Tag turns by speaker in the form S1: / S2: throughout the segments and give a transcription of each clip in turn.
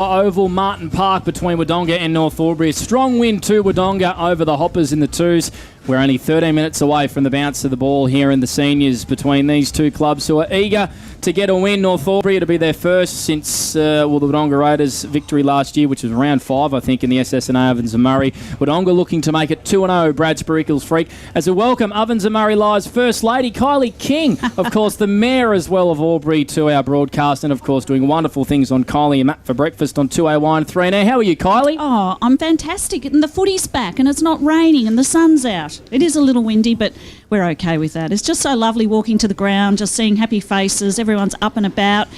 S1: Oval, Martin Park between Wodonga and North Albury. Strong win to Wodonga over the Hoppers in the twos. We're only 13 minutes away from the bounce of the ball here in the seniors between these two clubs who are eager to get a win. North Albury, it'll be their first since the Wodonga Raiders' victory last year, which was round 5, I think, in the SSNA Ovens and Murray. Wodonga looking to make it 2-0. Brad Sparikle's Freak. As we welcome Ovens and Murray Live's First Lady, Kylie King, of course, the Mayor as well of Albury, to our broadcast, and of course doing wonderful things on Kylie and Matt for breakfast on 201 3. How are you, Kylie?
S2: Oh, I'm fantastic. And the footy's back and it's not raining and the sun's out. It is a little windy, but we're okay with that. It's just so lovely walking to the ground, just seeing happy faces. Everyone's up and about.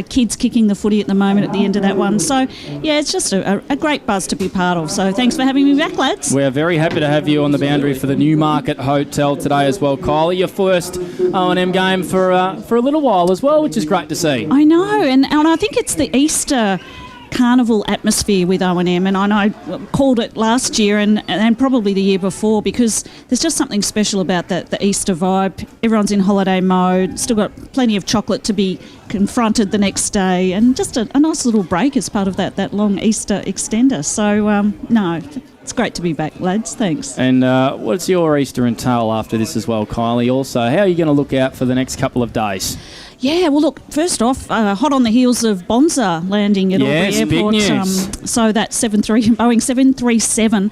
S2: Kids kicking the footy at the moment at the end of that one. So, yeah, it's just a great buzz to be part of. So thanks for having me back, lads.
S1: We're very happy to have you on the boundary for the Newmarket Hotel today as well, Kylie. Your first O&M game for a little while as well, which is great to see.
S2: I know, and I think it's the Easter carnival atmosphere with O&M, and I called it last year and probably the year before, because there's just something special about the Easter vibe. Everyone's in holiday mode, still got plenty of chocolate to be confronted the next day, and just a nice little break as part of that long Easter extender. So, no, it's great to be back, lads. Thanks.
S1: And what's your Easter entail after this as well, Kylie? Also, how are you going to look out for the next couple of days?
S2: Yeah, well, look, first off, hot on the heels of Bonza landing at Albury Airport.
S1: Big news.
S2: So that Boeing 737,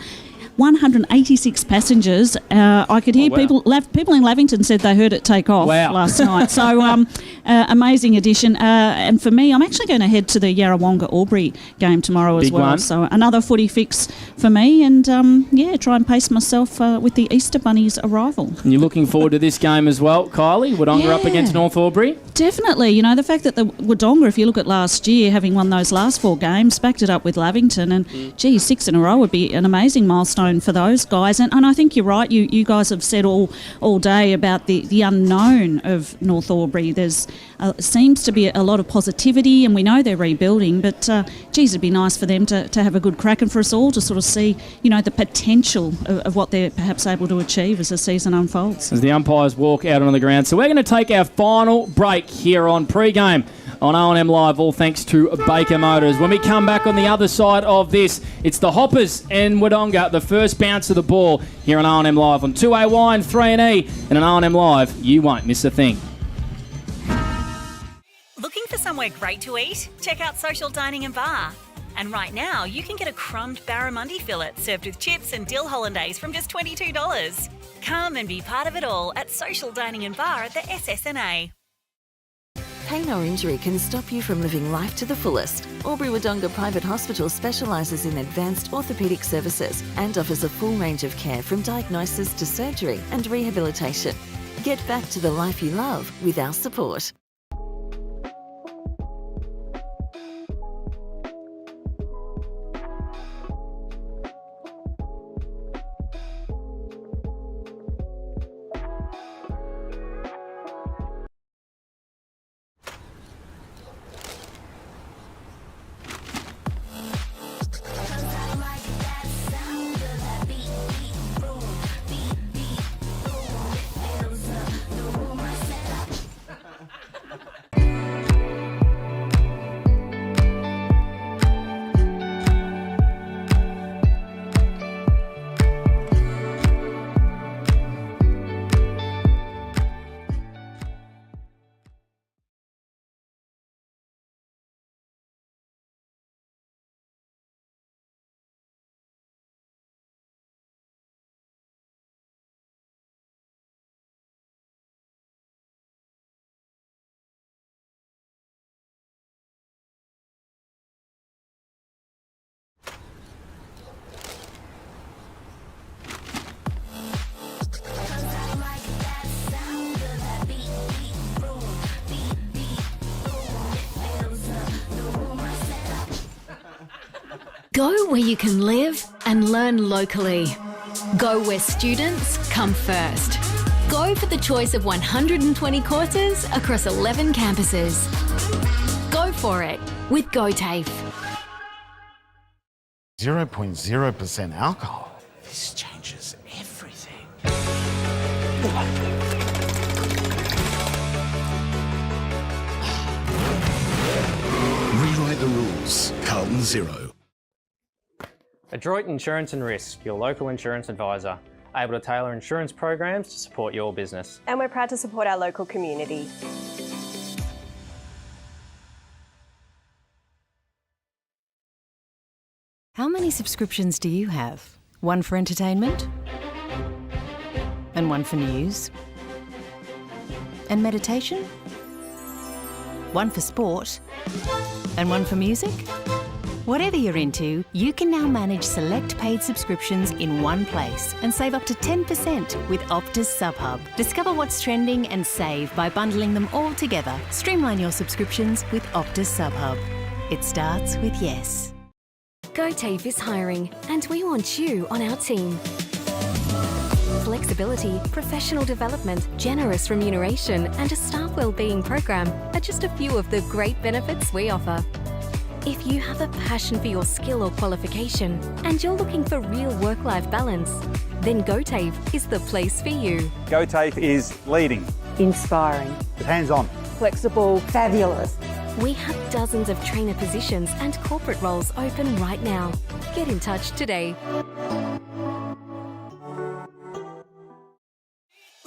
S2: 186 passengers. I could hear people in Lavington said they heard it take off last night. So amazing addition. And for me, I'm actually going to head to the Yarrawonga Albury game tomorrow as well. So another footy fix for me, and try and pace myself with the Easter Bunny's arrival.
S1: And you're looking forward to this game as well, Kylie? Wodonga up against North Albury?
S2: Definitely. You know, the fact that the Wodonga, if you look at last year, having won those last 4 games, backed it up with Lavington, and 6 in a row would be an amazing milestone for those guys. And I think you're right. You guys have said all day about the unknown of North Albury. There's seems to be a lot of positivity, and we know they're rebuilding, but it'd be nice for them to have a good crack, and for us all to sort of see, the potential of what they're perhaps able to achieve as the season unfolds.
S1: As the umpires walk out on the ground. So we're going to take our final break here on Pregame on O&M Live, all thanks to Baker Motors. When we come back on the other side of this, it's the Hoppers and Wodonga, the first bounce of the ball here on O&M Live on 201 3 and on O&M Live. You won't miss a thing.
S3: Looking for somewhere great to eat? Check out Social Dining and Bar. And right now, you can get a crumbed barramundi fillet served with chips and dill hollandaise from just $22. Come and be part of it all at Social Dining and Bar at the SSNA.
S4: Pain or injury can stop you from living life to the fullest. Albury Wodonga Private Hospital specialises in advanced orthopaedic services and offers a full range of care from diagnosis to surgery and rehabilitation. Get back to the life you love with our support.
S5: Go where you can live and learn locally. Go where students come first. Go for the choice of 120 courses across 11 campuses. Go for it with GoTAFE.
S6: 0.0% alcohol. This changes everything. Rewrite
S7: the rules. Carlton 0.
S8: Adroit Insurance and Risk, your local insurance advisor, able to tailor insurance programs to support your business.
S9: And we're proud to support our local community.
S10: How many subscriptions do you have? One for entertainment? And one for news? And meditation? One for sport? And one for music? Whatever you're into, you can now manage select paid subscriptions in one place and save up to 10% with Optus SubHub. Discover what's trending and save by bundling them all together. Streamline your subscriptions with Optus SubHub. It starts with yes.
S11: GoTafe is hiring, and we want you on our team. Flexibility, professional development, generous remuneration, and a staff wellbeing program are just a few of the great benefits we offer. If you have a passion for your skill or qualification and you're looking for real work-life balance, then GoTafe is the place for you.
S12: GoTafe is leading,
S13: inspiring,
S12: hands-on,
S13: flexible, fabulous.
S11: We have dozens of trainer positions and corporate roles open right now. Get in touch today.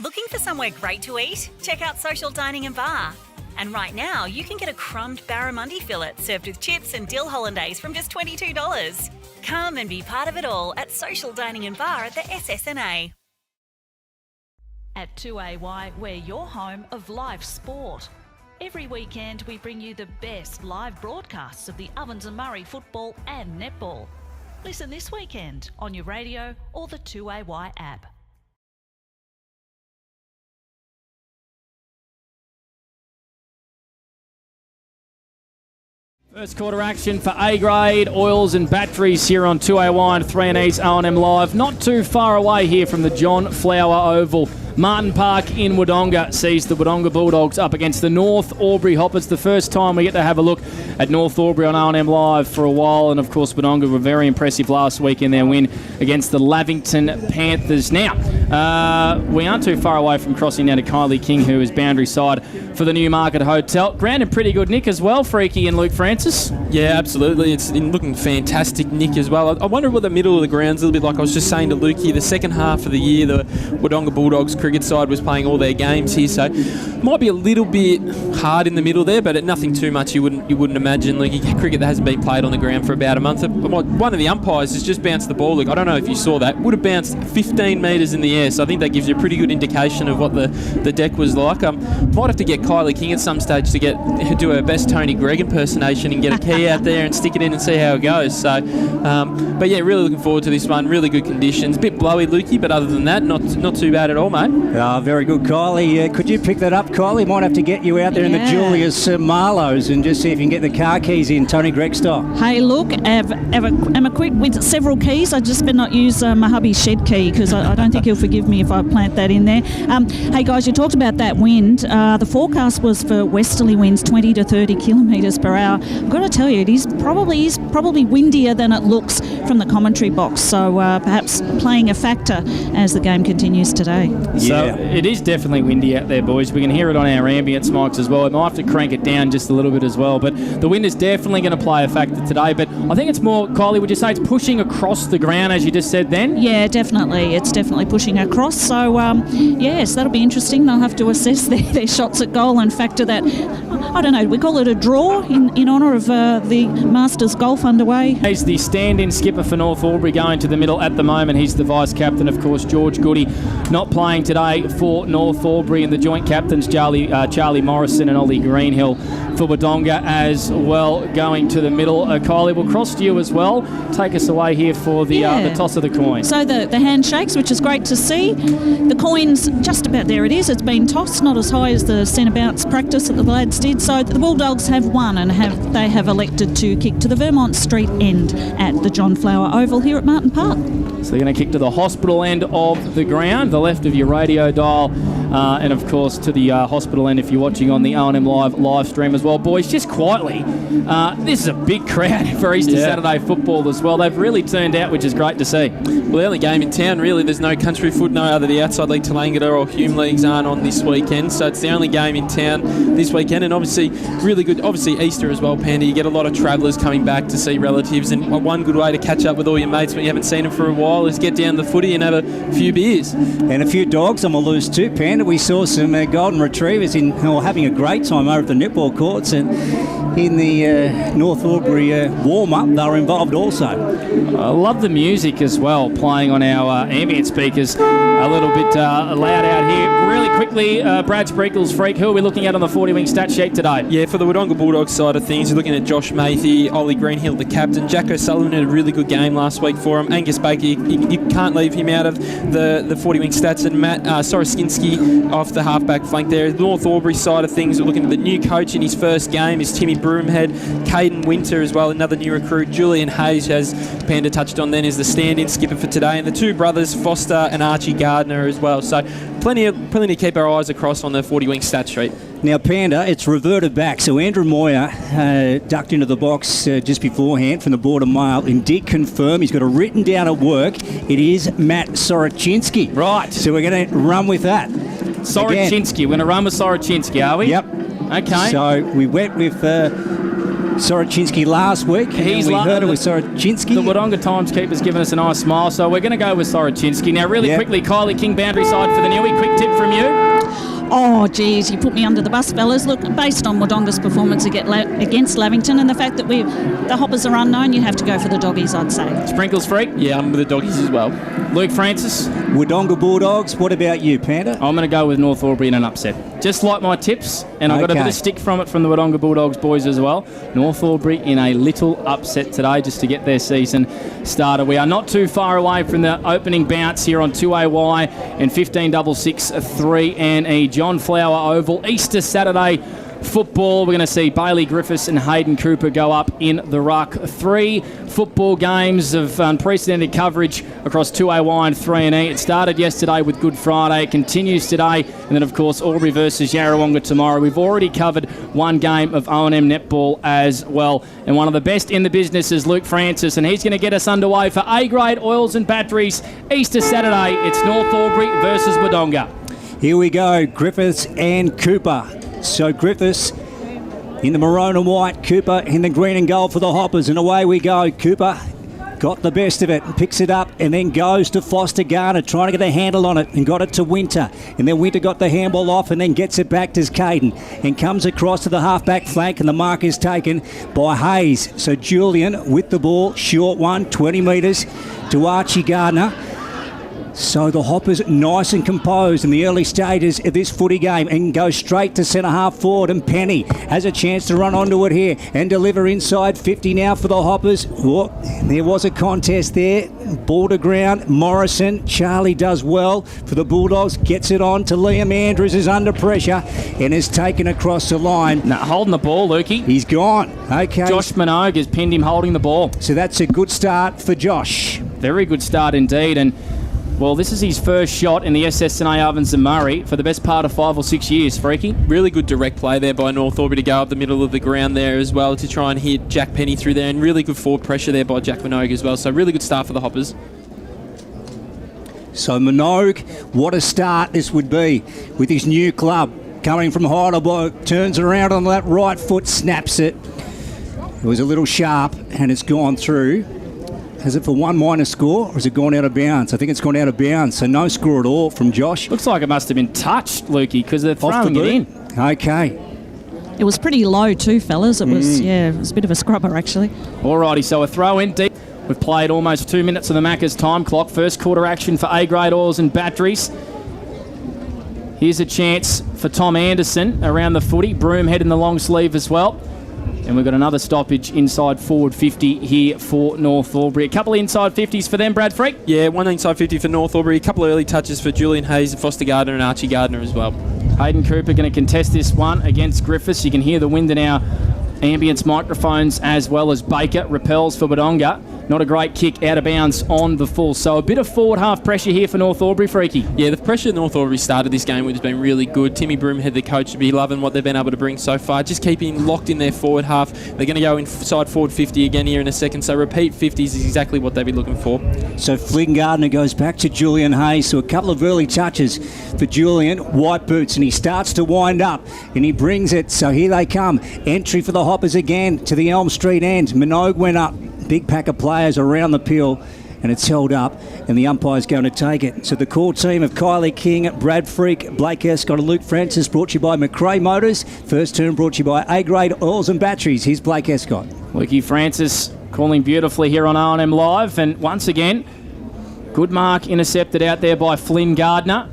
S3: Looking for somewhere great to eat? Check out Social Dining and Bar. And right now, you can get a crumbed barramundi fillet served with chips and dill hollandaise from just $22. Come and be part of it all at Social Dining and Bar at the SSNA.
S14: At 2AY, we're your home of live sport. Every weekend, we bring you the best live broadcasts of the Ovens and Murray football and netball. Listen this weekend on your radio or the 2AY app.
S1: First quarter action for A-grade oils and batteries here on 201 3&E's O&M Live. Not too far away here from the John Flower Oval. Martin Park in Wodonga sees the Wodonga Bulldogs up against the North Albury Hoppers. The first time we get to have a look at North Albury on O&M Live for a while. And, of course, Wodonga were very impressive last week in their win against the Lavington Panthers. Now, we aren't too far away from crossing now to Kylie King, who is boundary side for the Newmarket Hotel. Ground in pretty good nick as well, Freaky and Luke Francis.
S15: Yeah, absolutely. It's looking fantastic nick as well. I wonder what the middle of the ground's a little bit like. I was just saying to Lukey, the second half of the year, the Wodonga Bulldogs cricket side was playing all their games here, so might be a little bit hard in the middle there, but nothing too much you wouldn't imagine. Like cricket that hasn't been played on the ground for about a month. One of the umpires has just bounced the ball. Look, I don't know if you saw that. Would have bounced 15 metres in the air, so I think that gives you a pretty good indication of what the deck was like. Might have to get Kylie King at some stage to do her best Tony Gregg impersonation and get a key out there and stick it in and see how it goes. So, but yeah, really looking forward to this one. Really good conditions. Bit blowy, Lukey, but other than that, not too bad at all, mate.
S16: Very good, Kylie. Could you pick that up, Kylie? Might have to get you out there in the Julius Marlows and just see if you can get the car keys in Tony Gregg style.
S2: Hey, look, I'm equipped with several keys. I just better not use my hubby's shed key because I don't think he'll forgive me if I plant that in there. Hey, guys, you talked about that wind. The forecast was for westerly winds 20 to 30 kilometres per hour. I've got to tell you, it is probably windier than it looks from the commentary box. So perhaps playing a factor as the game continues today.
S1: So it is definitely windy out there, boys. We can hear it on our ambience mics as well. We might have to crank it down just a little bit as well. But the wind is definitely going to play a factor today. But I think it's more, Kylie, would you say it's pushing across the ground, as you just said then?
S2: Yeah, definitely. It's definitely pushing across. So, yes, that'll be interesting. They'll have to assess their shots at goal and factor that. I don't know, we call it a draw in honour of the Masters Golf underway.
S1: He's the stand-in skipper for North Albury going to the middle at the moment. He's the vice-captain, of course, George Goody, not playing today for North Albury, and the joint captains, Charlie Morrison and Ollie Greenhill for Wodonga as well, going to the middle. Kylie, we'll cross to you as well. Take us away here for the toss of the coin.
S2: So the handshakes, which is great to see. The coin's just about there it is. It's been tossed, not as high as the centre bounce practice that the lads did. So the Bulldogs have won and they have elected to kick to the Vermont Street end at the John Flower Oval here at Martin Park.
S1: So they're going to kick to the hospital end of the ground, the left of your radio dial. and of course to the hospital end if you're watching on the O&M live stream as well. Boys, just quietly, this is a big crowd for Easter Saturday football as well. They've really turned out, which is great to see.
S15: Well, the only game in town, really, there's no country foot, no other the outside league Tallangatta or Hume leagues aren't on this weekend, so it's the only game in town this weekend, and obviously really good, obviously Easter as well, Panda. You get a lot of travellers coming back to see relatives, and one good way to catch up with all your mates when you haven't seen them for a while is get down the footy and have a few beers.
S16: And a few dogs on the loose too, Panda. We saw some golden retrievers having a great time over at the netball courts, and in the North Albury warm-up, they were involved also.
S1: I love the music as well, playing on our ambient speakers. A little bit loud out here. Really quickly, Brad Sprinkles, Freak, who are we looking at on the 40-wing stat sheet today?
S15: Yeah, for the Wodonga Bulldogs side of things, you're looking at Josh Mathy, Ollie Greenhill, the captain. Jack O'Sullivan had a really good game last week for him. Angus Baker, you can't leave him out of the 40-wing stats. And Matt Soroskinski off the halfback flank there. The North Albury side of things, we're looking at the new coach in his first game is Timmy Broomhead. Caden Winter as well, another new recruit. Julian Hayes, as Panda touched on then, is the stand-in skipper for today. And the two brothers, Foster and Archie Gardner as well. So plenty to keep our eyes across on the 40-wing stat sheet.
S16: Now, Panda, it's reverted back. So Andrew Moyer ducked into the box just beforehand from the Border Mail and did confirm he's got it written down at work. It is Matt Sorochinski.
S1: Right.
S16: So we're going to run with that.
S1: Sorochinski. We're going to run with Sorochinski, are we?
S16: Yep.
S1: Okay.
S16: So we went with Sorochinski last week. We heard it with Sorochinski.
S1: The Wodonga Timekeeper's given us a nice smile, so we're going to go with Sorochinski. Now, really quickly, Kylie King, boundary side for the Newie. Quick tip from you.
S2: Oh, geez, you put me under the bus, fellas. Look, based on Wodonga's performance against Lavington and the fact that the Hoppers are unknown, you'd have to go for the doggies, I'd say.
S1: Sprinkles Freak?
S15: Yeah, I'm with the doggies as well.
S1: Luke Francis?
S16: Wodonga Bulldogs. What about you, Panda?
S1: I'm going to go with North Albury in an upset. Just like my tips, and I got a bit of stick from it from the Wodonga Bulldogs boys as well. North Albury in a little upset today just to get their season started. We are not too far away from the opening bounce here on 2AY and 15.66 3NE. John Flower Oval, Easter Saturday football. We're going to see Bailey Griffiths and Hayden Cooper go up in the ruck. 3 football games of unprecedented coverage across 2AY and 3NE. It started yesterday with Good Friday. It continues today. And then, of course, Albury versus Yarrawonga tomorrow. We've already covered one game of O&M netball as well. And one of the best in the business is Luke Francis, and he's going to get us underway for A-grade oils and batteries. Easter Saturday, it's North Albury versus Wodonga.
S16: Here we go, Griffiths and Cooper. So Griffiths in the maroon and white, Cooper in the green and gold for the Hoppers, and away we go. Cooper got the best of it and picks it up and then goes to Foster Garner trying to get a handle on it and got it to Winter, and then Winter got the handball off and then gets it back to Caden and comes across to the halfback flank, and the mark is taken by Hayes. So Julian with the ball, short one, 20 metres to Archie Gardner. So the Hoppers nice and composed in the early stages of this footy game and go straight to centre half forward, and Penny has a chance to run onto it here and deliver inside 50 now for the Hoppers. Oh, there was a contest there. Ball to ground. Morrison, Charlie does well for the Bulldogs, gets it on to Liam Andrews, is under pressure and is taken across the line.
S1: No, holding the ball, Lukey.
S16: He's gone. Okay.
S1: Josh Minogue has pinned him holding the ball.
S16: So that's a good start for Josh.
S1: Very good start indeed, and well, this is his first shot in the SSNA Ovens and Murray for the best part of 5 or 6 years, Freaky.
S15: Really good direct play there by North Albury to go up the middle of the ground there as well to try and hit Jack Penny through there, and really good forward pressure there by Jack Minogue as well. So really good start for the Hoppers.
S16: So Minogue, what a start this would be with his new club. Coming from Heidelberg, turns around on that right foot, snaps it. It was a little sharp and it's gone through. Has it for one minor score, or has it gone out of bounds? I think it's gone out of bounds, so no score at all from Josh.
S1: Looks like it must have been touched, Lukey, because they're throwing it in.
S16: Okay.
S2: It was pretty low too, fellas. It was, it was a bit of a scrubber, actually.
S1: Alrighty, so a throw in deep. We've played almost 2 minutes of the Macca's time clock. First quarter action for A-grade oils and batteries. Here's a chance for Tom Anderson around the footy. Broomhead in the long sleeve as well. And we've got another stoppage inside forward 50 here for North Albury. A couple of inside 50s for them, Brad Freak?
S15: Yeah, one inside 50 for North Albury. A couple of early touches for Julian Hayes and Foster Gardner and Archie Gardner as well.
S1: Hayden Cooper going to contest this one against Griffiths. You can hear the wind in our ambience microphones as well as Baker repels for Wodonga. Not a great kick out of bounds on the full. So a bit of forward half pressure here for North Albury, Freaky.
S15: Yeah, the pressure North Albury started this game with has been really good. Timmy Broomhead, the coach, should be loving what they've been able to bring so far. Just keeping locked in their forward half. They're going to go inside forward 50 again here in a second. So repeat 50s is exactly what they'll be looking for.
S16: So Flynn Gardner goes back to Julian Hayes. So a couple of early touches for Julian. White boots, and he starts to wind up, and he brings it. So here they come. Entry for the Hoppers again to the Elm Street end. Minogue went up. Big pack of players around the peel, and it's held up, and the umpire's going to take it. So the core team of Kylie King, Brad Freak, Blake Escott and Luke Francis, brought to you by McRae Motors. First turn brought to you by A-Grade Oils and Batteries. Here's Blake Escott.
S1: Lukey Francis calling beautifully here on R01 Live, and once again, good mark intercepted out there by Flynn Gardner,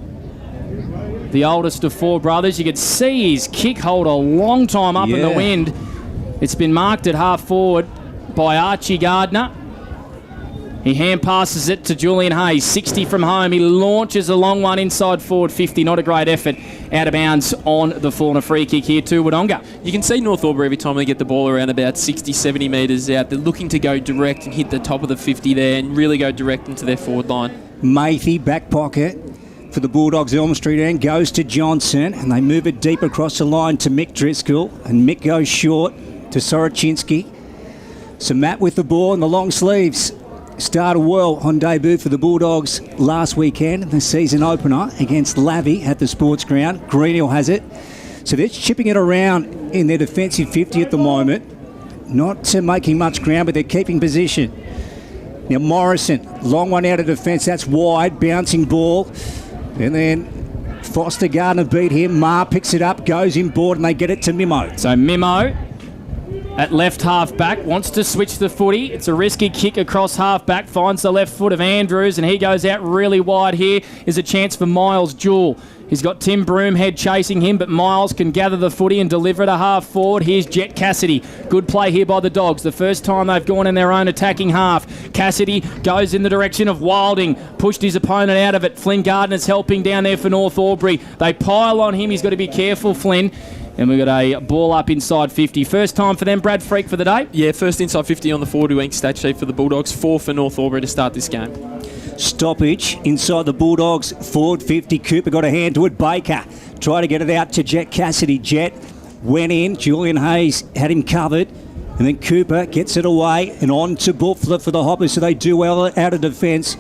S1: the oldest of four brothers. You could see his kick hold a long time up in the wind. It's been marked at half forward by Archie Gardner. He hand passes it to Julian Hayes, 60 from home. He launches a long one inside forward 50. Not a great effort. Out of bounds on the full, and a free kick here to Wodonga.
S15: You can see North Albury every time they get the ball around about 60, 70 metres out. They're looking to go direct and hit the top of the 50 there and really go direct into their forward line.
S16: Matey, back pocket for the Bulldogs Elm Street end, goes to Johnson, and they move it deep across the line to Mick Driscoll, and Mick goes short to Soroczynski. So Matt with the ball and the long sleeves started well on debut for the Bulldogs last weekend, the season opener against Lavey at the sports ground. Greenhill has it. So they're chipping it around in their defensive 50 at the moment. Not making much ground, but they're keeping position. Now Morrison, long one out of defence. That's wide, bouncing ball. And then Foster Gardner beat him. Marr picks it up, goes inboard, and they get it to Mimo.
S1: So Mimo at left half back, wants to switch the footy. It's a risky kick across half back, finds the left foot of Andrews, and he goes out really wide. Here is a chance for Miles Jewell. He's got Tim Broomhead chasing him, but Miles can gather the footy and deliver it a half forward. Here's Jet Cassidy. Good play here by the Dogs. The first time they've gone in their own attacking half. Cassidy goes in the direction of Wilding. Pushed his opponent out of it. Flynn Gardner's helping down there for North Albury. They pile on him. He's got to be careful, Flynn. And we've got a ball up inside 50. First time for them, Brad Freak, for the day?
S15: Yeah, first inside 50 on the 40-week stat sheet for the Bulldogs. 4 for North Albury to start this game.
S16: Stoppage inside the Bulldogs, forward 50. Cooper got a hand to it. Baker tried to get it out to Jet Cassidy. Jet went in. Julian Hayes had him covered. And then Cooper gets it away and on to Buffler for the Hoppers. So they do well out of defence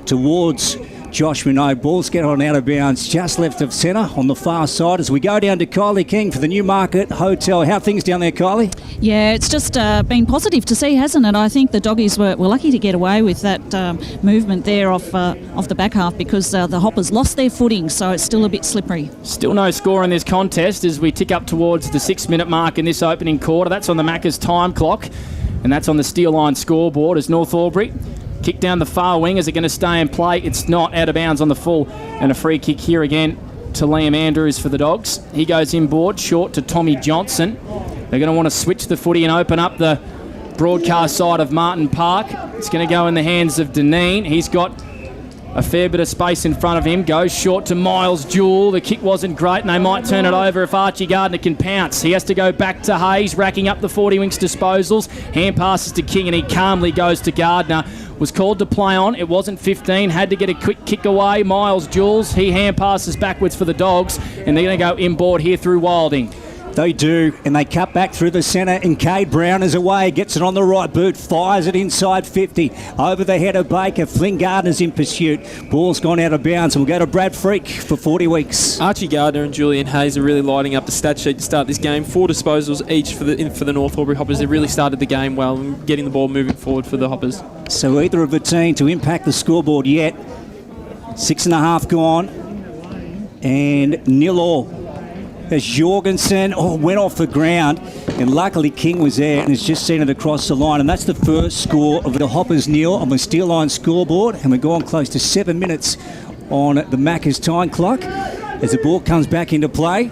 S16: towards Josh Minogue. Ball's get on out of bounds just left of centre on the far side as we go down to Kylie King for the Newmarket Hotel. How are things down there, Kylie?
S2: Yeah, it's just been positive to see, hasn't it? I think the doggies were lucky to get away with that movement there off the back half because the Hoppers lost their footing, so it's still a bit slippery.
S1: Still no score in this contest as we tick up towards the 6-minute mark in this opening quarter. That's on the Macca's time clock, and that's on the Steel Line scoreboard as North Albury kick down the far wing. Is it going to stay in play? It's not. Out of bounds on the full, and a free kick here again to Liam Andrews for the Dogs. He goes inboard, short to Tommy Johnson. They're going to want to switch the footy and open up the broadcast side of Martin Park. It's going to go in the hands of Deneen. He's got a fair bit of space in front of him. Goes short to Miles Jewell. The kick wasn't great, and they might turn it over if Archie Gardner can pounce. He has to go back to Hayes, racking up the 40 winks disposals. Hand passes to King, and he calmly goes to Gardner. Was called to play on. It wasn't 15. Had to get a quick kick away. Miles Jewell, he hand passes backwards for the Dogs, and they're going to go inboard here through Wilding.
S16: They do, and they cut back through the centre, and Cade Brown is away, gets it on the right boot, fires it inside 50, over the head of Baker. Flynn Gardner's in pursuit. Ball's gone out of bounds, and we'll go to Brad Freak for 40 weeks.
S15: Archie Gardner and Julian Hayes are really lighting up the stat sheet to start this game. 4 disposals each for the North Albury Hoppers. They really started the game well and getting the ball moving forward for the Hoppers.
S16: So either of the team to impact the scoreboard yet. 6.5 gone, and 0-0. As Jorgensen went off the ground, and luckily King was there and has just seen it across the line, and that's the first score of the Hoppers nil on the Steel Line scoreboard, and we're going close to 7 minutes on the Macca's time clock as the ball comes back into play.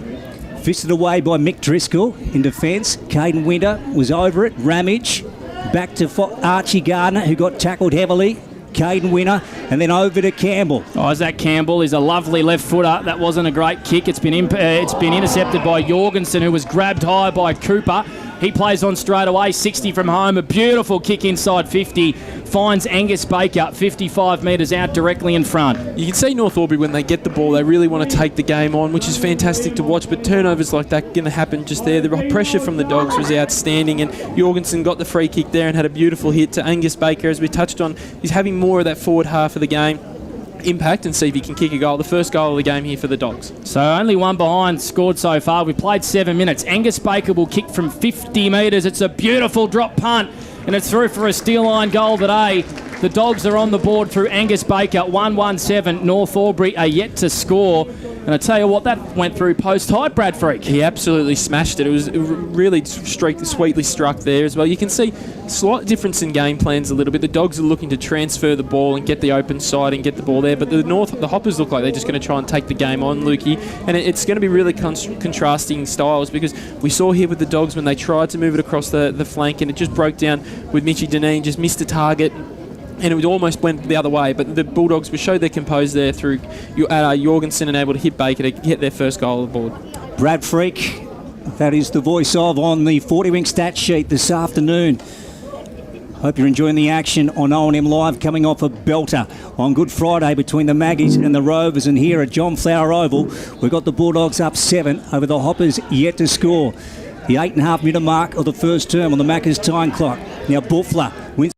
S16: Fisted away by Mick Driscoll in defence. Caden Winter was over it. Ramage back to Archie Gardner, who got tackled heavily. Caden Winner, and then over to Campbell.
S1: Isaac Campbell is a lovely left footer. That wasn't a great kick. It's been intercepted by Jorgensen, who was grabbed high by Cooper. He plays on straight away, 60 from home. A beautiful kick inside 50. Finds Angus Baker 55 metres out directly in front.
S15: You can see North Albury, when they get the ball, they really want to take the game on, which is fantastic to watch, but turnovers like that going to happen just there. The pressure from the Dogs was outstanding, and Jorgensen got the free kick there and had a beautiful hit to Angus Baker, as we touched on. He's having more of that forward half of the game impact and see if he can kick a goal. The first goal of the game here for the Dogs.
S1: So only one behind scored so far. We've played 7 minutes. Angus Baker will kick from 50 metres. It's a beautiful drop punt, and it's through for a steel line goal today. The Dogs are on the board through Angus Baker. 1-1-7. North Albury are yet to score. And I tell you what, that went through post height, Brad Freak.
S15: He absolutely smashed it. It was really sweetly struck there as well. You can see slight difference in game plans a little bit. The Dogs are looking to transfer the ball and get the open side and get the ball there. But the Hoppers look like they're just going to try and take the game on, Lukey. And it's going to be really contrasting styles, because we saw here with the Dogs when they tried to move it across the flank, and it just broke down with Mitchie Deneen, just missed a target. And it almost went the other way, but the Bulldogs showed their composure there through Jorgensen and able to hit Baker to get their first goal aboard.
S16: Brad Freak, that is the voice of on the 40-wing stat sheet this afternoon. Hope you're enjoying the action on O&M Live, coming off a belter on Good Friday between the Maggies and the Rovers. And here at John Flower Oval, we've got the Bulldogs up 7 over the Hoppers, yet to score. The 8.5-minute mark of the first term on the Macca's time clock. Now Buffler wins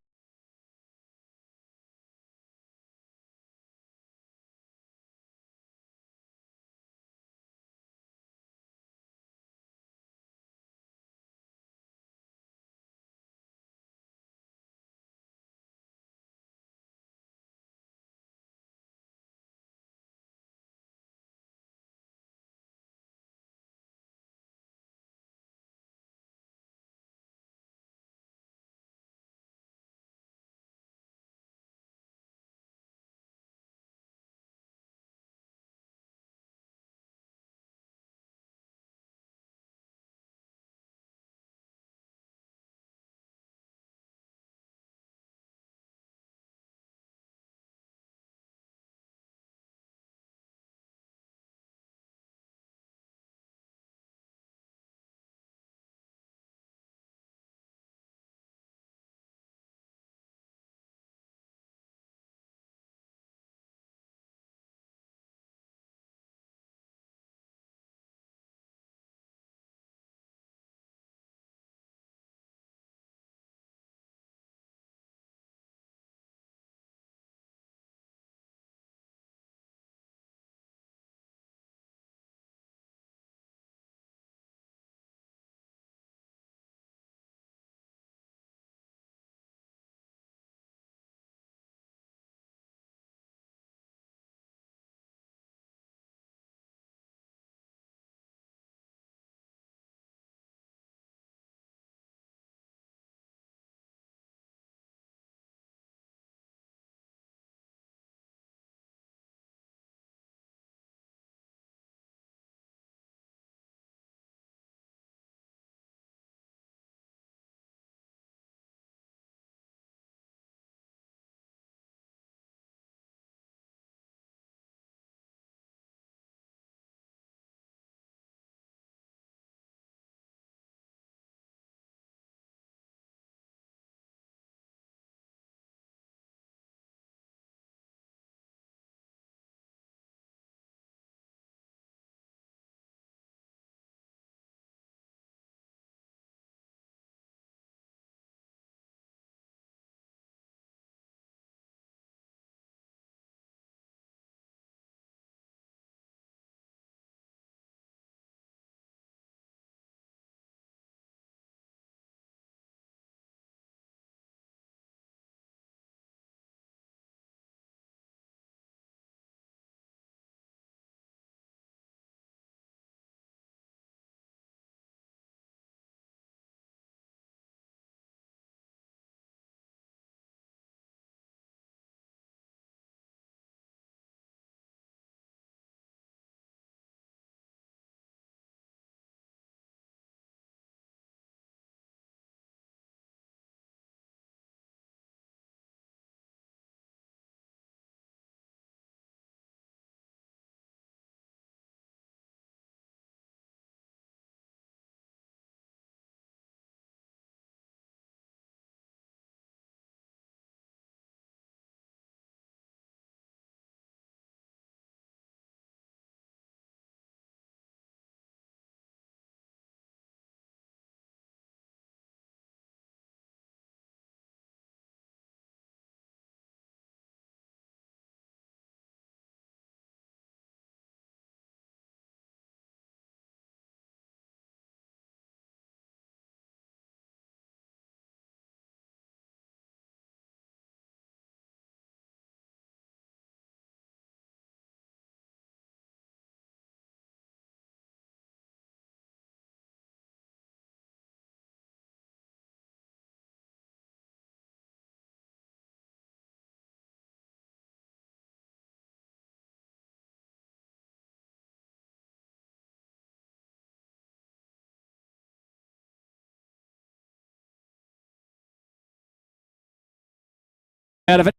S1: out of it.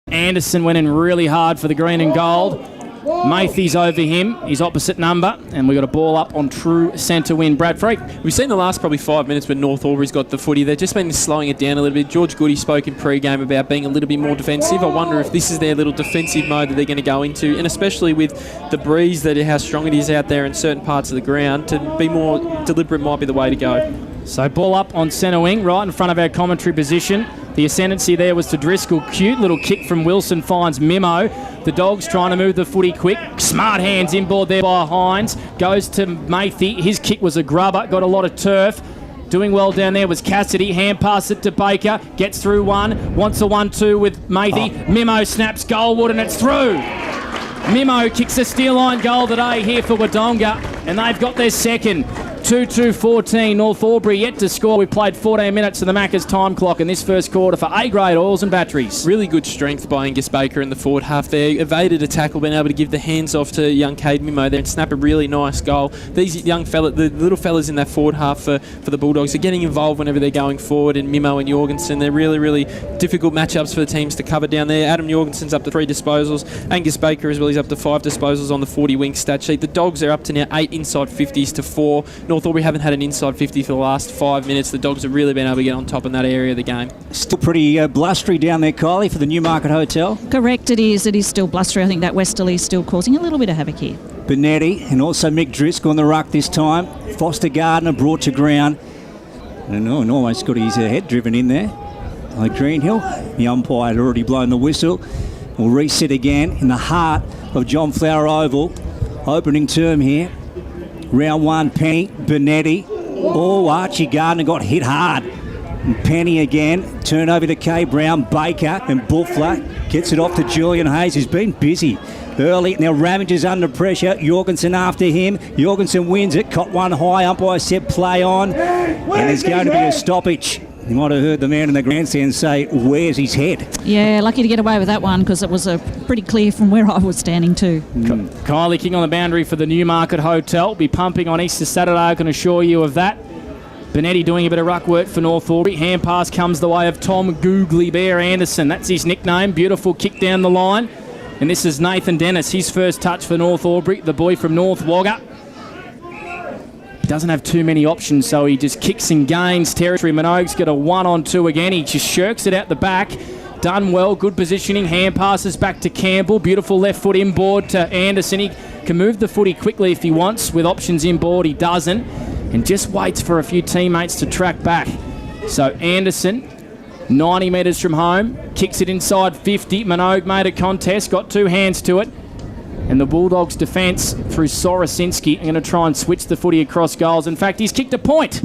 S1: Anderson went in really hard for the green and gold. Matthey's over him, his opposite number, and we got a ball up on true centre win. Brad Freak.
S15: We've seen the last probably 5 minutes when North Albury's got the footy. They've just been slowing it down a little bit. George Goody spoke in pre-game about being a little bit more defensive. I wonder if this is their little defensive mode that they're going to go into, and especially with the breeze, that how strong it is out there in certain parts of the ground, to be more deliberate might be the way to go.
S1: So ball up on centre wing, right in front of our commentary position. The ascendancy there was to Driscoll. Cute little kick from Wilson finds Mimo. The Dogs trying to move the footy quick. Smart hands inboard there by Hines. Goes to Matthey. His kick was a grubber. Got a lot of turf. Doing well down there was Cassidy. Hand pass it to Baker. Gets through one. Wants a 1-2 with Matthey. Mimo snaps goalwood and it's through. Mimo kicks a steal line goal today here for Wodonga, and they've got their second. 2-2-14. North Albury yet to score. We played 14 minutes of the Macca's time clock in this first quarter for A-grade oils and batteries.
S15: Really good strength by Angus Baker in the forward half there. Evaded a tackle, been able to give the hands off to young Cade Mimo there and snap a really nice goal. These young the little fellas in that forward half for the Bulldogs are getting involved whenever they're going forward, and Mimo and Jorgensen, they're really, really difficult matchups for the teams to cover down there. Adam Jorgensen's up to 3 disposals. Angus Baker as well, he's up to 5 disposals on the 40 wing stat sheet. The Dogs are up to now 8 inside 50s to 4. North Albury haven't had an inside 50 for the last 5 minutes. The Dogs have really been able to get on top in that area of the game.
S16: Still pretty blustery down there, Kylie, for the Newmarket Hotel.
S2: Correct, it is. It is still blustery. I think that westerly is still causing a little bit of havoc here.
S16: Benetti and also Mick Driscoll on the ruck this time. Foster Gardner brought to ground. And almost got his head driven in there by Greenhill. The umpire had already blown the whistle. We'll reset again in the heart of John Flower Oval. Opening term here. Round 1, Penny, Benetti. Oh, Archie Gardner got hit hard. And Penny again. Turn over to Kay Brown, Baker, and Buffler gets it off to Julian Hayes, who's been busy early. Now Ramage is under pressure. Jorgensen after him. Jorgensen wins it. Caught one high. Umpire said play on. And there's going to be a stoppage. You might have heard the man in the grandstand say, where's his head?
S2: Yeah, lucky to get away with that one because it was pretty clear from where I was standing too.
S1: Kylie King on the boundary for the Newmarket Hotel. Be pumping on Easter Saturday, I can assure you of that. Benetti doing a bit of ruck work for North Albury. Hand pass comes the way of Tom Googly Bear Anderson. That's his nickname. Beautiful kick down the line. And this is Nathan Dennis, his first touch for North Albury, the boy from North Wagga. Doesn't have too many options, so he just kicks and gains territory. Minogue's got a 1-on-2 again. He just shirks it out the back. Done well, good positioning. Hand passes back to Campbell. Beautiful left foot inboard to Anderson. He can move the footy quickly if he wants. With options inboard, he doesn't. And just waits for a few teammates to track back. So Anderson, 90 metres from home, kicks it inside 50. Minogue made a contest, got 2 hands to it. And the Bulldogs' defence through Sorosinski are going to try and switch the footy across goals. In fact, he's kicked a point.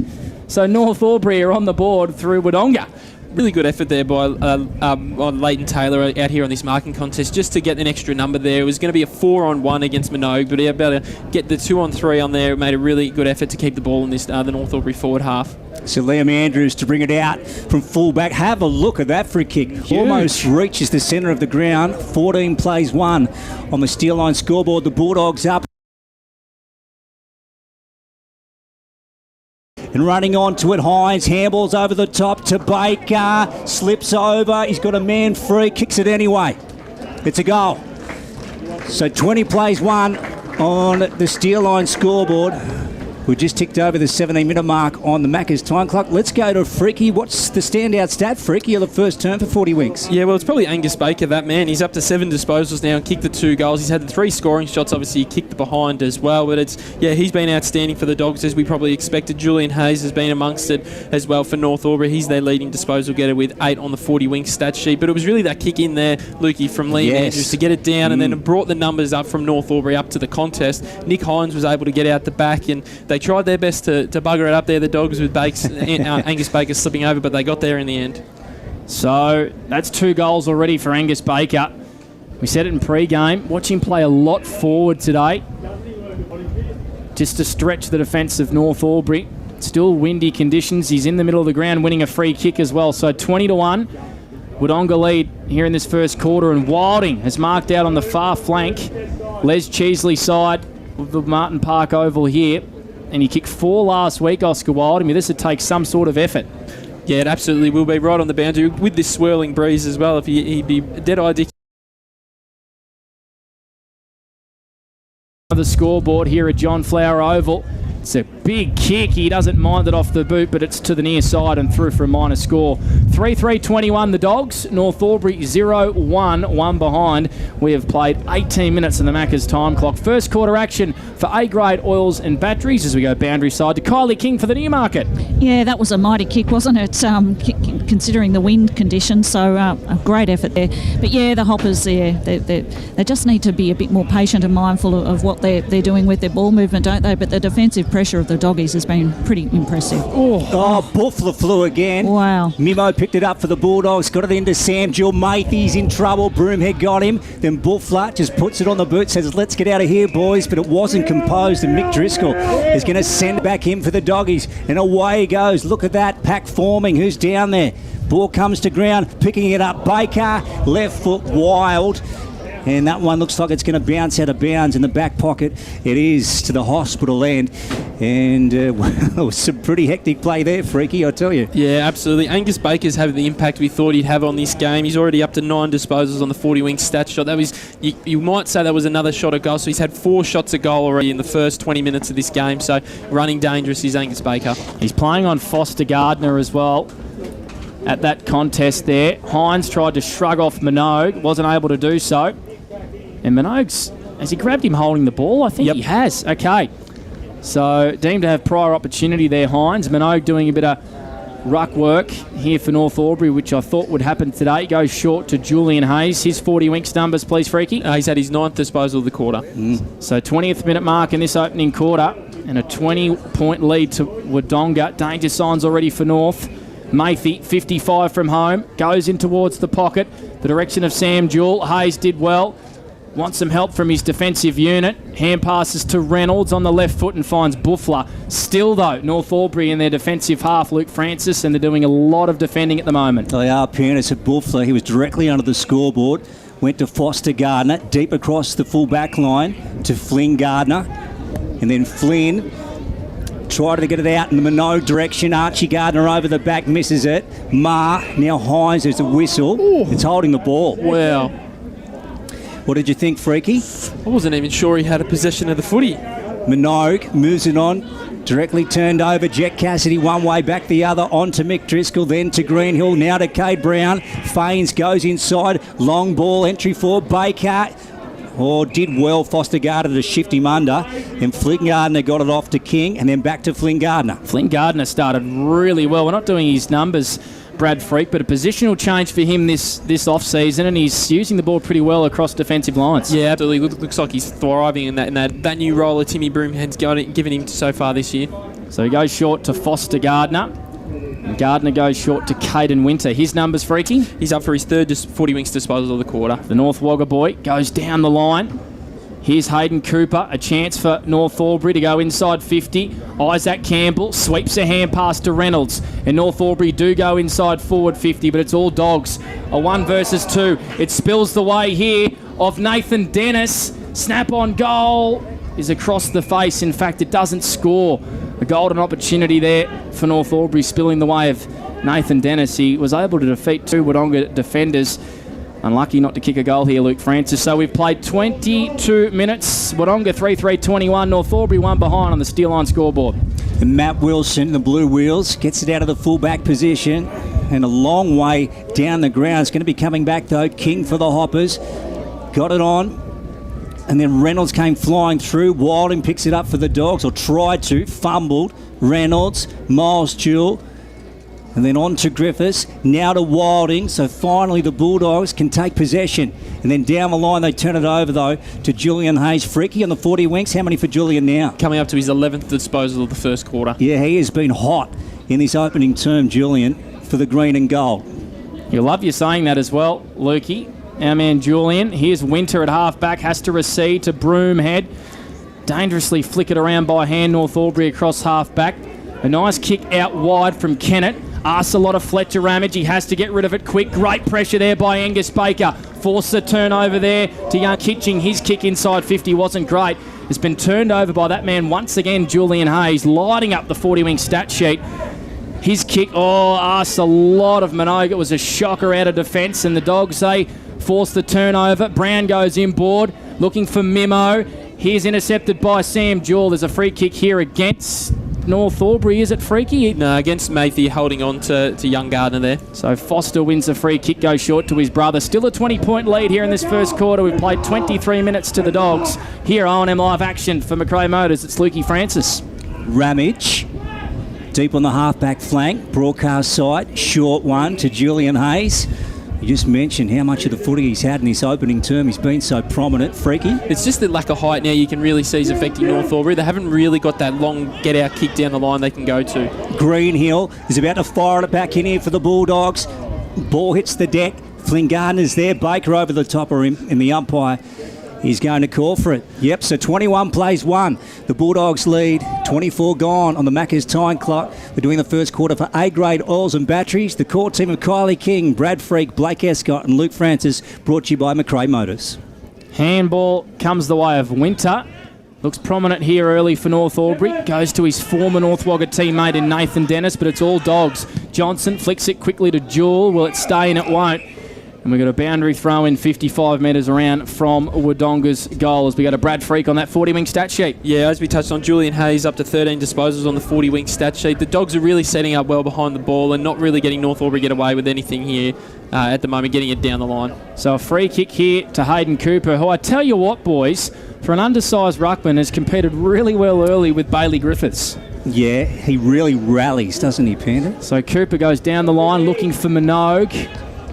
S1: So North Albury are on the board through Wodonga.
S15: Really good effort there by Leighton Taylor out here on this marking contest just to get an extra number there. It was going to be a 4-on-1 against Minogue, but he was able to get the 2-on-3 on there. Made a really good effort to keep the ball in this the North Albury forward half.
S16: So Liam Andrews to bring it out from fullback. Have a look at that free kick. Huge. Almost reaches the centre of the ground. 14 plays 1 on the steel line scoreboard. The Bulldogs up. And running on to it, Hines handballs over the top to Baker. Slips over. He's got a man free. Kicks it anyway. It's a goal. So 20 plays 1 on the steel line scoreboard. We just ticked over the 17-minute mark on the Macca's time clock. Let's go to Freaky. What's the standout stat, Freaky, of the first term for 40 Winks?
S15: Yeah, well, it's probably Angus Baker, that man. He's up to 7 disposals now and kicked the 2 goals. He's had the 3 scoring shots. Obviously, he kicked the behind as well. But he's been outstanding for the Dogs as we probably expected. Julian Hayes has been amongst it as well for North Albury. He's their leading disposal getter with 8 on the 40 Winks stat sheet. But it was really that kick in there, Lukey, from Liam Andrews to get it down and then it brought the numbers up from North Albury up to the contest. Nick Hines was able to get out the back and they tried their best to bugger it up there, the Dogs, with Angus Baker slipping over, but they got there in the end.
S1: So that's 2 goals already for Angus Baker. We said it in pre-game. Watch him play a lot forward today, just to stretch the defence of North Albury. Still windy conditions. He's in the middle of the ground winning a free kick as well. So 20-1. Wodonga lead here in this first quarter, and Wilding has marked out on the far flank. Les Cheesley side of the Martin Park Oval here. And he kicked 4 last week, Oscar Wilding. This would take some sort of effort.
S15: Yeah, it absolutely will be right on the boundary with this swirling breeze as well. If he'd be dead idea.
S1: The scoreboard here at John Flower Oval. It's a big kick. He doesn't mind it off the boot, but it's to the near side and through for a minor score. 3-3-21 the Dogs. North Albury 0-1, one behind. We have played 18 minutes in the Macca's time clock. First quarter action for A-grade oils and batteries as we go boundary side to Kylie King for the Newmarket.
S2: Yeah, that was a mighty kick, wasn't it? Considering the wind conditions, so a great effort there. But yeah, the Hoppers there, they just need to be a bit more patient and mindful of what they're doing with their ball movement, don't they? But the defensive pressure of the Doggies has been pretty impressive.
S16: Buffler flew again.
S2: Wow.
S16: Mimo picked it up for the Bulldogs, got it into Sam Jill. Matthey's in trouble. Broomhead got him. Then Buffler just puts it on the boot, says, let's get out of here, boys. But it wasn't composed, and Mick Driscoll is going to send it back in for the Doggies. And away he goes. Look at that pack forming. Who's down there? Ball comes to ground, picking it up. Baker, left foot wild. And that one looks like it's going to bounce out of bounds in the back pocket. It is to the hospital end. And well, it was some pretty hectic play there, Freaky, I tell you.
S15: Yeah, absolutely. Angus Baker's having the impact we thought he'd have on this game. He's already up to 9 disposals on the 40-wing stat shot. That was, you might say that was another shot at goal. So he's had 4 shots at goal already in the first 20 minutes of this game. So running dangerous is Angus Baker.
S1: He's playing on Foster Gardner as well. At that contest there, Hines tried to shrug off Minogue, wasn't able to do so. And Minogue's, has he grabbed him holding the ball? I think he has. Okay. So deemed to have prior opportunity there, Hines. Minogue doing a bit of ruck work here for North Albury, which I thought would happen today. Goes short to Julian Hayes. His 40 winks numbers, please, Freaky.
S15: He's had his 9th disposal of the quarter.
S1: So 20th minute mark in this opening quarter and a 20-point lead to Wodonga. Danger signs already for North. Mathy, 55 from home, goes in towards the pocket. The direction of Sam Jewell. Hayes did well. Wants some help from his defensive unit. Hand passes to Reynolds on the left foot and finds Buffler. Still, though, North Albury in their defensive half, Luke Francis, and they're doing a lot of defending at the moment.
S16: They are. Pierce at Buffler. He was directly under the scoreboard. Went to Foster Gardner, deep across the full back line to Flynn Gardner. And then Flynn tried to get it out in the Minogue direction. Archie Gardner over the back, misses it. Now Hines, there's a whistle. It's holding the ball.
S15: Wow.
S16: What did you think, Freaky?
S15: I wasn't even sure he had a possession of the footy.
S16: Minogue moves it on, directly turned over. Jet Cassidy one way, back the other, on to Mick Driscoll, then to Greenhill, now to Cade Brown. Faines goes inside, long ball, entry for Baker. Did well, Foster Gardner to shift him under. Then Flynn Gardner got it off to King, and then back to Flynn Gardner.
S1: Flynn Gardner started really well. We're not doing his numbers, Brad Freak, but a positional change for him this off-season, and he's using the ball pretty well across defensive lines.
S15: Yeah, absolutely. Looks like he's thriving in that new role that Timmy Broomhead's given him so far this year.
S1: So he goes short to Foster Gardner. And Gardner goes short to Caden Winter. His numbers, Freaky?
S15: He's up for his 3rd 40 winks disposal of the quarter.
S1: The North Wagga boy goes down the line. Here's Hayden Cooper, a chance for North Albury to go inside 50. Isaac Campbell sweeps a hand pass to Reynolds. And North Albury do go inside forward 50, but it's all Dogs. A 1 versus 2. It spills the way here of Nathan Dennis. Snap on goal is across the face. In fact, it doesn't score. A golden opportunity there for North Albury, spilling the way of Nathan Dennis. He was able to defeat 2 Wodonga defenders. Unlucky not to kick a goal here, Luke Francis. So we've played 22 minutes. Wodonga 3-3-21. North Albury 1 behind on the Steel Line scoreboard.
S16: And Matt Wilson, the Blue Wheels, gets it out of the full-back position and a long way down the ground. It's going to be coming back, though. King for the Hoppers. Got it on. And then Reynolds came flying through. Wilding picks it up for the Dogs, or tried to. Fumbled. Reynolds, Miles Jewell. And then on to Griffiths, now to Wilding. So finally the Bulldogs can take possession. And then down the line they turn it over, though, to Julian Hayes. Freaky on the 40 winks. How many for Julian now?
S15: Coming up to his 11th disposal of the first quarter.
S16: Yeah, he has been hot in this opening term, Julian, for the green and gold.
S1: You'll love you saying that as well, Lukey. Our man Julian. Here's Winter at half-back. Has to recede to Broomhead. Dangerously flickered around by hand. North Albury across half-back. A nice kick out wide from Kennett. Asks a lot of Fletcher Ramage. He has to get rid of it quick. Great pressure there by Angus Baker. Forced the turnover there to Young Kitching. His kick inside 50 wasn't great. It's been turned over by that man once again, Julian Hayes, lighting up the 40-wing stat sheet. His kick, asked a lot of Minogue. It was a shocker out of defence, and the Dogs, they force the turnover. Brown goes inboard, looking for Mimo. He's intercepted by Sam Jewell. There's a free kick here against North Albury. Is it Freaky?
S15: No, against Mayfield, holding on to young Gardner there.
S1: So Foster wins the free kick, goes short to his brother. Still a 20-point lead here in this first quarter. We've played 23 minutes to the Dogs. Here, O&M live action for Macrae Motors. It's Lukey Francis.
S16: Ramage, deep on the half-back flank, broadcast side, short one to Julian Hayes. You just mentioned how much of the footy he's had in this opening term. He's been so prominent. Freaky.
S15: It's just the lack of height now you can really see is affecting North Albury. They haven't really got that long get-out kick down the line they can go to.
S16: Greenhill is about to fire it back in here for the Bulldogs. Ball hits the deck. Flynn Gardner's there. Baker over the top of him, and the umpire is going to call for it. Yep, so 21 plays 1. The Bulldogs lead, 24 gone on the Macca's time clock. We're doing the first quarter for A-grade oils and batteries. The core team of Kylie King, Brad Freak, Blake Escott and Luke Francis, brought to you by Macrae Motors.
S1: Handball comes the way of Winter. Looks prominent here early for North Albury. Goes to his former North Wagga teammate in Nathan Dennis, but it's all Dogs. Johnson flicks it quickly to Jewell. Will it stay? And it won't. And we've got a boundary throw in 55 metres around from Wodonga's goal as we go to Brad Freak on that 40-wing stat sheet.
S15: Yeah, as we touched on, Julian Hayes up to 13 disposals on the 40-wing stat sheet. The Dogs are really setting up well behind the ball and not really getting North Albury get away with anything here at the moment, getting it down the line.
S1: So a free kick here to Hayden Cooper, who I tell you what, boys, for an undersized ruckman has competed really well early with Bailey Griffiths.
S16: Yeah, he really rallies, doesn't he, Panda?
S1: So Cooper goes down the line looking for Minogue,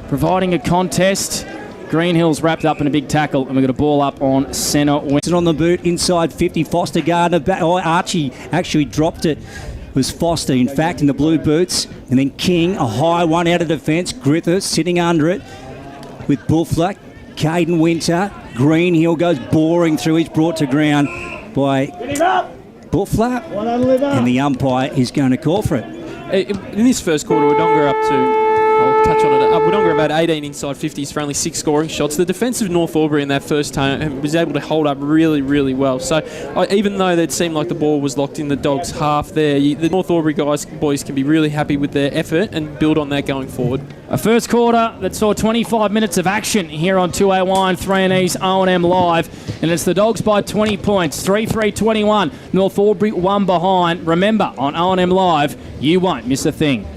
S1: providing a contest. Greenhill's wrapped up in a big tackle, and we've got a ball up on centre.
S16: Winston on the boot, inside 50, Foster Gardner back. Archie actually dropped it. It was Foster, in fact, in the blue boots. And then King, a high one out of defence. Griffiths sitting under it with Buffler. Caden Winter. Greenhill goes boring through. He's brought to ground by Buffler. And the umpire is going to call for it.
S15: In this first quarter, Wodonga up to... I'll touch on it. Wodonga about 18 inside 50s for only 6 scoring shots. The defence of North Albury in that first time was able to hold up really, really well. So even though it seemed like the ball was locked in the Dogs' half there, the North Albury boys can be really happy with their effort and build on that going forward.
S1: A first quarter that saw 25 minutes of action here on 2A1 3&E's O&M Live. And it's the Dogs by 20 points, 3-3-21. North Albury 1 behind. Remember, on O&M Live, you won't miss a thing.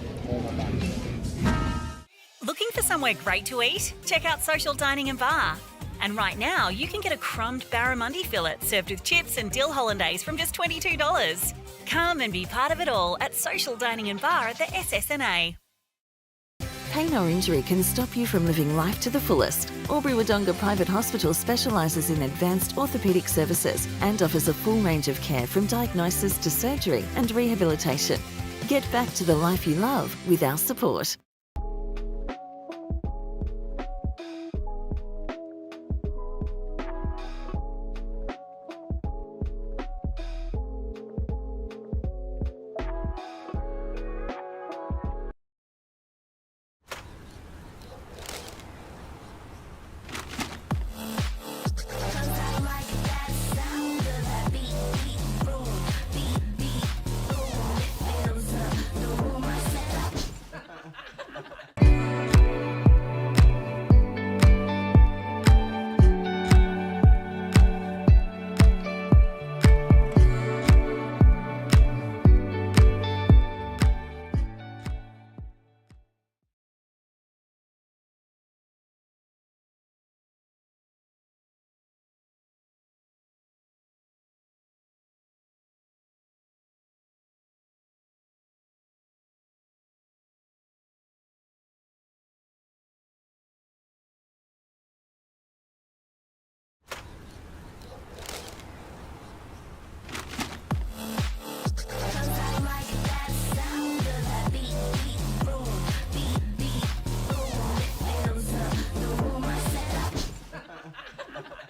S3: Looking for somewhere great to eat? Check out Social Dining and Bar. And right now, you can get a crumbed barramundi fillet served with chips and dill hollandaise from just $22. Come and be part of it all at Social Dining and Bar at the SSNA.
S4: Pain or injury can stop you from living life to the fullest. Albury Wodonga Private Hospital specialises in advanced orthopaedic services and offers a full range of care from diagnosis to surgery and rehabilitation. Get back to the life you love with our support.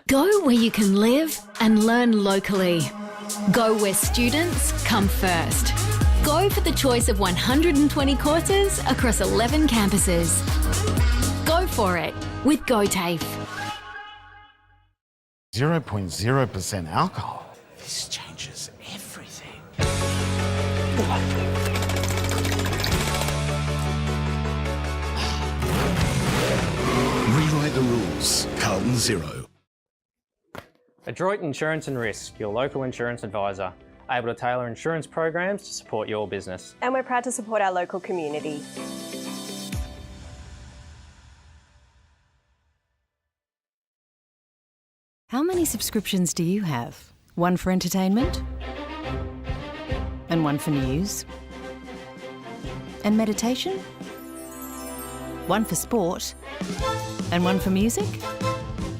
S5: Go where you can live and learn locally. Go where students come first. Go for the choice of 120 courses across 11 campuses. Go for it with GoTAFE.
S6: 0.0% alcohol. This changes everything.
S7: House, Carlton 0.
S8: Adroit Insurance and Risk, your local insurance advisor, able to tailor insurance programs to support your business.
S9: And we're proud to support our local community.
S10: How many subscriptions do you have? One for entertainment? And one for news? And meditation? One for sport? And one for music?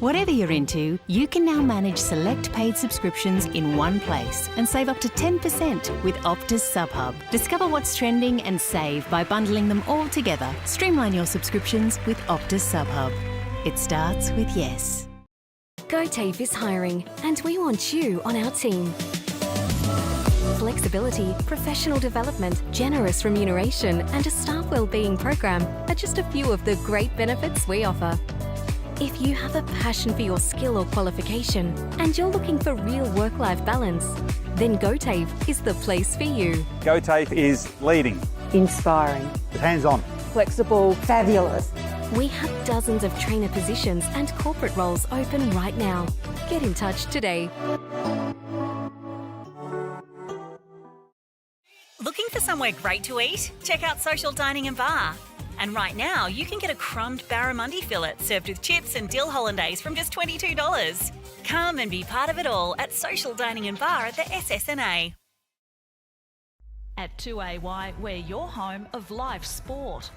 S10: Whatever you're into, you can now manage select paid subscriptions in one place and save up to 10% with Optus SubHub. Discover what's trending and save by bundling them all together. Streamline your subscriptions with Optus SubHub. It starts with yes.
S11: GoTafe is hiring, and we want you on our team. Flexibility, professional development, generous remuneration, and a staff wellbeing program are just a few of the great benefits we offer. If you have a passion for your skill or qualification and you're looking for real work-life balance, then GoTafe is the place for you.
S12: GoTafe is leading,
S13: Inspiring.
S12: hands-on,
S13: Flexible. Fabulous.
S11: We have dozens of trainer positions and corporate roles open right now. Get in touch today.
S3: Looking for somewhere great to eat? Check out Social Dining and Bar. And right now, you can get a crumbed barramundi fillet served with chips and dill hollandaise from just $22. Come and be part of it all at Social Dining and Bar at the SSNA.
S14: At 2AY, we're your home of live sport.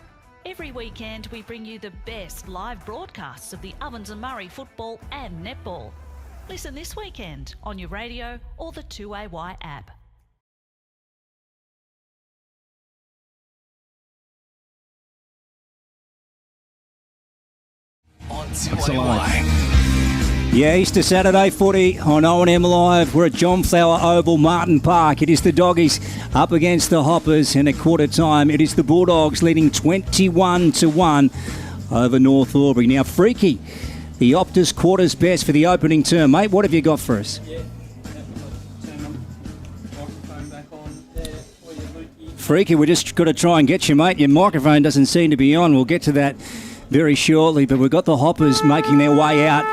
S14: Every weekend, we bring you the best live broadcasts of the Ovens and Murray football and netball. Listen this weekend on your radio or the 2AY app.
S7: On 2AY.
S16: Yeah, Easter Saturday footy on O&M Live. We're at John Flower Oval, Martin Park. It is the Doggies up against the Hoppers, and at quarter time it is the Bulldogs leading 21-1 over North Albury. Now, Freaky, the Optus quarters best for the opening term. Mate, what have you got for us?
S15: Yeah. Microphone back on there for you, Lukey.
S16: Freaky, we just got to try and get you, mate. Your microphone doesn't seem to be on. We'll get to that very shortly, but we've got the Hoppers making their way out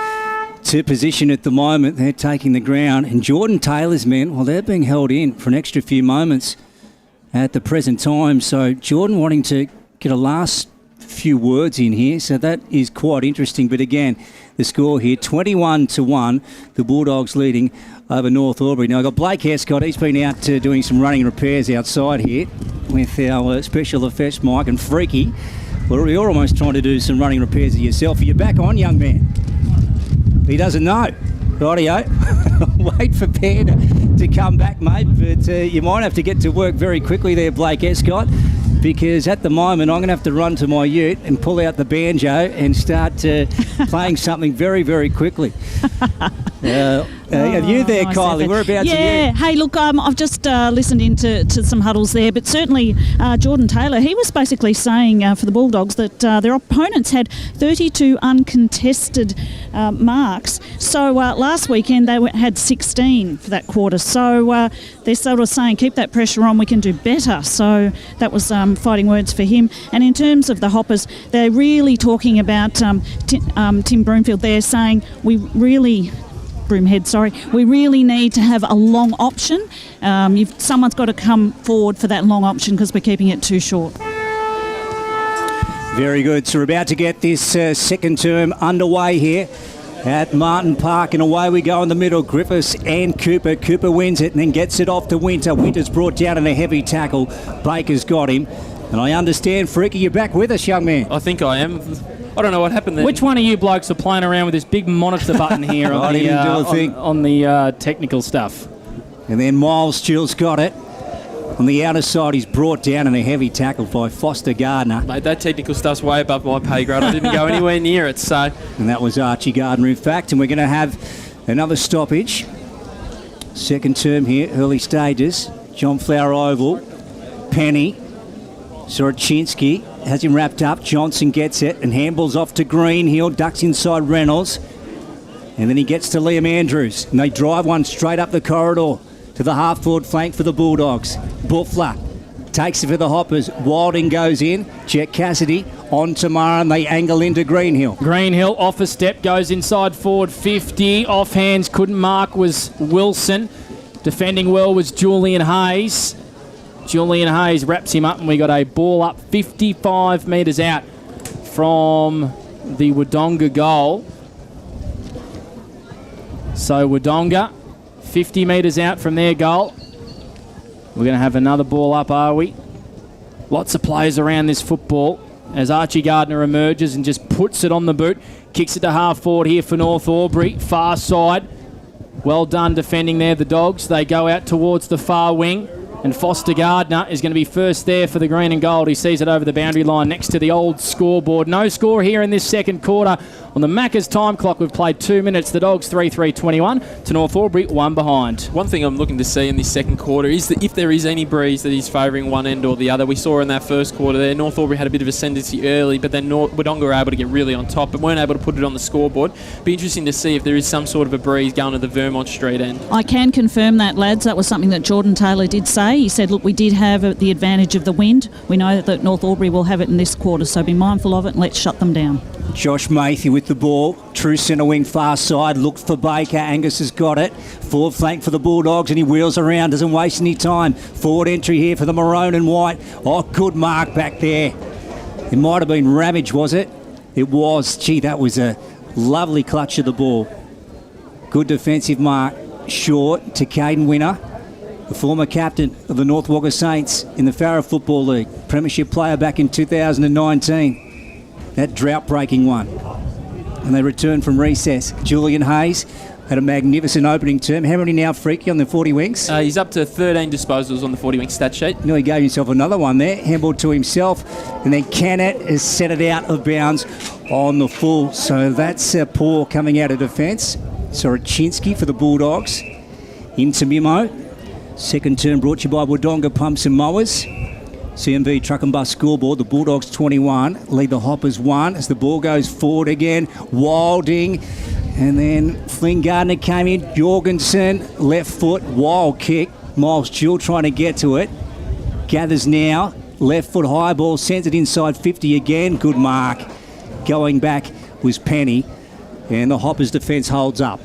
S16: to position at the moment. They're taking the ground, and Jordan Taylor's men, well, they're being held in for an extra few moments at the present time. So Jordan wanting to get a last few words in here, so that is quite interesting. But again, the score here, 21-1, the Bulldogs leading over North Albury. Now, I've got Blake Escott. He's been out doing some running repairs outside here with our special effects Mike and Freaky. Well, you're almost trying to do some running repairs yourself. Are you back on, young man? He doesn't know. Rightio. Wait for Ben to come back, mate. But you might have to get to work very quickly there, Blake Escott, because at the moment I'm going to have to run to my ute and pull out the banjo and start playing something very, very quickly. Are you there,
S2: nice
S16: Kylie?
S2: Effort.
S16: Whereabouts are you?
S2: Yeah, hey, look, I've just listened into some huddles there, but certainly Jordan Taylor, he was basically saying for the Bulldogs that their opponents had 32 uncontested marks. So last weekend they had 16 for that quarter. So they're sort of saying, keep that pressure on, we can do better. So that was fighting words for him. And in terms of the Hoppers, they're really talking about Tim Broomfield. They're saying we really need to have a long option. Someone's got to come forward for that long option because we're keeping it too short.
S16: Very good. So we're about to get this second term underway here at Martin Park, and away we go in the middle. Griffiths and Cooper. Cooper wins it and then gets it off to Winter. Winter's brought down in a heavy tackle. Baker's got him. And I understand, Freaky, you're back with us, young man.
S15: I think I am. I don't know what happened there.
S1: Which one of you blokes are playing around with this big monitor button here on the technical stuff?
S16: And then Miles Chills got it. On the outer side, he's brought down in a heavy tackle by Foster Gardner.
S15: Mate, that technical stuff's way above my pay grade. I didn't go anywhere near it, so...
S16: And that was Archie Gardner, in fact. And we're going to have another stoppage. Second term here, early stages. John Flower Oval. Penny. Sorochinski has him wrapped up. Johnson gets it and handballs off to Greenhill. Ducks inside Reynolds. And then he gets to Liam Andrews. And they drive one straight up the corridor to the half-forward flank for the Bulldogs. Buffler takes it for the Hoppers. Wilding goes in. Jet Cassidy on tomorrow, and they angle into Greenhill.
S1: Greenhill off a step, goes inside forward 50. Off hands, couldn't mark, was Wilson. Defending well was Julian Hayes. Julian Hayes wraps him up, and we got a ball up 55 metres out from the Wodonga goal. So Wodonga, 50 metres out from their goal. We're going to have another ball up, are we? Lots of players around this football as Archie Gardner emerges and just puts it on the boot. Kicks it to half forward here for North Albury. Far side. Well done defending there, the Dogs. They go out towards the far wing. And Foster Gardner is going to be first there for the green and gold. He sees it over the boundary line next to the old scoreboard. No score here in this second quarter. On the Macca's time clock, we've played 2 minutes. The Dogs 3-3-21 to North Albury, 1 behind.
S15: One thing I'm looking to see in this second quarter is that if there is any breeze that is favouring one end or the other. We saw in that first quarter there, North Albury had a bit of ascendancy early, but then Wodonga were able to get really on top, but weren't able to put it on the scoreboard. Be interesting to see if there is some sort of a breeze going to the Vermont Street end.
S2: I can confirm that, lads. That was something that Jordan Taylor did say. He said, look, we did have the advantage of the wind. We know that North Albury will have it in this quarter, so be mindful of it and let's shut them down.
S16: Josh Matthew with the ball. True centre wing, far side. Looked for Baker. Angus has got it. Forward flank for the Bulldogs, and he wheels around. Doesn't waste any time. Forward entry here for the maroon and white. Oh, good mark back there. It might have been Ramage, was it? It was. Gee, that was a lovely clutch of the ball. Good defensive mark. Short to Caden Winner, the former captain of the North Wagga Saints in the Farah Football League. Premiership player back in 2019. That drought-breaking one. And they return from recess. Julian Hayes had a magnificent opening term. How many now, Freaky, on the 40 wings?
S15: He's up to 13 disposals on the 40 wing stat sheet.
S16: Nearly gave himself another one there. Handball to himself. And then Canet has set it out of bounds on the full. So that's poor coming out of defence. Soroczynski for the Bulldogs. Into Mimo. Second term brought to you by Wodonga Pumps and Mowers. CMV Truck and Bus scoreboard, the Bulldogs 21, lead the Hoppers 1 as the ball goes forward again. Wilding, and then Flynn Gardner came in. Jorgensen, left foot, wild kick. Miles Jewell trying to get to it. Gathers now, left foot high ball, sends it inside 50 again. Good mark. Going back was Penny, and the Hoppers defence holds up.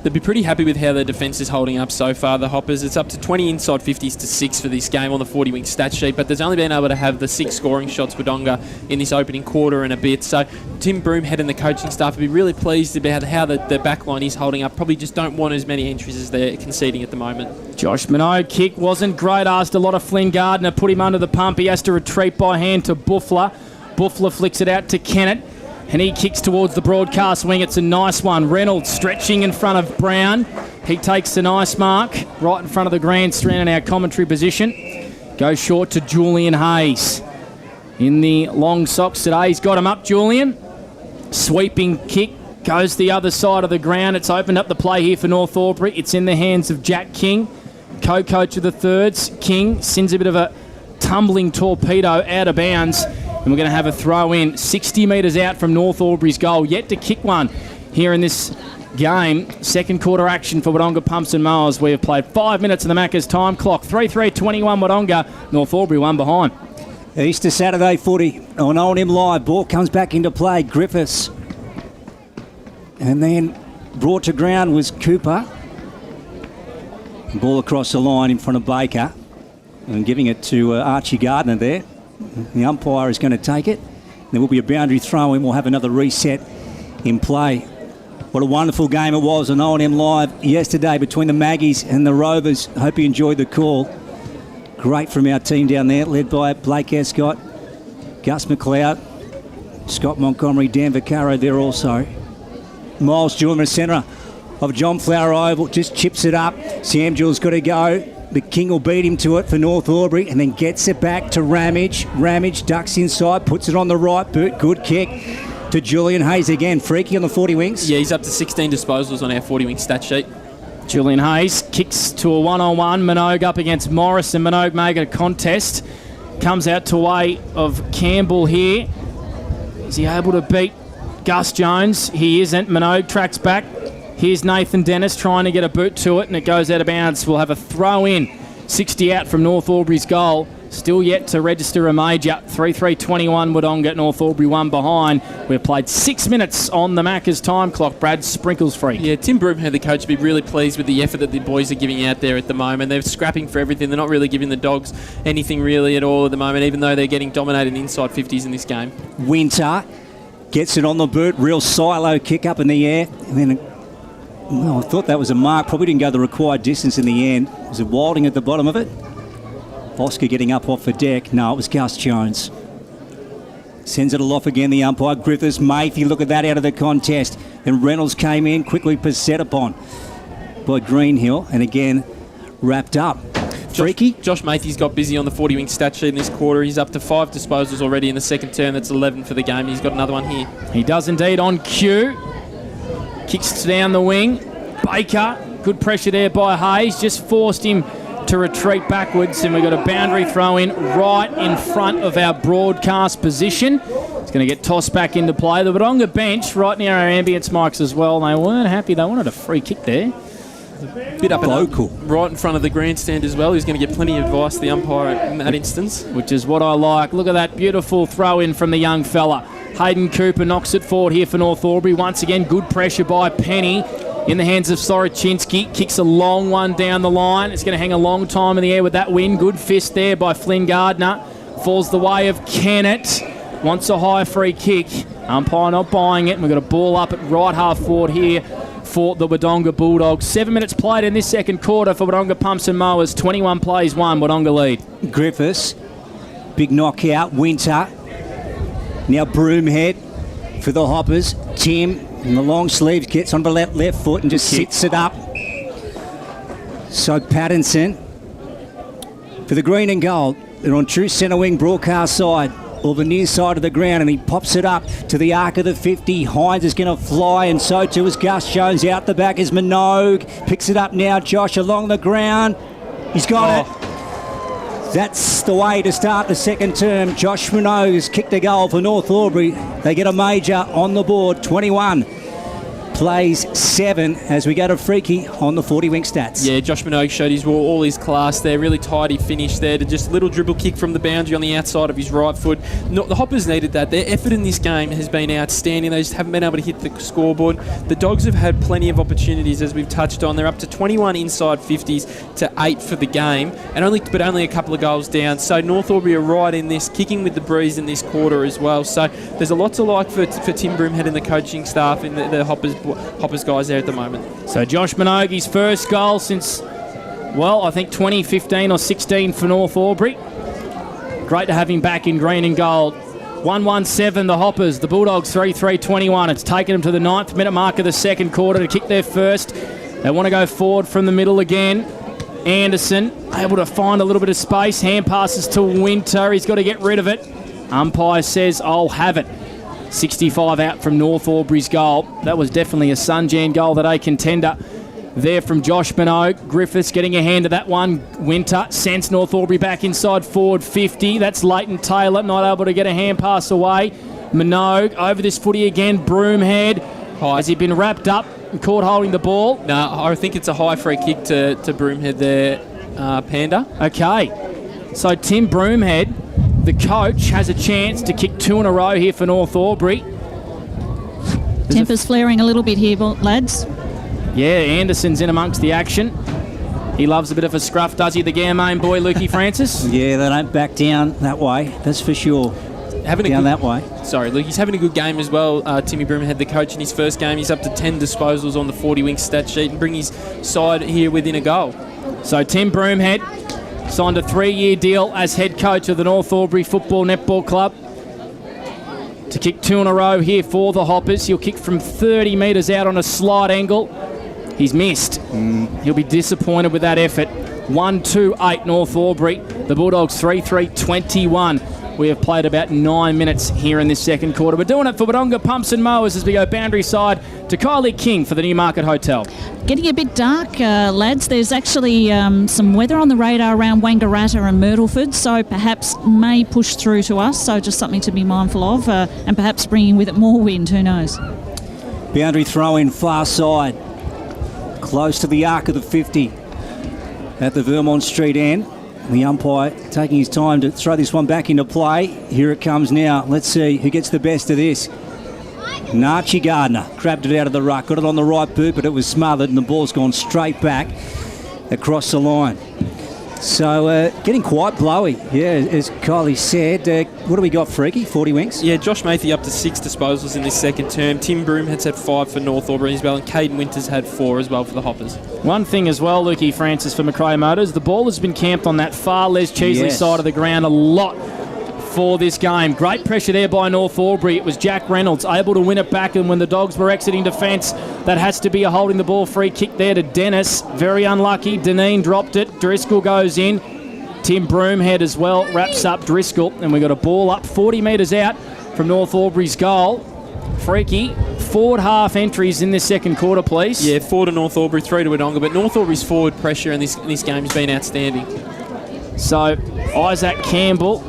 S15: They'd be pretty happy with how their defence is holding up so far, the Hoppers. It's up to 20 inside 50s to 6 for this game on the 40-wing stat sheet, but there's only been able to have the 6 scoring shots for Wodonga in this opening quarter and a bit. So Tim Broomhead and the coaching staff would be really pleased about how the back line is holding up. Probably just don't want as many entries as they're conceding at the moment.
S1: Josh Minogue kick wasn't great. Asked a lot of Flynn Gardner. Put him under the pump. He has to retreat by hand to Buffler. Buffler flicks it out to Kennett. And he kicks towards the broadcast wing. It's a nice one. Reynolds stretching in front of Brown. He takes a nice mark right in front of the grandstand in our commentary position. Goes short to Julian Hayes. In the long socks today. He's got him up, Julian. Sweeping kick. Goes the other side of the ground. It's opened up the play here for North Albury. It's in the hands of Jack King, co-coach of the thirds. King sends a bit of a tumbling torpedo out of bounds. And we're going to have a throw in 60 metres out from North Albury's goal. Yet to kick one here in this game. Second quarter action for Wodonga Pumps and Mowers. We have played 5 minutes of the Macca's time clock. 3-3-21 Wodonga. North Albury 1 behind.
S16: Easter Saturday footy on O&M Live. Ball comes back into play. Griffiths. And then brought to ground was Cooper. Ball across the line in front of Baker. And giving it to Archie Gardner there. The umpire is going to take it. There will be a boundary throw in. We'll have another reset in play. What a wonderful game it was on O&M Live yesterday between the Maggies and the Rovers. Hope you enjoyed the call. Great from our team down there, led by Blake Escott, Gus McLeod, Scott Montgomery, Dan Vaccaro there also. Miles Jewell in the centre of John Flower Oval, just chips it up. Sam Jewell's got to go. The King will beat him to it for North Albury and then gets it back to Ramage. Ramage ducks inside, puts it on the right boot. Good kick to Julian Hayes again. Freaky on the 40 wings.
S15: Yeah, he's up to 16 disposals on our 40 wing stat sheet.
S1: Julian Hayes kicks to a one-on-one. Minogue up against Morris, and Minogue making a contest. Comes out to way of Campbell here. Is he able to beat Gus Jones? He isn't. Minogue tracks back. Here's Nathan Dennis trying to get a boot to it, and it goes out of bounds. We'll have a throw in. 60 out from North Albury's goal. still yet to register a major. 3-3-21 Wodonga, North Albury 1 behind. We've played 6 minutes on the Macca's time clock. Brad, sprinkles free.
S15: Yeah, Tim Broomhead, the coach, will be really pleased with the effort that the boys are giving out there at the moment. They're scrapping for everything. They're not really giving the Dogs anything really at all at the moment, even though they're getting dominated inside 50s in this game.
S16: Winter gets it on the boot. Real silo kick up in the air. And then, well, I thought that was a mark. Probably didn't go the required distance in the end. Was it Wilding at the bottom of it? Oscar getting up off the deck. No, it was Gus Jones. Sends it off again, the umpire. Griffiths, Mayfield, look at that out of the contest. Then Reynolds came in, quickly set upon by Greenhill, and again wrapped up. Freaky.
S15: Josh Matthey's got busy on the 40-wing stat sheet in this quarter. He's up to 5 disposals already in the second term. That's 11 for the game. He's got another one here.
S1: He does indeed on cue. Kicks down the wing. Baker, good pressure there by Hayes. Just forced him to retreat backwards, and we've got a boundary throw in right in front of our broadcast position. It's going to get tossed back into play. The Wodonga bench right near our ambience mics as well. They weren't happy. They wanted a free kick there.
S15: Bit up local, right in front of the grandstand as well. He's going to get plenty of advice, the umpire, in that instance.
S1: Which is what I like. Look at that beautiful throw in from the young fella. Hayden Cooper knocks it forward here for North Albury. Once again, good pressure by Penny. In the hands of Soroczynski, kicks a long one down the line. It's going to hang a long time in the air with that win. Good fist there by Flynn Gardner. Falls the way of Kennett. Wants a high free kick. Umpire not buying it. And we've got a ball up at right half forward here for the Wodonga Bulldogs. 7 minutes played in this second quarter for Wodonga Pumps and Mowers. 21 plays, 1. Wodonga lead.
S16: Griffiths, big knockout. Winter. Now Broomhead for the Hoppers. Tim. And the long sleeves gets on the left foot and just sits it up. So Pattinson for the green and gold. They're on true centre wing broadcast side or the near side of the ground, and he pops it up to the arc of the 50. Hines is going to fly, and so too is Gus Jones. Out the back is Minogue. Picks it up now, Josh, along the ground. He's got it. That's the way to start the second term. Josh Minogue has kicked a goal for North Albury. They get a major on the board. 21 plays 7 as we go to Freaky on the 40-wing stats.
S15: Yeah, Josh Minogue showed all his class there. Really tidy finish there to just a little dribble kick from the boundary on the outside of his right foot. The Hoppers needed that. Their effort in this game has been outstanding. They just haven't been able to hit the scoreboard. The Dogs have had plenty of opportunities, as we've touched on. They're up to 21 inside 50s to 8 for the game, and only a couple of goals down. So North Albury are right in this, kicking with the breeze in this quarter as well. So there's a lot to like for Tim Broomhead and the coaching staff and the Hoppers guys there at the moment.
S1: So Josh Minogue, his first goal since, well, I think 2015 or 16 for North Albury. Great to have him back in green and gold. 1-1-7 the Hoppers, the Bulldogs 3-3-21. It's taken them to the 9th minute mark of the second quarter to kick their first. They want to go forward from the middle again. Anderson able to find a little bit of space. Hand passes to Winter. He's got to get rid of it. Umpire says, I'll have it. 65 out from North Albury's goal. That was definitely a Sunjan goal, that A contender there from Josh Minogue. Griffiths getting a hand to that one. Winter sends North Albury back inside forward 50. That's Leighton Taylor, not able to get a hand pass away. Minogue over this footy again. Broomhead. Has he been wrapped up and caught holding the ball?
S15: No, I think it's a high free kick to Broomhead there, Panda.
S1: Okay. So Tim Broomhead, the coach, has a chance to kick 2 in a row here for North Albury.
S2: Temper's flaring a little bit here, lads.
S1: Yeah, Anderson's in amongst the action. He loves a bit of a scruff, does he, the Gairmain boy, Lukey Francis?
S16: Yeah, they don't back down that way, that's for sure. That way.
S15: Sorry, Luke, he's having a good game as well. Timmy Broomhead, the coach, in his first game. He's up to 10 disposals on the 40-wing stat sheet and bring his side here within a goal.
S1: So Tim Broomhead signed a 3-year deal as head coach of the North Albury Football Netball Club to kick 2 in a row here for the Hoppers. He'll kick from 30 metres out on a slight angle. He's missed. He'll be disappointed with that effort. 1-2-8 North Albury. The Bulldogs 3-3-21. We have played about 9 minutes here in this second quarter. We're doing it for Wodonga Pumps and Mowers as we go boundary side to Kylie King for the Newmarket Hotel.
S2: Getting a bit dark, lads. There's actually some weather on the radar around Wangaratta and Myrtleford, so perhaps may push through to us. So just something to be mindful of, and perhaps bringing with it more wind. Who knows?
S16: Boundary throw in far side, close to the arc of the 50 at the Vermont Street end. The umpire taking his time to throw this one back into play. Here it comes now. Let's see who gets the best of this. Narchi Gardner grabbed it out of the ruck, got it on the right boot, but it was smothered and the ball's gone straight back across the line. So getting quite blowy, as Kylie said. What do we got, Freaky? 40 winks?
S15: Yeah, Josh Mathy up to 6 disposals in this second term. Tim Broomhead's had 5 for North Albury as well, and Caden Winters had 4 as well for the Hoppers.
S1: One thing as well, Lukey Francis, for Macrae Motors, the ball has been camped on that far Les Cheesley side of the ground a lot for this game. Great pressure there by North Albury. It was Jack Reynolds able to win it back, and when the Dogs were exiting defence, that has to be a holding the ball free kick there to Dennis. Very unlucky. Deneen dropped it. Driscoll goes in. Tim Broomhead as well wraps up Driscoll, and we got a ball up 40 metres out from North Albury's goal. Freaky, forward half entries in this second quarter, please.
S15: Yeah, 4 to North Albury, 3 to Wodonga, but North Albury's forward pressure in this game has been outstanding.
S1: So Isaac Campbell,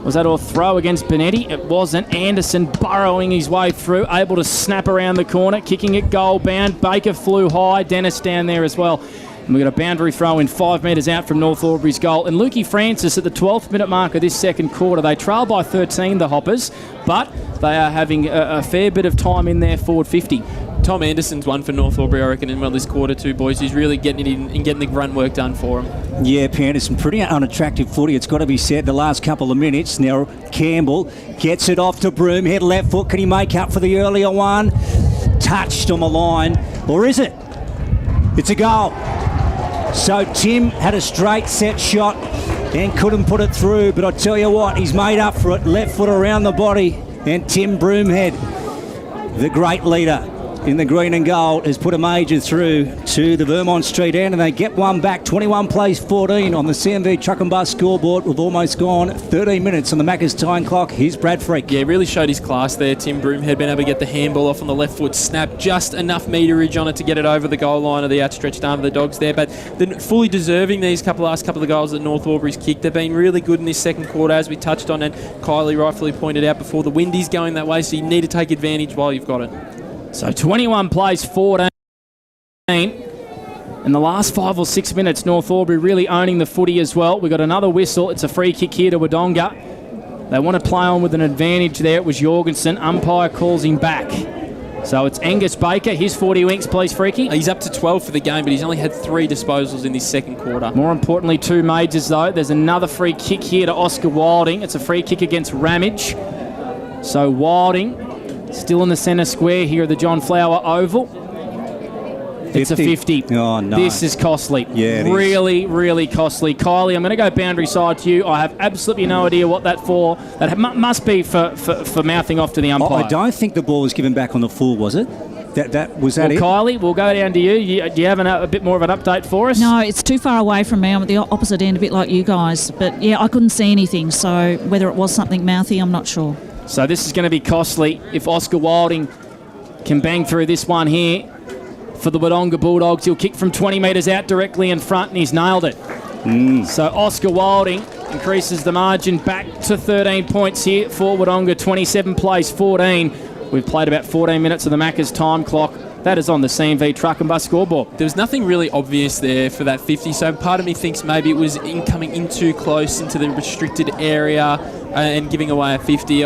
S1: was that a throw against Benetti? It wasn't. Anderson burrowing his way through, able to snap around the corner, kicking it goal bound. Baker flew high. Dennis down there as well. And we've got a boundary throw in 5 metres out from North Albury's goal. And Lukey Francis at the 12th minute mark of this second quarter. They trail by 13, the Hoppers, but they are having a fair bit of time in their forward 50.
S15: Tom Anderson's one for North Albury, I reckon, in well this quarter too, boys. He's really getting it in and getting the run work done for him.
S16: Yeah, Anderson, pretty unattractive footy, it's got to be said, the last couple of minutes. Now Campbell gets it off to Broomhead, left foot. Can he make up for the earlier one? Touched on the line. Or is it? It's a goal. So Tim had a straight set shot and couldn't put it through, but I tell you what, he's made up for it. Left foot around the body, and Tim Broomhead, the great leader in the green and gold, has put a major through to the Vermont Street end, and they get one back. 21 plays 14 on the CMV Truck and Bus scoreboard. We've almost gone 13 minutes on the Macca's time clock. Here's Brad Freak.
S15: Yeah, really showed his class there. Tim Broomhead been able to get the handball off on the left foot, snap just enough meterage on it to get it over the goal line of the outstretched arm of the Dogs there. But they're fully deserving these last couple of goals that North Albury's kicked. They've been really good in this second quarter, as we touched on, and Kylie rightfully pointed out before. The wind is going that way, so you need to take advantage while you've got it.
S1: So 21 plays 14. In the last 5 or 6 minutes, North Albury really owning the footy as well. We've got another whistle. It's a free kick here to Wodonga. They want to play on with an advantage there. It was Jorgensen. Umpire calls him back. So it's Angus Baker. His 40 winks, please, Freaky.
S15: He's up to 12 for the game, but he's only had 3 disposals in this second quarter.
S1: More importantly, 2 majors, though. There's another free kick here to Oscar Wilding. It's a free kick against Ramage. So Wilding still in the centre square here at the John Flower Oval. 50. It's a 50.
S16: Oh, no.
S1: This is costly.
S16: Yeah, it
S1: really, really costly. Kylie, I'm going to go boundary side to you. I have absolutely no idea what that for. That must be for mouthing off to the umpire.
S16: I don't think the ball was given back on the full, was it? Was that it?
S1: Kylie, we'll go down to you. Do you have a bit more of an update for us?
S2: No, it's too far away from me. I'm at the opposite end, a bit like you guys. But, yeah, I couldn't see anything. So whether it was something mouthy, I'm not sure.
S1: So this is going to be costly if Oscar Wilding can bang through this one here for the Wodonga Bulldogs. He'll kick from 20 metres out directly in front, and he's nailed it. So Oscar Wilding increases the margin back to 13 points here for Wodonga. 27 plays 14. We've played about 14 minutes of the Macca's time clock. That is on the CMV Truck and Bus scoreboard.
S15: There was nothing really obvious there for that 50, so part of me thinks maybe it was coming in too close into the restricted area and giving away a 50.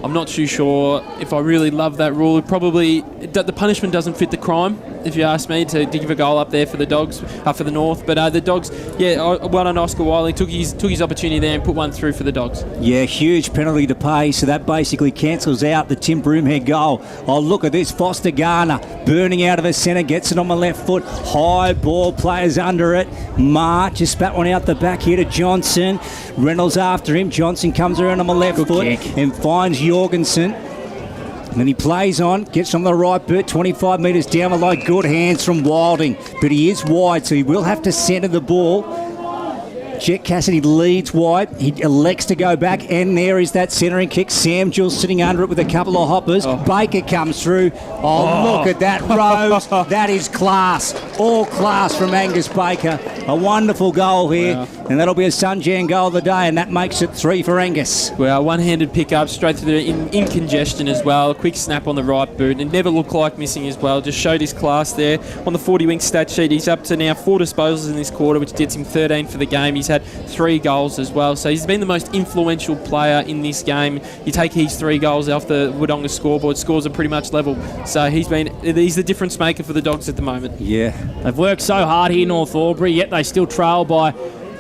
S15: I'm not too sure if I really love that rule. The punishment doesn't fit the crime, if you ask me, to give a goal up there for the Dogs, for the North. But the Dogs, well done, Oscar Wiley. Took his opportunity there and put one through for the Dogs.
S16: Yeah, huge penalty to pay, so that basically cancels out the Tim Broomhead goal. Oh, look at this. Foster Garner burning out of the centre, gets it on the left foot. High ball, players under it. March just spat one out the back here to Johnson. Reynolds after him. Johnson comes around on the left foot and finds Jorgensen. And then he plays on, gets on the right boot, 25 metres down the line. Good hands from Wilding, but he is wide, so he will have to centre the ball. Jet Cassidy leads wide. He elects to go back, and there is that centering kick. Sam Jules sitting under it with a couple of hoppers. Baker comes through. Look at that, Rose. That is class. All class from Angus Baker. A wonderful goal here. and that'll be a Sunjan goal of the day, and that makes it 3 for Angus.
S15: Well, one-handed pick-up straight through in congestion as well. A quick snap on the right boot, and it never looked like missing as well. Just showed his class there. On the 40-wing stat sheet, he's up to now 4 disposals in this quarter, which gets him 13 for the game. He's had 3 goals as well, so he's been the most influential player in this game. You take his 3 goals off the Wodonga scoreboard, scores are pretty much level. So he's the difference maker for the Dogs at the moment.
S16: Yeah.
S1: They've worked so hard here, North Albury, yet they still trail by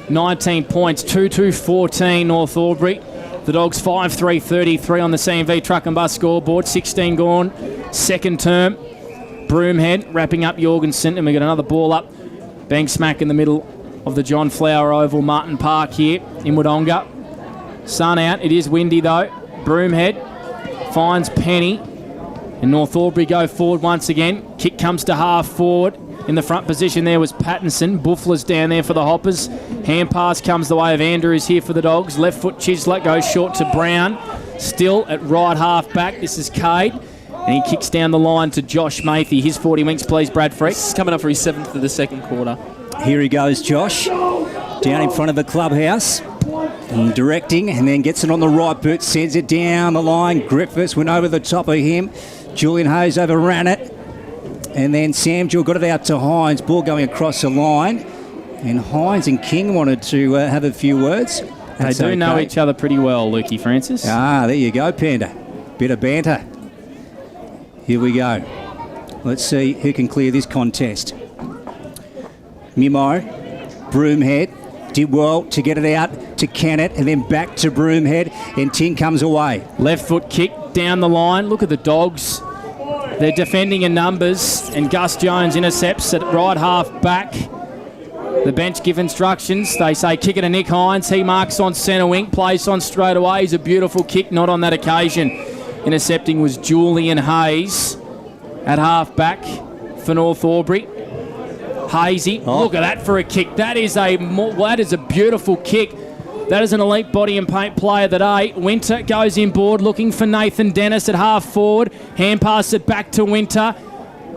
S1: 19 points. 2-2-14 North Albury. The Dogs 5-3-33 on the CMV truck and bus scoreboard. 16 gone. Second term. Broomhead wrapping up Jorgensen, and we got another ball up. Bang smack in the middle of the John Flower Oval, Martin Park here in Wodonga. Sun out. It is windy though. Broomhead finds Penny, and North Albury go forward once again. Kick comes to half forward. In the front position there was Pattinson. Buffler's down there for the Hoppers. Hand pass comes the way of Andrews here for the Dogs. Left foot Chislett goes short to Brown. Still at right half back. This is Cade. And he kicks down the line to Josh Mathy. His 40 winks, please, Brad Freak.
S15: He's coming up for his 7th of the second quarter.
S16: Here he goes, Josh. Down in front of the clubhouse. And directing, and then gets it on the right boot. Sends it down the line. Griffiths went over the top of him. Julian Hayes overran it. And then Sam Jewell got it out to Hines. Ball going across the line. And Hines and King wanted to have a few words.
S1: They do know each other pretty well, Lukey Francis.
S16: Ah, there you go, Panda. Bit of banter. Here we go. Let's see who can clear this contest. Mimo, Broomhead, did well to get it out to Kennett, and then back to Broomhead, and Ting comes away.
S1: Left foot kick down the line. Look at the Dogs. They're defending in numbers, and Gus Jones intercepts at right half back. The bench give instructions. They say kick it to Nick Hines. He marks on centre wing, plays on straight away. He's a beautiful kick, not on that occasion. Intercepting was Julian Hayes at half back for North Albury. Hazy, look at that for a kick. That is a beautiful kick. That is an elite body and paint player today. Winter goes inboard looking for Nathan Dennis at half forward. Hand pass it back to Winter.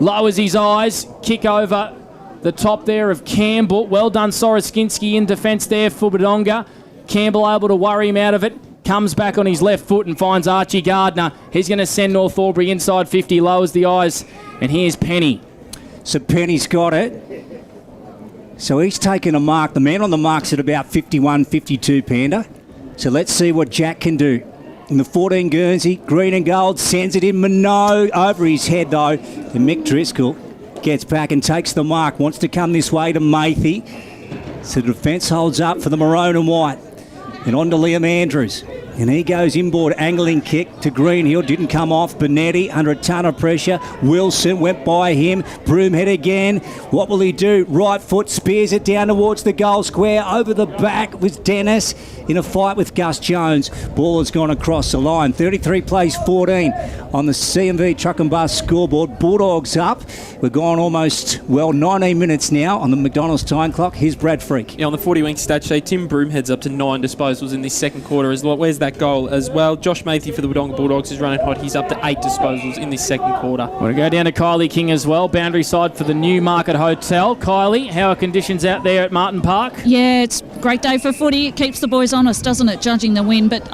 S1: Lowers his eyes. Kick over the top there of Campbell. Well done, Soroskinski in defence there for Wodonga. Campbell able to worry him out of it. Comes back on his left foot and finds Archie Gardner. He's going to send North Albury inside 50. Lowers the eyes. And here's Penny.
S16: So Penny's got it. So he's taken a mark. The man on the mark's at about 51, 52, Panda. So let's see what Jack can do. In the 14 Guernsey, green and gold, sends it in. Minot over his head, though. And Mick Driscoll gets back and takes the mark. Wants to come this way to Mathy. So the defence holds up for the maroon and white. And on to Liam Andrews. And he goes inboard, angling kick to Greenhill. Didn't come off. Benetti under a ton of pressure. Wilson went by him. Broomhead again. What will he do? Right foot spears it down towards the goal square. Over the back was Dennis in a fight with Gus Jones. Ball has gone across the line. 33 plays 14 on the CMV truck and bus scoreboard. Bulldogs up. We're gone almost, 19 minutes now on the McDonald's time clock. Here's Brad Freak.
S15: Yeah, on the 40-wing stat sheet, Tim Broomhead's up to 9 disposals in this second quarter as well. Where's that goal as well? Josh Mathy for the Wodonga Bulldogs is running hot. He's up to 8 disposals in this second quarter.
S1: Want to go down to Kylie King as well. Boundary side for the Newmarket Hotel. Kylie, how are conditions out there at Martin Park?
S2: Yeah, it's a great day for footy. It keeps the boys honest, doesn't it, judging the win? But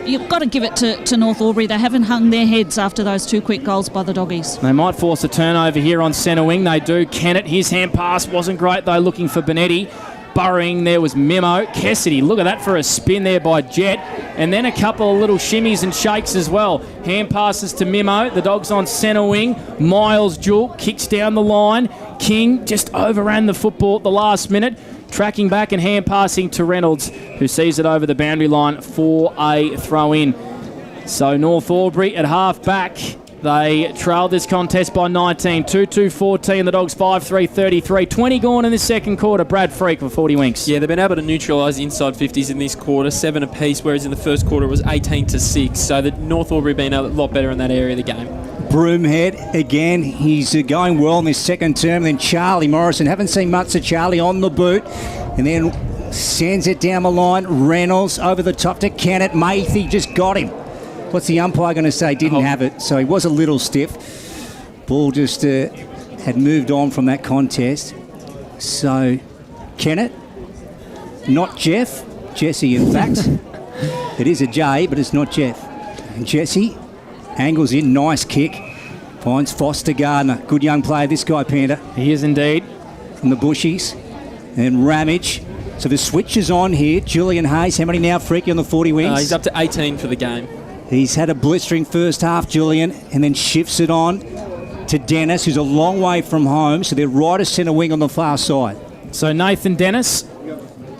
S2: you've got to give it to North Albury. They haven't hung their heads after those 2 quick goals by the Doggies.
S1: They might force a turnover here on centre wing. They do. Kennett, his hand pass wasn't great though, looking for Benetti. Burrowing there was Memo. Cassidy, look at that for a spin there by Jet. And then a couple of little shimmies and shakes as well. Hand passes to Memo. The Dogs on centre wing. Miles Jewell kicks down the line. King just overran the football at the last minute. Tracking back and hand passing to Reynolds, who sees it over the boundary line for a throw in. So North Albury at half back. They trailed this contest by 19. 2-2-14. The Dogs 5-3-33. 20 gone in this second quarter. Brad Freak for 40 winks.
S15: Yeah, they've been able to neutralise the inside 50s in this quarter, 7 apiece, whereas in the first quarter it was 18-6. So the North Albury been a lot better in that area of the game.
S16: Broomhead again. He's going well in this second term. Then Charlie Morrison. Haven't seen much of Charlie on the boot. And then sends it down the line. Reynolds over the top to Kennett. Mathy just got him. What's the umpire going to say? Didn't have it, so he was a little stiff. Ball just had moved on from that contest. So Kennett Not Jeff. Jesse, in fact. It is a J, but it's not Jeff. And Jesse angles in. Nice kick. Finds Foster Gardner. Good young player, this guy, Panda.
S1: He is indeed.
S16: From the Bushies. And Ramage. So the switch is on here. Julian Hayes, how many now, Freaky, on the 40 wings?
S15: He's up to 18 for the game.
S16: He's had a blistering first half, Julian, and then shifts it on to Dennis, who's a long way from home. So they're right as centre wing on the far side.
S1: So Nathan Dennis,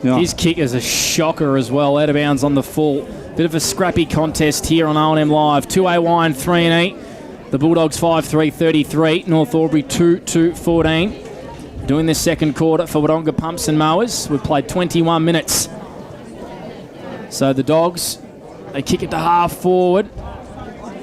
S1: his kick is a shocker as well, out of bounds on the full. Bit of a scrappy contest here on R01 Live. 2A1, 3-8. The Bulldogs 5-3-33. North Albury 2-2-14. Doing this second quarter for Wodonga Pumps and Mowers. We've played 21 minutes. So the Dogs, they kick it to half forward.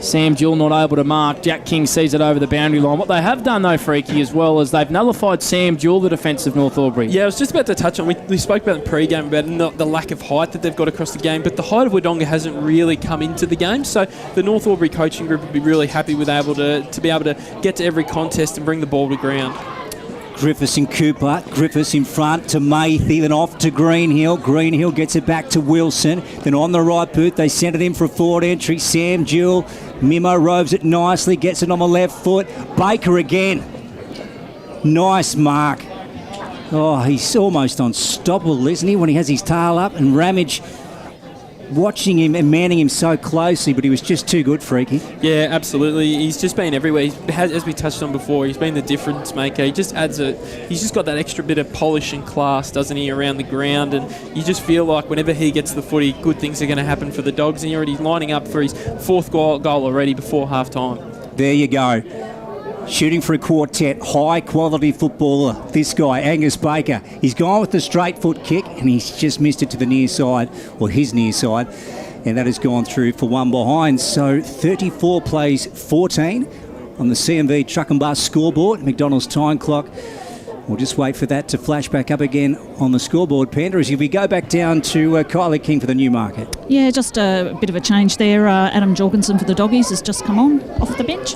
S1: Sam Jewell not able to mark. Jack King sees it over the boundary line. What they have done, though, Freaky, as well, is they've nullified Sam Jewell, the defence of North Albury.
S15: Yeah, I was just about to touch on, we spoke about in pre-game about the lack of height that they've got across the game, but the height of Wodonga hasn't really come into the game, so the North Albury coaching group would be really happy with to be able to get to every contest and bring the ball to ground.
S16: Griffiths and Cooper. Griffiths in front to Maythie, then off to Greenhill. Greenhill gets it back to Wilson. Then on the right boot, they send it in for a forward entry. Sam Jewell. Mimo roves it nicely, gets it on the left foot. Baker again. Nice mark. Oh, he's almost unstoppable, isn't he, when he has his tail up? And Ramage watching him and manning him so closely, but he was just too good, Freaky.
S15: Yeah, absolutely. He's just been everywhere. As we touched on before, he's been the difference maker. He just adds he's just got that extra bit of polish and class, doesn't he, around the ground, and you just feel like whenever he gets the footy, good things are going to happen for the Dogs, and he's already lining up for his fourth goal already before half-time.
S16: There you go. Shooting for a quartet, high-quality footballer. This guy, Angus Baker. He's gone with the straight foot kick, and he's just missed it to the near side, or his near side, and that has gone through for one behind. So 34 plays 14 on the CMV Truck and Bus scoreboard. McDonald's time clock. We'll just wait for that to flash back up again on the scoreboard, Panda, as we go back down to Kylie King for the Newmarket.
S2: Yeah, just a bit of a change there. Adam Jorgensen for the Doggies has just come on off the bench.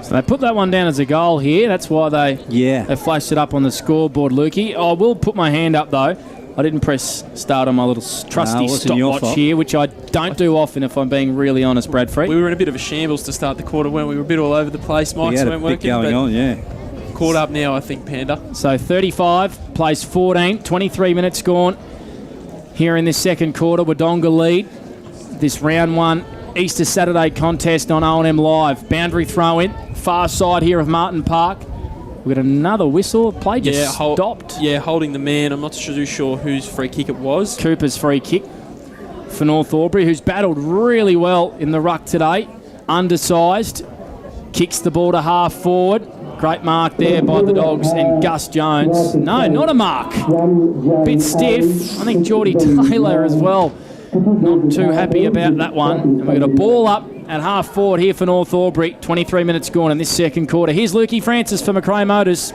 S1: So they put that one down as a goal here. That's why they flashed it up on the scoreboard, Lukey. I will put my hand up, though. I didn't press start on my little trusty stopwatch here, which I don't do often, if I'm being really honest, Bradfrey.
S15: We were in a bit of a shambles to start the quarter, weren't we? We were a bit all over the place. Mike's weren't working.
S16: Going on, yeah.
S15: Caught up now, I think, Panda.
S1: So 35, plays 14, 23 minutes gone here in this second quarter. Wodonga lead this round one Easter Saturday contest on R01 Live. Boundary throw in, far side here of Martin Park. We've got another whistle. Play just stopped.
S15: Yeah, holding the man. I'm not too sure whose free kick it was.
S1: Cooper's free kick for North Albury, who's battled really well in the ruck today. Undersized. Kicks the ball to half forward. Great mark there by the Dogs and Gus Jones. No, not a mark. Bit stiff. I think Geordie Taylor as well. Not too happy about that one. And we've got a ball up at half forward here for North Albury. 23 minutes gone in this second quarter. Here's Lukey Francis for McRae Motors.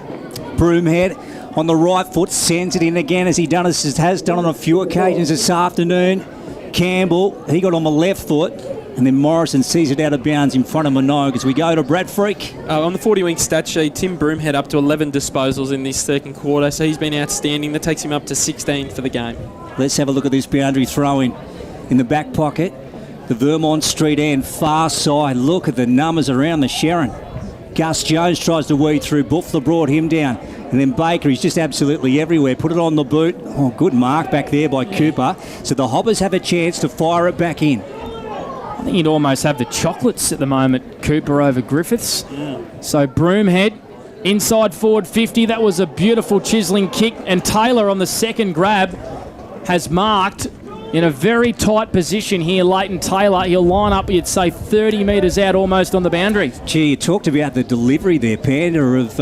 S16: Broomhead on the right foot sends it in again, as he has done on a few occasions this afternoon. Campbell, he got on the left foot. And then Morrison sees it out of bounds in front of Minogue as we go to Brad Freak.
S15: On the 40-wing stat sheet, Tim Broomhead up to 11 disposals in this second quarter, so he's been outstanding. That takes him up to 16 for the game.
S16: Let's have a look at this boundary throw-in the back pocket. The Vermont Street end, far side. Look at the numbers around the Sharon. Gus Jones tries to weed through. Buffler brought him down. And then Baker, he's just absolutely everywhere. Put it on the boot. Oh, good mark back there by Cooper. So the Hoppers have a chance to fire it back in.
S1: I think he'd almost have the chocolates at the moment, Cooper over Griffiths. So Broomhead, inside forward 50. That was a beautiful chiselling kick. And Taylor on the second grab has marked in a very tight position here. Leighton Taylor, he'll line up, you'd say, 30 metres out almost on the boundary.
S16: Gee, you talked about the delivery there, Panda, of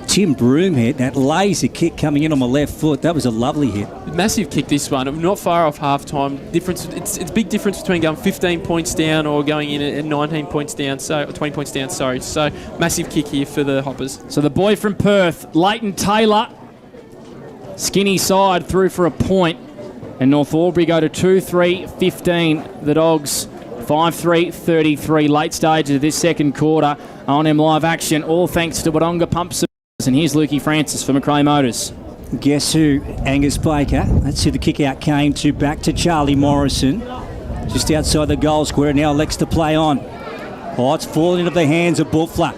S16: Tim Broomhead. That laser kick coming in on the left foot. That was a lovely hit.
S15: Massive kick, this one. Not far off half-time. It's a big difference between going 15 points down or going in at 19 points down, or 20 points down, sorry. So, massive kick here for the Hoppers.
S1: So the boy from Perth, Leighton Taylor, skinny side through for a point. And North Albury go to 2-3-15. The Dogs 5-3-33. Late stage of this second quarter on M Live action. All thanks to Wodonga Pumps. And here's Lukey Francis for McRae Motors.
S16: guess who? Angus Baker. That's who the kick out came to, back to Charlie Morrison. Just outside the goal square, now elects to play on. Oh, it's falling into the hands of Buffler.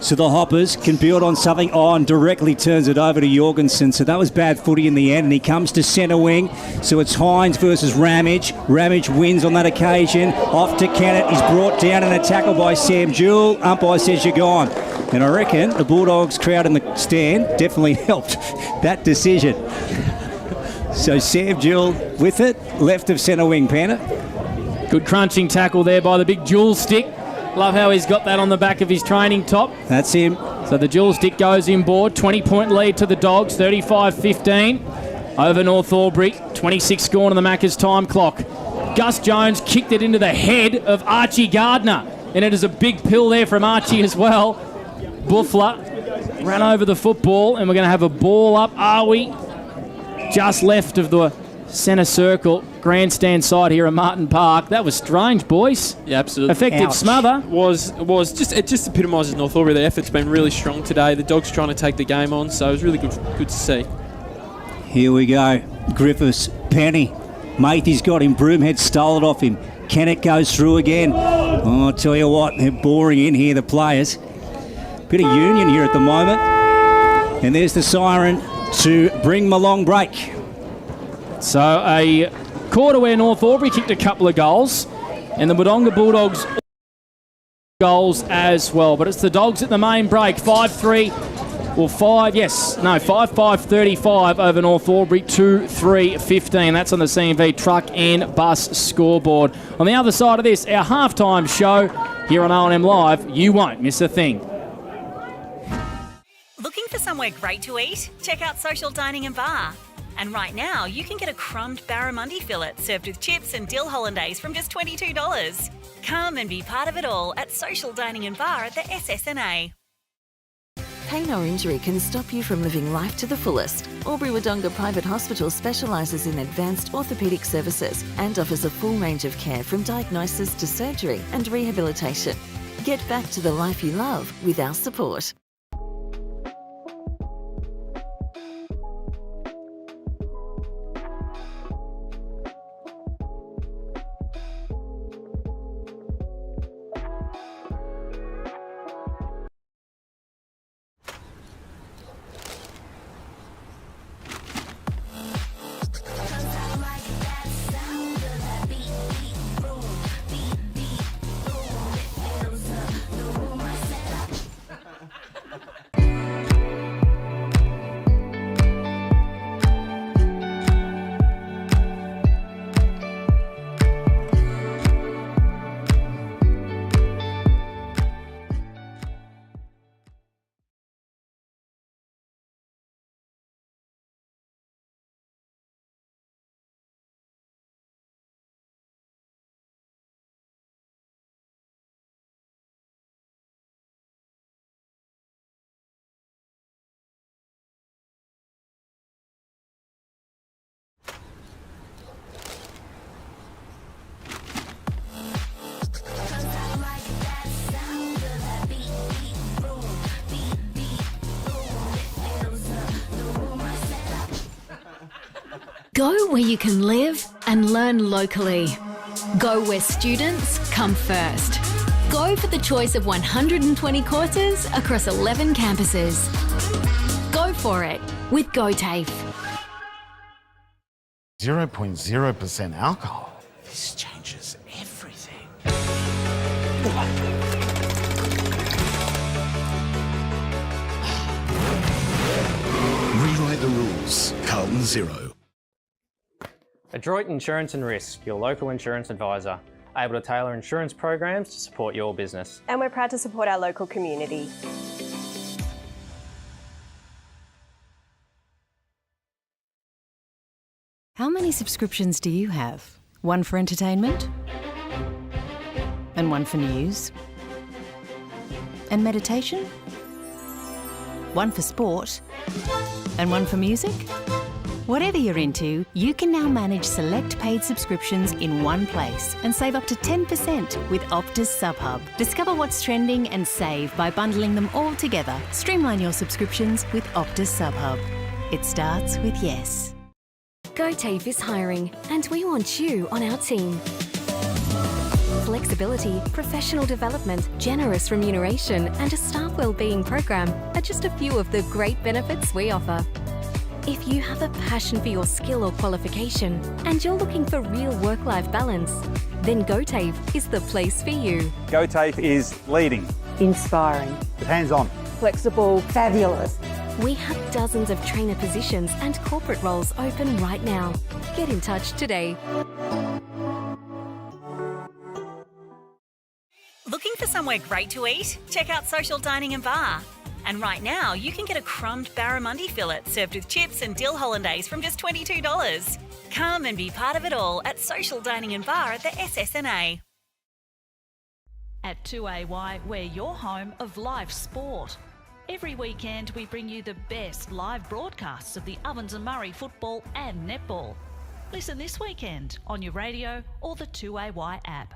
S16: So the Hoppers can build on something. Oh, and directly turns it over to Jorgensen. So that was bad footy in the end, and he comes to centre wing. So it's Hines versus Ramage. Ramage wins on that occasion. Off to Kennett. He's brought down in a tackle by Sam Jewell. Umpire says you're gone. And I reckon the Bulldogs crowd in the stand definitely helped that decision. So Sam Jewell with it, left of centre wing, Panda.
S1: Good crunching tackle there by the big Jewell stick. Love how he's got that on the back of his training top.
S16: That's him.
S1: So the Jewell stick goes inboard. 20-point lead to the Dogs, 35-15 over North Albury. 26 scored on the Macca's time clock. Gus Jones kicked it into the head of Archie Gardner, and it is a big pill there from Archie as well. Buffler ran over the football, and we're going to have a ball up, are we? Just left of the centre circle, grandstand side here at Martin Park. That was strange, boys.
S15: Yeah, absolutely.
S1: Effective smother.
S15: It just epitomises North Albury. The effort's been really strong today. The Dogs trying to take the game on, so it was really good to see.
S16: Here we go. Griffiths, Penny. Matthew's got him. Broomhead stole it off him. Kennett goes through again. Oh, I'll tell you what, they're boring in here, the players. Bit of union here at the moment. And there's the siren to bring them a long break.
S1: So a quarter where North Albury kicked a couple of goals, and the Wodonga Bulldogs goals as well. But it's the Dogs at the main break. 5-5-35 over North Albury. 2-3-15. That's on the CMV truck and bus scoreboard. On the other side of this, our halftime show here on R01 Live. You won't miss a thing.
S3: Looking for somewhere great to eat? Check out Social Dining and Bar. And right now, you can get a crumbed barramundi fillet served with chips and dill hollandaise from just $22. Come and be part of it all at Social Dining and Bar at the SSNA.
S4: Pain or injury can stop you from living life to the fullest. Albury Wodonga Private Hospital specialises in advanced orthopaedic services and offers a full range of care from diagnosis to surgery and rehabilitation. Get back to the life you love with our support.
S5: Go where you can live and learn locally. Go where students come first. Go for the choice of 120 courses across 11 campuses. Go for it with GoTAFE.
S6: 0.0% alcohol. This changes everything.
S7: Rewrite the rules. Carlton 0.
S8: Adroit Insurance and Risk, your local insurance advisor, able to tailor insurance programs to support your business.
S9: And we're proud to support our local community.
S10: How many subscriptions do you have? One for entertainment? And one for news? And meditation? One for sport? And one for music? Whatever you're into, you can now manage select paid subscriptions in one place and save up to 10% with Optus SubHub. Discover what's trending and save by bundling them all together. Streamline your subscriptions with Optus SubHub.
S5: It starts with yes.
S11: GoTafe is hiring, and we want you on our team. Flexibility, professional development, generous remuneration, and a staff wellbeing program are just a few of the great benefits we offer. If you have a passion for your skill or qualification and you're looking for real work-life balance, then GoTafe is the place for you.
S12: GoTafe is leading,
S13: Inspiring.
S12: hands-on,
S13: Flexible. Fabulous.
S11: We have dozens of trainer positions and corporate roles open right now. Get in touch today.
S3: Looking for somewhere great to eat? Check out Social Dining and Bar. And right now, you can get a crumbed barramundi fillet served with chips and dill hollandaise from just $22. Come and be part of it all at Social Dining and Bar at the SSNA.
S14: At 2AY, we're your home of live sport. Every weekend, we bring you the best live broadcasts of the Ovens and Murray football and netball. Listen this weekend on your radio or the 2AY app.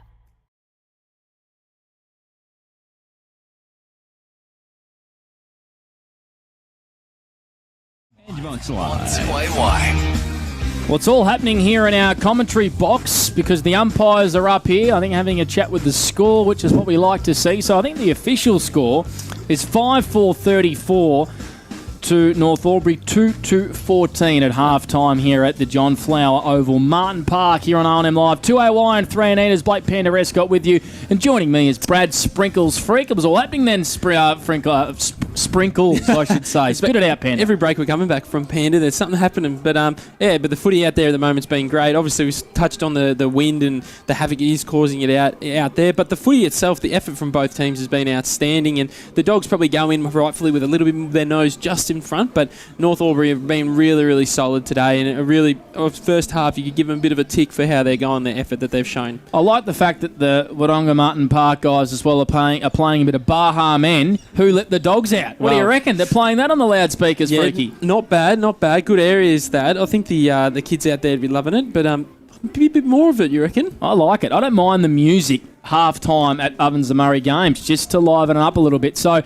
S1: Well, it's all happening here in our commentary box because the umpires are up here, I think, having a chat with the score, which is what we like to see. So I think the official score is 5-4-34 to North Albury, 2-14 at half-time here at the John Flower Oval, Martin Park, here on R01 Live. 2AY and 3 Anita's Blake Panderescott with you. And joining me is Brad Sprinkles Freak. It was all happening then, Sprinkles, I should say. Spit it out, Panda.
S15: Every break we're coming back from Panda, there's something happening. But but the footy out there at the moment's been great. Obviously, we touched on the wind and the havoc it is causing it out there. But the footy itself, the effort from both teams has been outstanding. And the Dogs probably go in rightfully with a little bit of their nose just in front. But North Albury have been really, really solid today. And first half, you could give them a bit of a tick for how they're going, the effort that they've shown.
S1: I like the fact that the Wodonga Martin Park guys as well are playing a bit of Baha Men who let the Dogs out. What do you reckon? They're playing that on the loudspeakers, Freaky.
S15: Not bad. Good areas that. I think the kids out there would be loving it, but a bit more of it, you reckon?
S1: I like it. I don't mind the music half-time at Ovens and Murray games, just to liven it up a little bit. So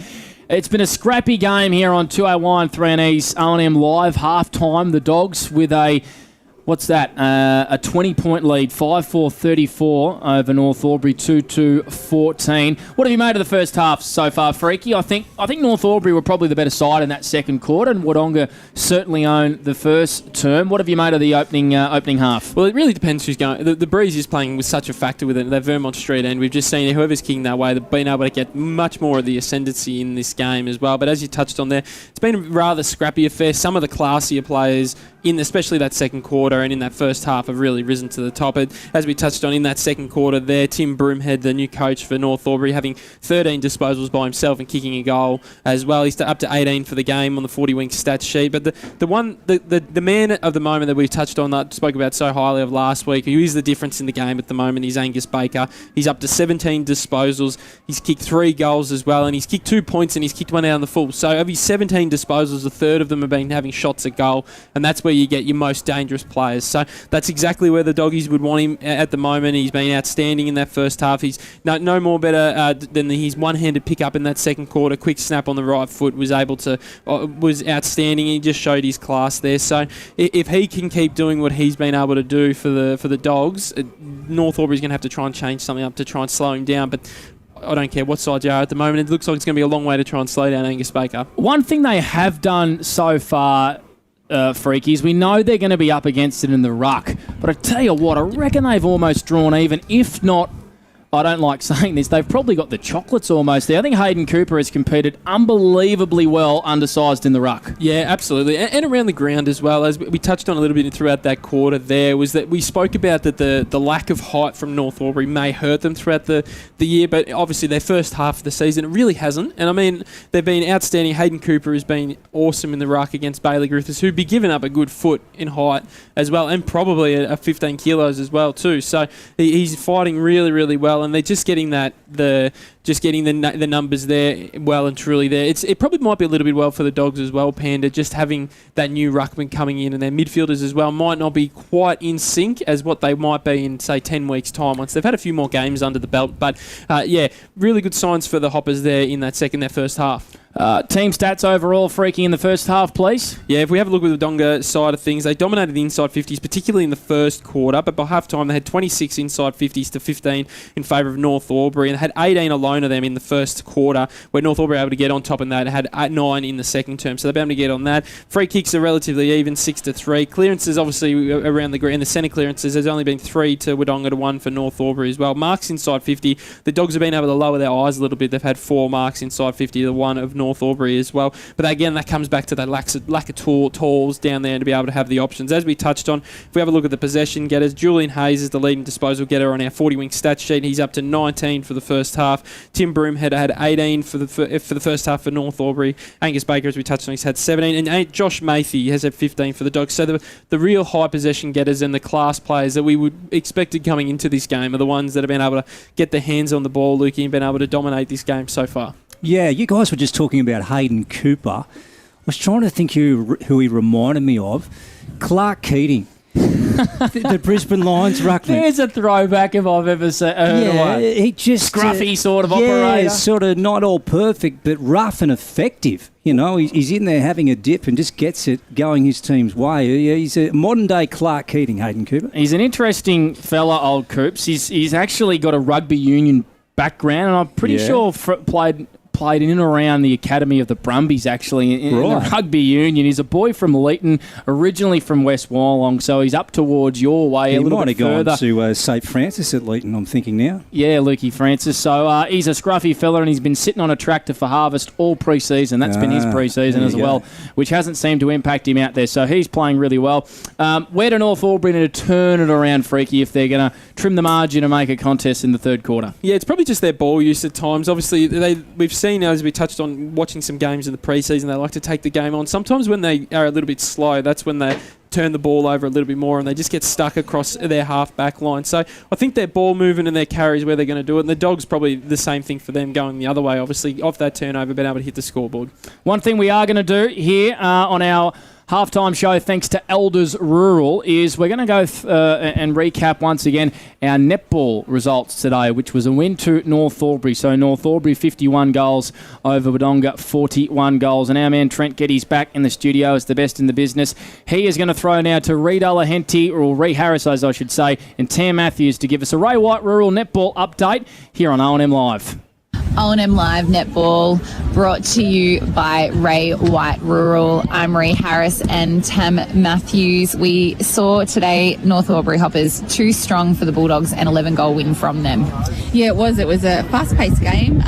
S1: it's been a scrappy game here on 2AY and 3E's R01 Live half-time. The Dogs with a 20-point lead, 5-4-34 over North Albury, 2-14. What have you made of the first half so far, Freaky? I think North Albury were probably the better side in that second quarter, and Wodonga certainly owned the first term. What have you made of the opening half?
S15: Well, it really depends who's going. The breeze is playing with such a factor with it. That Vermont Street end, we've just seen whoever's kicking that way, they've been able to get much more of the ascendancy in this game as well. But as you touched on there, it's been a rather scrappy affair. Some of the classier players, especially that second quarter and in that first half, have really risen to the top. As we touched on in that second quarter there, Tim Broomhead, the new coach for North Albury, having 13 disposals by himself and kicking a goal as well. He's up to 18 for the game on the 40-wing stats sheet. But the man of the moment that we touched on, that spoke about so highly of last week, who is the difference in the game at the moment, is Angus Baker. He's up to 17 disposals. He's kicked 3 goals as well, and he's kicked 2 points and he's kicked 1 out on the full. So of his 17 disposals, a third of them have been having shots at goal, and that's where you get your most dangerous players. So that's exactly where the Doggies would want him at the moment. He's been outstanding in that first half. He's no more better than his one-handed pickup in that second quarter. Quick snap on the right foot was outstanding. He just showed his class there. So if he can keep doing what he's been able to do for the Dogs, North Albury's going to have to try and change something up to try and slow him down. But I don't care what side you are at the moment. It looks like it's going to be a long way to try and slow down Angus Baker.
S1: One thing they have done so far, Freakies, we know they're going to be up against it in the ruck. But I tell you what, I reckon they've almost drawn even. If not, I don't like saying this, they've probably got the chocolates almost there. I think Hayden Cooper has competed unbelievably well undersized in the ruck.
S15: Yeah, absolutely. And around the ground as well. As we touched on a little bit throughout that quarter there, was that we spoke about that the lack of height from North Albury may hurt them throughout the year, but obviously their first half of the season, it really hasn't. And I mean, they've been outstanding. Hayden Cooper has been awesome in the ruck against Bailey Griffiths, who'd be giving up a good foot in height as well, and probably a 15 kilos as well too. So he's fighting really, really well, and they're just getting the numbers there well and truly there. It probably might be a little bit well for the Dogs as well, Panda, just having that new ruckman coming in, and their midfielders as well might not be quite in sync as what they might be in, say, 10 weeks' time once they've had a few more games under the belt. But, really good signs for the Hoppers there in their first half.
S1: Team stats overall, Freaky, in the first half, please.
S15: Yeah, if we have a look at the Wodonga side of things, they dominated the inside 50s, particularly in the first quarter, but by half-time they had 26 inside 50s to 15 in favour of North Albury, and had 18 alone of them in the first quarter, where North Albury were able to get on top of that. It had 9 in the second term, so they're able to get on that. Free kicks are relatively even, 6-3. Clearances, obviously, around the green, the centre clearances, there's only been 3 to Wodonga to 1 for North Albury as well. Marks inside 50, the Dogs have been able to lower their eyes a little bit. They've had 4 marks inside 50 to 1 of North Albury as well. But again, that comes back to that lack of tools down there to be able to have the options. As we touched on, if we have a look at the possession getters, Julian Hayes is the leading disposal getter on our 40-wing stat sheet. He's up to 19 for the first half. Tim Broomhead had 18 for the first half for North Albury. Angus Baker, as we touched on, he's had 17. And Josh Mathy has had 15 for the Dogs. So the real high possession getters and the class players that we would expected coming into this game are the ones that have been able to get their hands on the ball, Lukey, and been able to dominate this game so far.
S16: Yeah, you guys were just talking about Hayden Cooper. I was trying to think who he reminded me of. Clark Keating. the Brisbane Lions ruckman.
S1: There's a throwback if I've ever heard one.
S16: He just
S1: scruffy sort of operator.
S16: Yeah, sort of not all perfect, but rough and effective. You know, he's in there having a dip and just gets it going his team's way. He's a modern-day Clark Keating, Hayden Cooper.
S1: He's an interesting fella, old Coops. He's actually got a rugby union background, and I'm pretty sure played in and around the academy of the Brumbies, actually, in the rugby union. He's a boy from Leeton, originally from West Wollongong, so he's up towards your way a little bit further.
S16: He might have gone to St Francis at Leeton, I'm thinking now.
S1: Yeah, Lukey Francis. So he's a scruffy fella, and he's been sitting on a tractor for harvest all pre-season. That's been his pre-season as well, which hasn't seemed to impact him out there. So he's playing really well. Where do North Albury need to turn it around, Freaky, if they're going to trim the margin and make a contest in the third quarter?
S15: Yeah, it's probably just their ball use at times. Obviously, we've seen, as we touched on, watching some games in the pre-season, they like to take the game on. Sometimes when they are a little bit slow, that's when they turn the ball over a little bit more and they just get stuck across their half-back line. So I think their ball movement and their carries where they're going to do it. And the Dogs probably the same thing for them, going the other way, obviously, off that turnover, being able to hit the scoreboard.
S1: One thing we are going to do here on our halftime show, thanks to Elders Rural, is we're going to go and recap once again our netball results today, which was a win to North Albury. So North Albury 51 goals over Wodonga 41 goals. And our man Trent Getty's back in the studio as the best in the business. He is going to throw now to Reed Allahenty, or Reed Harris, as I should say, and Tam Matthews to give us a Ray White Rural netball update here on O&M Live.
S17: O&M Live Netball, brought to you by Ray White Rural. I'm Ree Harris and Tam Matthews. We saw today North Albury Hoppers too strong for the Bulldogs, and 11-goal win from them.
S18: Yeah, it was. It was a fast-paced game,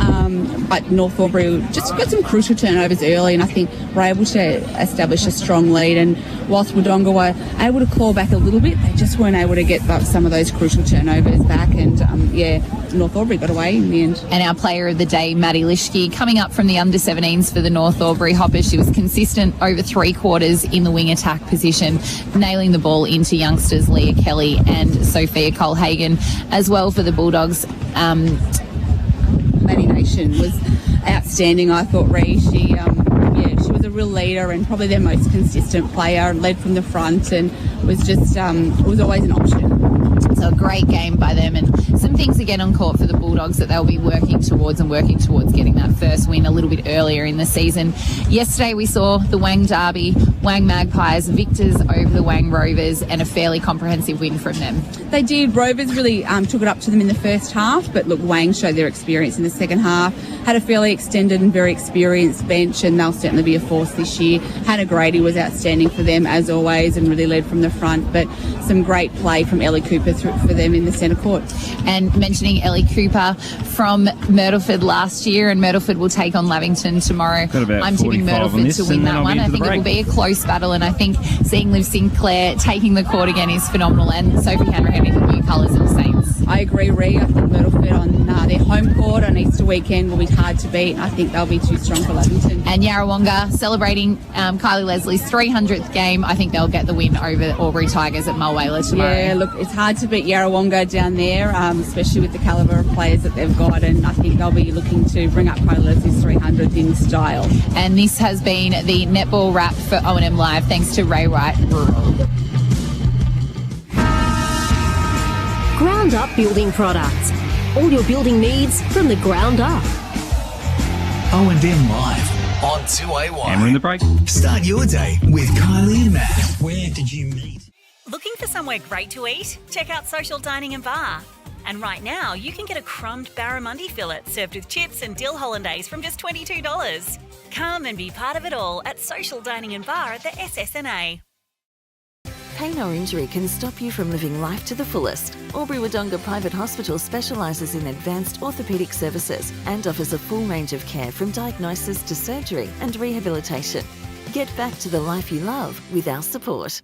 S18: but North Albury just got some crucial turnovers early, and I think were able to establish a strong lead. And whilst Wodonga were able to claw back a little bit, they just weren't able to get some of those crucial turnovers back. And North Albury got away in the end.
S17: And our player of the day, Maddie Lischke, coming up from the under-17s for the North Albury Hoppers. She was consistent over 3 quarters in the wing attack position, nailing the ball into youngsters Leah Kelly and Sophia Colhagen. As well for the Bulldogs,
S18: Maddie Nation was outstanding, I thought, Ree. She was a real leader and probably their most consistent player, led from the front, and was just was always an option.
S17: So a great game by them, and some things again on court for the Bulldogs that they'll be working towards getting that first win a little bit earlier in the season. Yesterday we saw the Wang Derby, Wang Magpies victors over the Wang Rovers, and a fairly comprehensive win from them.
S18: They did. Rovers really took it up to them in the first half, but look, Wang showed their experience in the second half, had a fairly extended and very experienced bench, and they'll certainly be a force this year. Hannah Grady was outstanding for them as always and really led from the front, but some great play from Ellie Cooper for them in the centre court.
S17: And mentioning Ellie Cooper from Myrtleford last year, and Myrtleford will take on Lavington tomorrow.
S19: I'm tipping Myrtleford
S17: to win that one. I think it will be a close battle, and I think seeing Liv Sinclair taking the court again is phenomenal, and Sophie Hanrahan in the new colours of the Saints.
S18: I agree, Ree. I think Myrtleford on their home court on Easter weekend will be hard to beat. I think they'll be too strong for Lavington.
S17: And Yarrawonga celebrating Kylie Leslie's 300th game. I think they'll get the win over the Albury Tigers at Mulwala tomorrow.
S18: Yeah, look, it's hard to beat Yarrawonga down there, especially with the calibre of players that they've got, and I think they'll be looking to bring up Kylie Leslie's 300th in style.
S17: And this has been the netball wrap for O&M Live, thanks to Ray White Rural.
S20: Ground Up Building Products. All your building needs from the ground up.
S7: O&M Live. on 2AY.
S19: And we're in the break.
S7: Start your day with Kylie and Matt. Where did you meet?
S3: Looking for somewhere great to eat? Check out Social Dining and Bar. And right now, you can get a crumbed barramundi fillet served with chips and dill hollandaise from just $22. Come and be part of it all at Social Dining and Bar at the SSNA.
S4: Pain or injury can stop you from living life to the fullest. Albury Wodonga Private Hospital specialises in advanced orthopaedic services and offers a full range of care from diagnosis to surgery and rehabilitation. Get back to the life you love with our support.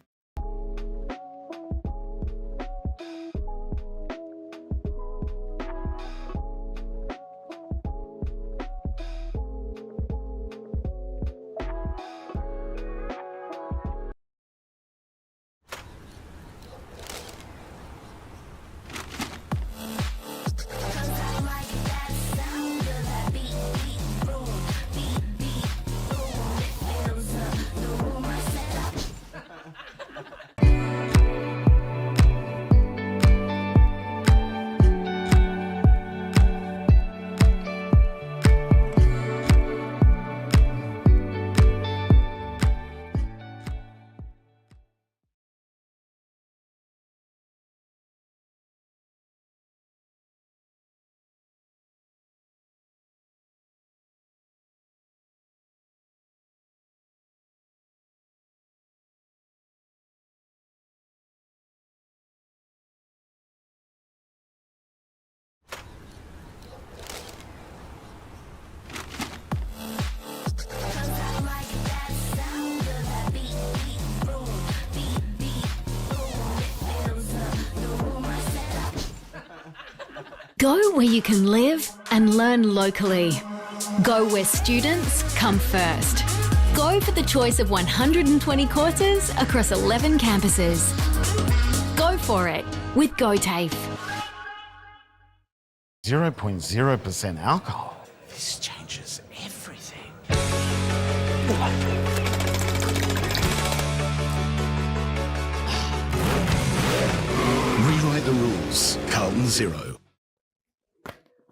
S5: Go where you can live and learn locally. Go where students come first. Go for the choice of 120 courses across 11 campuses. Go for it with GoTAFE.
S6: 0.0% alcohol. This changes everything.
S7: Rewrite the rules. Carlton 0.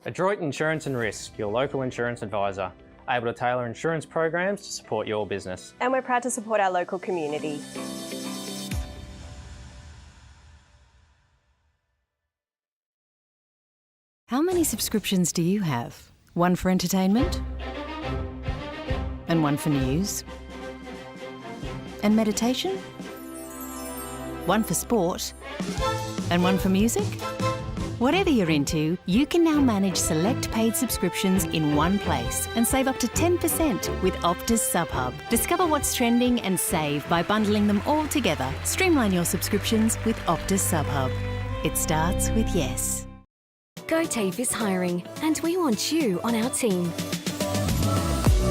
S8: Adroit Insurance and Risk, your local insurance advisor, able to tailor insurance programs to support your business.
S9: And we're proud to support our local community.
S10: How many subscriptions do you have? One for entertainment? And one for news? And meditation? One for sport? And one for music? Whatever you're into, you can now manage select paid subscriptions in one place and save up to 10% with Optus SubHub. Discover what's trending and save by bundling them all together. Streamline your subscriptions with Optus SubHub. It starts with yes.
S11: GoTAFE is hiring, and we want you on our team.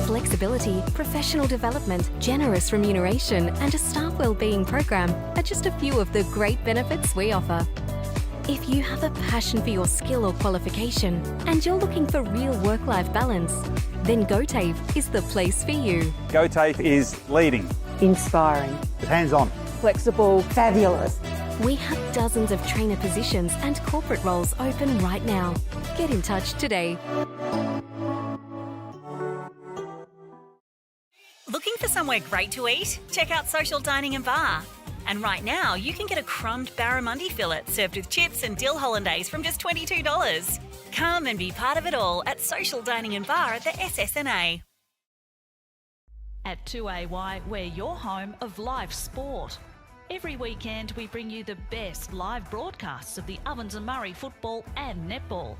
S11: Flexibility, professional development, generous remuneration, and a staff wellbeing program are just a few of the great benefits we offer. If you have a passion for your skill or qualification and you're looking for real work-life balance, then GoTAFE is the place for you.
S12: GoTAFE is leading,
S13: inspiring,
S12: hands-on,
S13: flexible, fabulous.
S11: We have dozens of trainer positions and corporate roles open right now. Get in touch today.
S3: Looking for somewhere great to eat? Check out Social Dining and Bar. And right now, you can get a crumbed barramundi fillet served with chips and dill hollandaise from just $22. Come and be part of it all at Social Dining and Bar at the SSNA.
S14: At 2AY, we're your home of live sport. Every weekend, we bring you the best live broadcasts of the Ovens and Murray football and netball.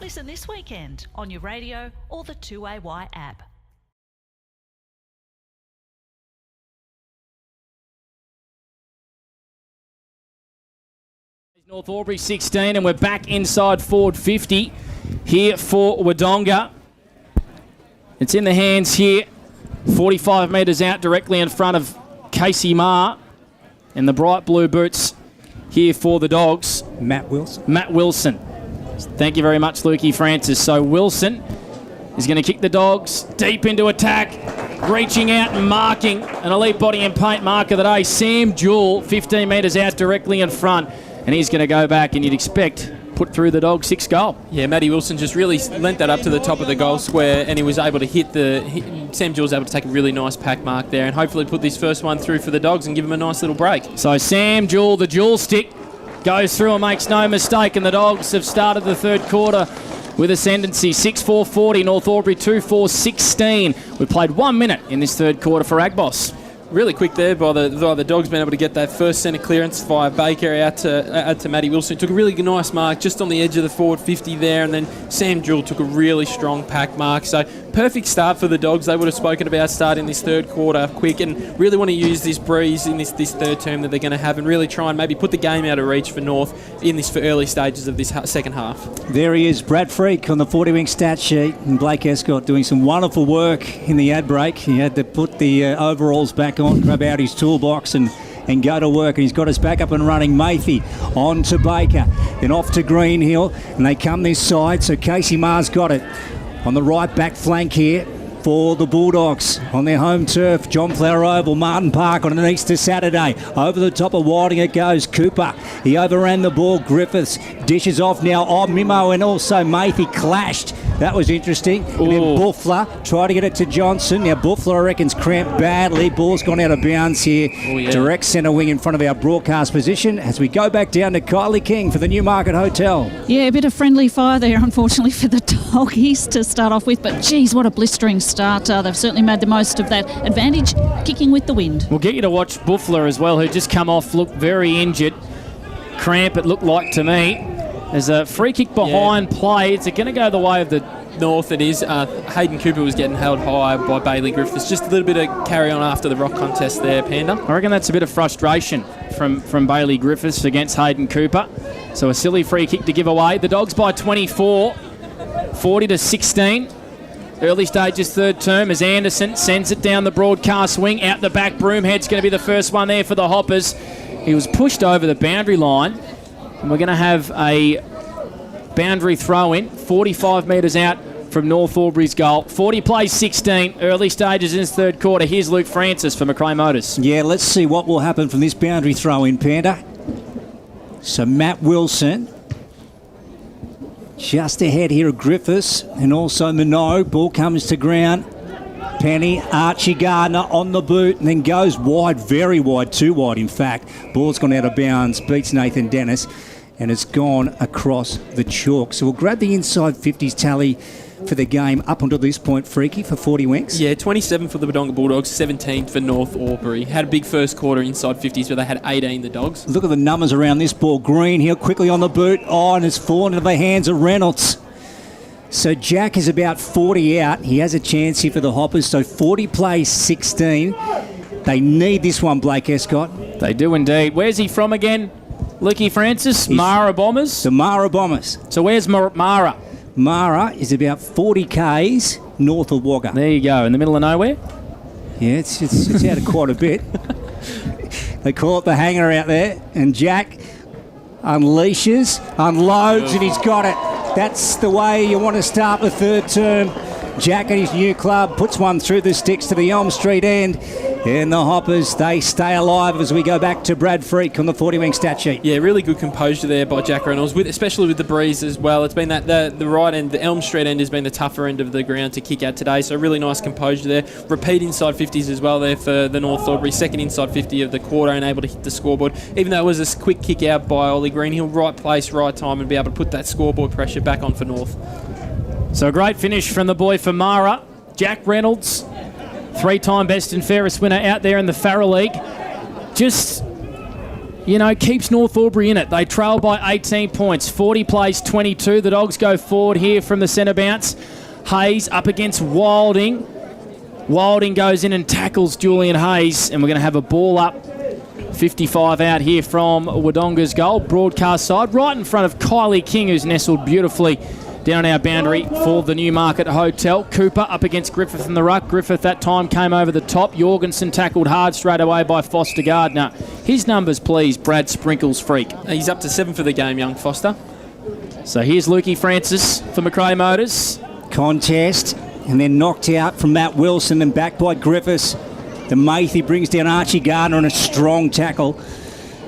S14: Listen this weekend on your radio or the 2AY app.
S1: North Albury 16, and we're back inside forward 50 here for Wodonga. It's in the hands here, 45 metres out directly in front of Casey Marr, and the bright blue boots here for the Dogs.
S16: Matt Wilson.
S1: Matt Wilson. Thank you very much, Lukey Francis. So Wilson is going to kick the Dogs deep into attack, reaching out and marking an elite body and paint marker today. Sam Jewell, 15 metres out directly in front. And he's going to go back, and you'd expect put through the Dogs' 6th goal.
S15: Yeah, Matty Wilson just really lent that up to the top of the goal square, and he was able to Sam Jewell was able to take a really nice pack mark there and hopefully put this first one through for the Dogs and give him a nice little break.
S1: So Sam Jewell, the jewel stick, goes through and makes no mistake, and the Dogs have started the third quarter with ascendancy. 6-4-40, North Albury 2-4-16. We played 1 minute in this third quarter for Agboss.
S15: Really quick there by the Dogs being able to get that first centre clearance via Baker out to Matty Wilson. Took a really nice mark just on the edge of the forward 50 there, and then Sam Jewell took a really strong pack mark. So perfect start for the Dogs. They would have spoken about starting this third quarter quick and really want to use this breeze in this third term that they're going to have and really try and maybe put the game out of reach for North in this for early stages of this second half.
S16: There he is, Brad Freak on the 40-wing stat sheet, and Blake Escott doing some wonderful work in the ad break. He had to put the overalls back on, grab out his toolbox and go to work, and he's got us back up and running. Mayfield on to Baker, then off to Greenhill, and they come this side, so Casey Maher's got it on the right back flank here for the Bulldogs on their home turf, John Flower Oval, Martin Park on an Easter Saturday. Over the top of Wodonga it goes. Cooper, he overran the ball. Griffiths dishes off now. Mimo and also Mayfield clashed. That was interesting. And then Buffler tried to get it to Johnson. Now Buffler, I reckon's cramped badly. Ball's gone out of bounds here. Direct centre wing in front of our broadcast position as we go back down to Kylie King for the Newmarket Hotel.
S2: Yeah, a bit of friendly fire there, unfortunately, for the Doggies to start off with. But, geez, what a blistering start. They've certainly made the most of that advantage, kicking with the wind.
S1: We'll get you to watch Buffler as well, who just come off, looked very injured. Cramp, it looked like to me. There's a free kick behind play. Is it going to go the way of the
S15: North? It is. Hayden Cooper was getting held high by Bailey Griffiths. Just a little bit of carry on after the rock contest there, Panda.
S1: I reckon that's a bit of frustration from Bailey Griffiths against Hayden Cooper. So a silly free kick to give away. The Dogs by 24, 40-16. Early stages third term as Anderson sends it down the broadcast wing. Out the back, Broomhead's going to be the first one there for the Hoppers. He was pushed over the boundary line. And we're going to have a boundary throw-in, 45 metres out from North Albury's goal. 40 plays 16, early stages in this third quarter. Here's Luke Francis for McRae Motors.
S16: Yeah, let's see what will happen from this boundary throw-in, Panda. So Matt Wilson just ahead here of Griffiths and also Minot. Ball comes to ground. Penny, Archie Gardner on the boot and then goes wide, very wide, too wide in fact. Ball's gone out of bounds, beats Nathan Dennis and it's gone across the chalk. So we'll grab the inside 50s tally for the game up until this point, Freaky, for 40 winks.
S15: Yeah, 27 for the Wodonga Bulldogs, 17 for North Albury. Had a big first quarter inside 50s, but they had 18, the Dogs.
S16: Look at the numbers around this ball. Greenhill quickly on the boot. And it's fallen into the hands of Reynolds. So Jack is about 40 out. He has a chance here for the Hoppers. So 40 plays 16. They need this one, Blake Escott.
S1: They do indeed. Where's he from again? Lukey Francis, Mara Bombers?
S16: The Mara Bombers.
S1: So where's Mara?
S16: Mara is about 40 k's north of Wagga.
S1: There you go, in the middle of nowhere?
S16: Yeah, it's out of quite a bit. They call it the hanger out there. And Jack unleashes, unloads, and he's got it. That's the way you want to start the third term. Jack and his new club puts one through the sticks to the Elm Street end. And the Hoppers, they stay alive as we go back to Brad Freak on the 40-wing stat sheet.
S15: Yeah, really good composure there by Jack Reynolds, especially with the breeze as well. It's been that the right end, the Elm Street end has been the tougher end of the ground to kick at today, so really nice composure there. Repeat inside 50s as well there for the North Albury, second inside 50 of the quarter and able to hit the scoreboard. Even though it was a quick kick out by Ollie Greenhill, right place, right time, and be able to put that scoreboard pressure back on for North.
S1: So a great finish from the boy for Mara, Jack Reynolds. Three-time best and fairest winner out there in the Farrell League. Just, keeps North Albury in it. They trail by 18 points. 40 plays 22. The Dogs go forward here from the centre bounce. Hayes up against Wilding. Wilding goes in and tackles Julian Hayes. And we're going to have a ball up. 55 out here from Wodonga's goal. Broadcast side. Right in front of Kylie King, who's nestled beautifully down our boundary for the Newmarket Hotel. Cooper up against Griffith in the ruck. Griffith that time came over the top. Jorgensen tackled hard straight away by Foster Gardner. His numbers, please, Brad Sprinkles Freak.
S15: He's up to 7 for the game, young Foster.
S1: So here's Lukey Francis for McRae Motors.
S16: Contest and then knocked out from Matt Wilson and back by Griffiths. The Mayfield brings down Archie Gardner on a strong tackle.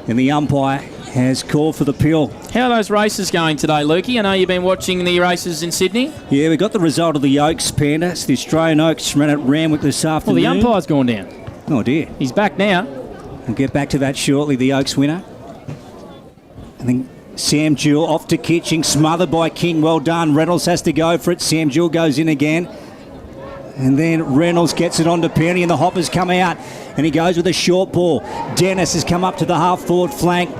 S16: And the umpire has called for the pill.
S1: How are those races going today, Lukey? I know you've been watching the races in Sydney.
S16: Yeah, we got the result of the Oaks, Panda. It's the Australian Oaks ran at Randwick this afternoon.
S1: Well, the umpire's gone down.
S16: Oh, dear.
S1: He's back now.
S16: We'll get back to that shortly, the Oaks winner. I think Sam Jewell off to Kitching, smothered by King. Well done. Reynolds has to go for it. Sam Jewell goes in again. And then Reynolds gets it on to Penny, and the hoppers come out. And he goes with a short ball. Dennis has come up to the half-forward flank.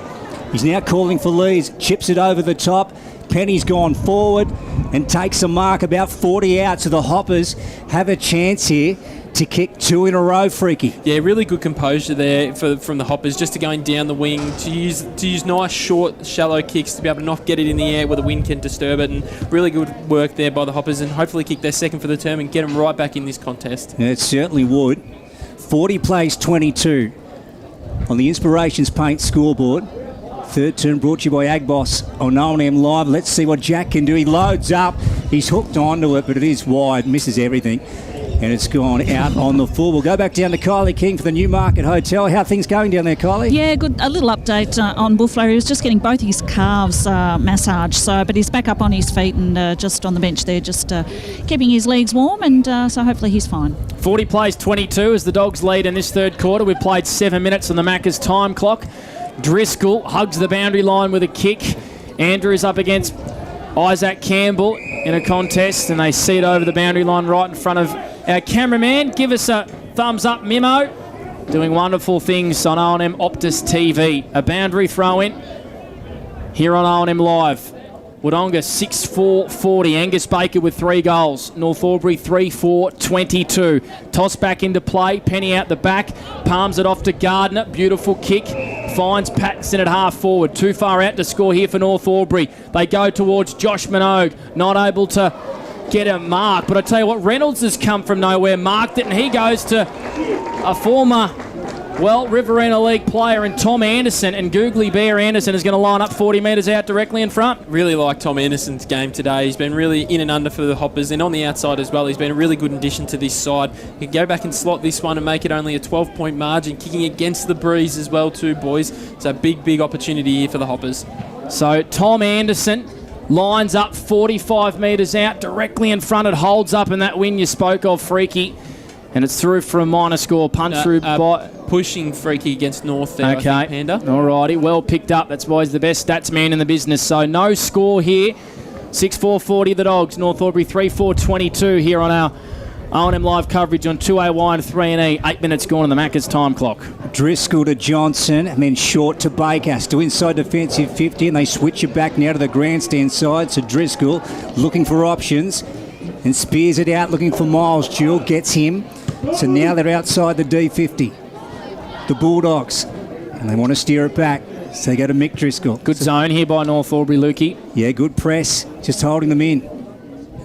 S16: He's now calling for Lees. Chips it over the top. Penny's gone forward and takes a mark about 40 out. So the hoppers have a chance here to kick 2 in a row, Freaky.
S15: Yeah, really good composure there from the hoppers, just to going down the wing, to use nice, short, shallow kicks to be able to not get it in the air where the wind can disturb it, and really good work there by the hoppers, and hopefully kick their second for the term and get them right back in this contest.
S16: Yeah, it certainly would. 40 plays 22 on the Inspirations Paint scoreboard. Third turn brought to you by Agboss on O&M Live. Let's see what Jack can do. He loads up. He's hooked onto it, but it is wide. Misses everything. And it's gone out on the full. We'll go back down to Kylie King for the Newmarket Hotel. How are things going down there, Kylie?
S2: Yeah, good. A little update on Buffalo. He was just getting both his calves massaged, but he's back up on his feet and just on the bench there, just keeping his legs warm, and so hopefully he's fine.
S1: 40 plays 22 as the Dogs lead in this third quarter. We've played 7 minutes on the Macca's time clock. Driscoll hugs the boundary line with a kick. Andrews up against Isaac Campbell in a contest, and they see it over the boundary line right in front of our cameraman. Give us a thumbs up, Mimo. Doing wonderful things on O&M Optus TV. A boundary throw in here on O&M Live. Wodonga 6-4-40. Angus Baker with 3 goals. North Albury 3-4-22. Toss back into play. Penny out the back. Palms it off to Gardner. Beautiful kick. Finds Pattinson at half forward. Too far out to score here for North Albury. They go towards Josh Minogue. Not able to get a mark. But I tell you what, Reynolds has come from nowhere. Marked it, and he goes to a former Riverina League player in Tom Anderson, and Googly Bear Anderson is going to line up 40 metres out directly in front.
S15: Really like Tom Anderson's game today. He's been really in and under for the hoppers, and on the outside as well. He's been a really good addition to this side. He can go back and slot this one and make it only a 12-point margin, kicking against the breeze as well too, boys. It's a big opportunity here for the hoppers.
S1: So Tom Anderson lines up 45 metres out directly in front. It holds up in that win you spoke of, Freaky. And it's through for a minor score. Punch through by...
S15: Pushing Freaky against North there,
S1: okay.
S15: I think, Panda.
S1: Alrighty, well picked up. That's why he's the best stats man in the business. So no score here. 6-4-40 the Dogs. North Albury 3-4-22 here on our O&M Live coverage on 2AY and 3NE. 8 minutes gone on the Macca's time clock.
S16: Driscoll to Johnson, and then short to Baker. Still inside defensive 50, and they switch it back now to the grandstand side. So Driscoll looking for options and spears it out, looking for Miles. Jewell gets him. So now they're outside the D50. The Bulldogs, and they want to steer it back. So they go to Mick Driscoll.
S1: Good zone here by North Albury, Lukey.
S16: Yeah, good press. Just holding them in.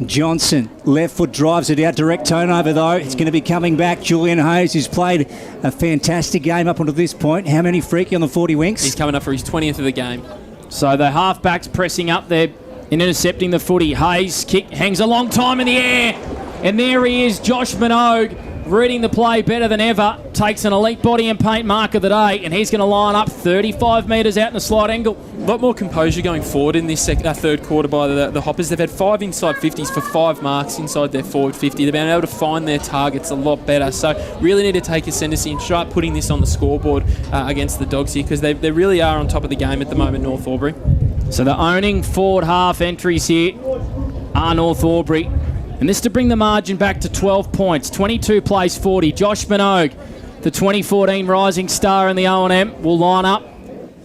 S16: Johnson, left foot drives it out. Direct turnover, though. It's going to be coming back. Julian Hayes, who's played a fantastic game up until this point. How many, Freaky, on the 40 winks?
S15: He's coming up for his 20th of the game.
S1: So the halfbacks pressing up there and intercepting the footy. Hayes' kick hangs a long time in the air. And there he is, Josh Minogue. Reading the play better than ever, takes an elite body and paint mark of the day, and he's going to line up 35 metres out in a slight angle.
S15: A lot more composure going forward in this third quarter by the Hoppers. They've had 5 inside 50s for 5 marks inside their forward 50. They've been able to find their targets a lot better, so really need to take ascendancy and start putting this on the scoreboard against the Dogs here, because they really are on top of the game at the moment, North Albury.
S1: So the owning forward half entries here are North Albury. And this to bring the margin back to 12 points. 22 plays 40. Josh Minogue, the 2014 rising star in the O&M, will line up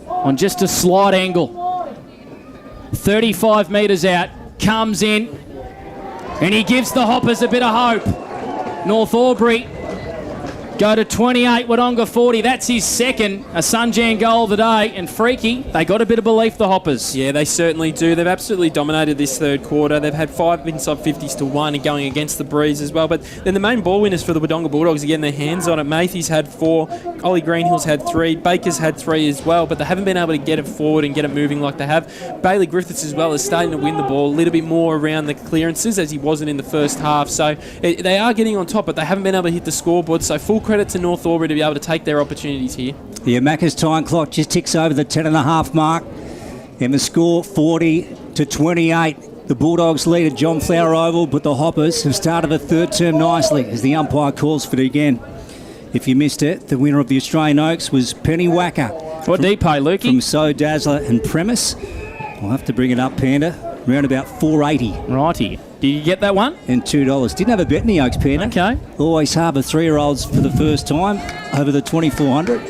S1: on just a slight angle. 35 metres out, comes in, and he gives the Hoppers a bit of hope. North Albury go to 28, Wodonga 40. That's his second, a Sunjan goal of the day. And Freaky, they got a bit of belief, the Hoppers.
S15: Yeah, they certainly do. They've absolutely dominated this third quarter. They've had 5 inside 50s to 1 and going against the breeze as well. But then the main ball winners for the Wodonga Bulldogs, again, their hands on it. Matthews had 4, Ollie Greenhill's had 3, Baker's had 3 as well, but they haven't been able to get it forward and get it moving like they have. Bailey Griffiths as well is starting to win the ball a little bit more around the clearances as he wasn't in the first half. So they are getting on top, but they haven't been able to hit the scoreboard. So full credit to North Albury to be able to take their opportunities here.
S16: The Macca's time clock just ticks over the 10.5 mark. And the score 40-28. The Bulldogs lead at John Flower Oval, but the Hoppers have started the third term nicely as the umpire calls for it again. If you missed it, the winner of the Australian Oaks was Penny Wacker.
S1: What did he pay, Lukey?
S16: From So Dazzler and Premise. I'll have to bring it up, Panda. Around about $4.80.
S1: Righty. Did you get that one?
S16: And $2. Didn't have a bet in the Oaks, Panda.
S1: Okay.
S16: Always harbour 3-year-olds for the first time over the 2400.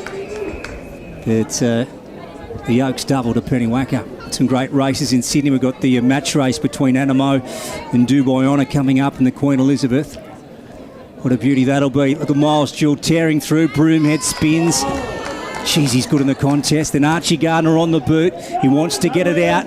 S16: But the Oaks doubled to Penny Wacker. Some great races in Sydney. We've got the match race between Animo and Dubai Honour coming up in the Queen Elizabeth. What a beauty that'll be. Look at Miles Jewell tearing through. Broomhead spins. Jeez, he's good in the contest. Then Archie Gardner on the boot. He wants to get it out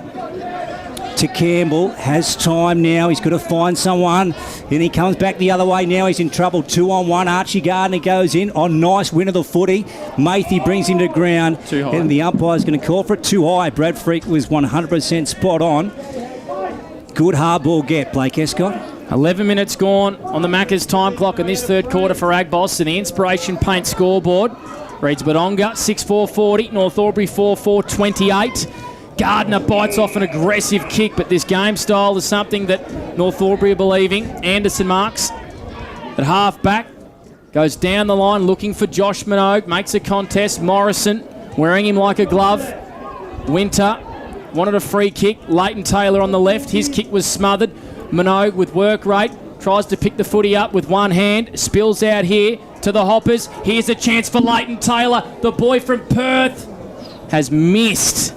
S16: to Campbell. Has time now. He's got to find someone. Then he comes back the other way. Now he's in trouble. 2-on-1. Archie Gardner goes in. On nice win of the footy. Mathy brings him to ground.
S15: Too high.
S16: And the umpire's going to call for it. Too high. Brad Freak was 100% spot on. Good hard ball get, Blake Escott.
S1: 11 minutes gone on the Macca's time clock in this third quarter for Agboss, and the Inspiration Paint scoreboard reads Wodonga 6-4-40, North Albury 4-4-28. Gardner bites off an aggressive kick, but this game style is something that North Albury are believing. Anderson marks at half back, goes down the line looking for Josh Minogue, makes a contest. Morrison wearing him like a glove. Winter wanted a free kick. Leighton Taylor on the left, his kick was smothered. Minogue with work rate, tries to pick the footy up with one hand, spills out here to the Hoppers. Here's a chance for Leighton Taylor. The boy from Perth has missed,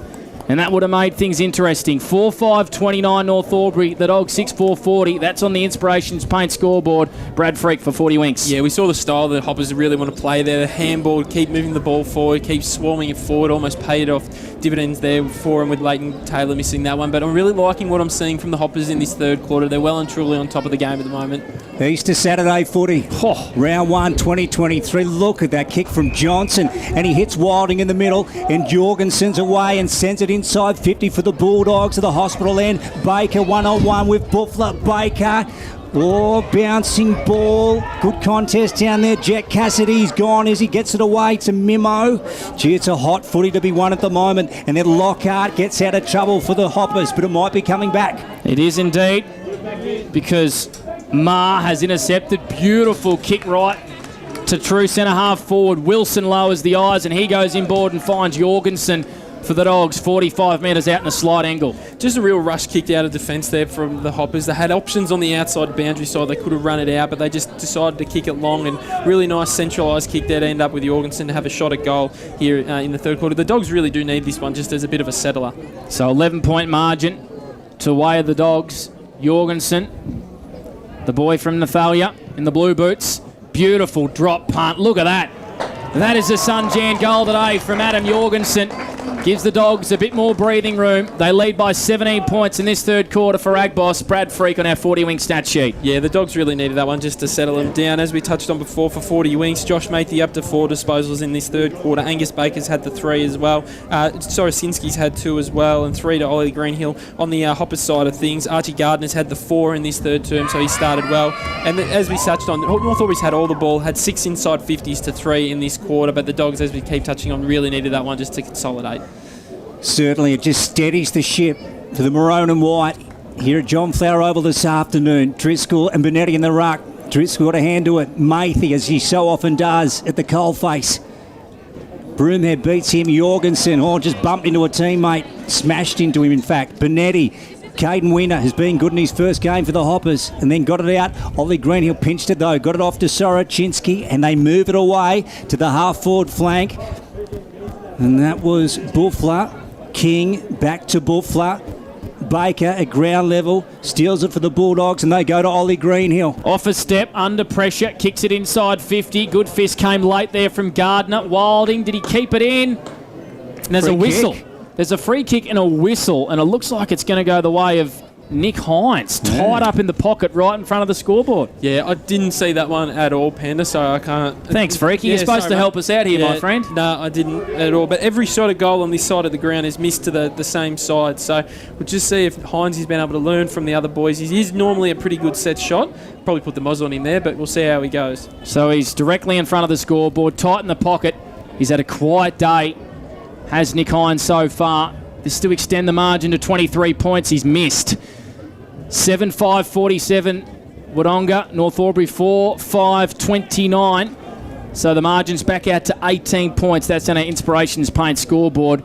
S1: and that would have made things interesting. 4-5-29 North Albury, the Dogs 6-4-40. That's on the Inspirations Paint scoreboard. Brad Freak for 40 winks.
S15: Yeah, we saw the style that the Hoppers really want to play there. The handball, keep moving the ball forward, keep swarming it forward, almost paid off dividends there for him with Leighton Taylor missing that one. But I'm really liking what I'm seeing from the Hoppers in this third quarter. They're well and truly on top of the game at the moment.
S16: Easter Saturday footy. Round 1, 2023. Look at that kick from Johnson. And he hits Wilding in the middle. And Jorgensen's away and sends it inside 50 for the Bulldogs at the hospital end. Baker 1-on-1 with Buffler. Baker. Oh, bouncing ball. Good contest down there. Jet Cassidy's gone as he gets it away to Mimo. Gee, it's a hot footy to be won at the moment. And then Lockhart gets out of trouble for the Hoppers, but it might be coming back.
S1: It is indeed, because Ma has intercepted. Beautiful kick right to true centre half forward. Wilson lowers the eyes and he goes inboard and finds Jorgensen for the Dogs, 45 metres out in a slight angle.
S15: Just a real rush kicked out of defence there from the Hoppers. They had options on the outside boundary side. They could have run it out, but they just decided to kick it long, and really nice centralised kick there to end up with Jorgensen to have a shot at goal here in the third quarter. The Dogs really do need this one just as a bit of a settler.
S1: So 11-point margin to way of the Dogs. Jorgensen, the boy from Nathalia in the blue boots. Beautiful drop punt. Look at that. That is the Sunjan goal today from Adam Jorgensen. Gives the Dogs a bit more breathing room. They lead by 17 points in this third quarter for Agboss. Brad Freak on our 40-wing stat sheet.
S15: Yeah, the Dogs really needed that one just to settle them down. As we touched on before, for 40 wings, Josh Matey up to 4 disposals in this third quarter. Angus Baker's had the 3 as well. Sorosinski's had 2 as well, and 3 to Ollie Greenhill. On the Hoppers side of things, Archie Gardner's had the 4 in this third term, so he started well. And as we touched on, North Albury's had all the ball, had 6 inside 50s to 3 in this quarter, but the Dogs, as we keep touching on, really needed that one just to consolidate.
S16: Certainly, it just steadies the ship for the maroon and white here at John Flower Oval this afternoon. Driscoll and Benetti in the ruck. Driscoll got a hand to it. Mathy, as he so often does, at the coalface. Broomhead beats him. Jorgensen, just bumped into a teammate. Smashed into him, in fact. Benetti. Caden Winner has been good in his first game for the Hoppers and then got it out. Ollie Greenhill pinched it, though. Got it off to Sorocinski, and they move it away to the half-forward flank. And that was Buffler. King back to Buffler. Baker at ground level steals it for the Bulldogs, and they go to Ollie Greenhill.
S1: Off a step, under pressure, kicks it inside 50. Good fist came late there from Gardner. Wilding, did he keep it in? And there's a whistle. There's a free kick and a whistle, and it looks like it's going to go the way of Nick Hines tied up in the pocket right in front of the scoreboard.
S15: Yeah, I didn't see that one at all, Panda, so I can't...
S1: Thanks, Freaky. You're supposed to help us out here, my friend.
S15: No, I didn't at all. But every shot of goal on this side of the ground is missed to the same side. So we'll just see if Hines has been able to learn from the other boys. He is normally a pretty good set shot. Probably put the moz on him there, but we'll see how he goes.
S1: So he's directly in front of the scoreboard, tight in the pocket. He's had a quiet day, has Nick Hines so far. This to extend the margin to 23 points. He's missed. 7-5-47, Wodonga, North Albury 4-5-29. So the margin's back out to 18 points. That's on our Inspirations Paint scoreboard.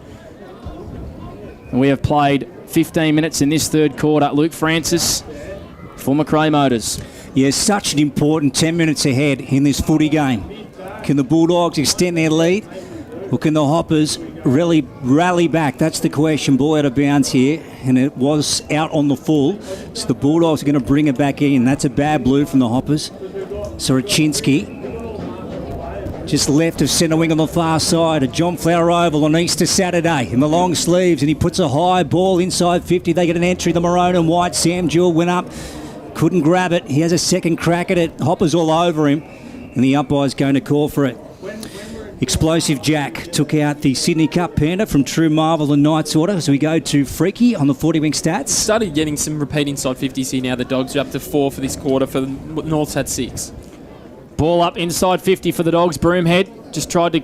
S1: And we have played 15 minutes in this third quarter. Luke Francis for Macrae Motors.
S16: Yeah, such an important 10 minutes ahead in this footy game. Can the Bulldogs extend their lead? Or can the Hoppers really rally back? That's the question. Ball out of bounds here, and it was out on the full. So the Bulldogs are going to bring it back in. That's a bad blue from the Hoppers. Sorochinski just left of centre wing on the far side. A John Flower Oval on Easter Saturday in the long sleeves, and he puts a high ball inside 50. They get an entry. The maroon and white. Sam Jewell went up, couldn't grab it. He has a second crack at it. Hoppers all over him, and the umpire's going to call for it. Explosive Jack took out the Sydney Cup Panda from True Marvel and Knight's Order as we go to Freaky on the 40-wing stats.
S15: Started getting some repeat inside 50s here now. The Dogs are up to 4 for this quarter. For the North's had 6.
S1: Ball up inside 50 for the Dogs. Broomhead just tried to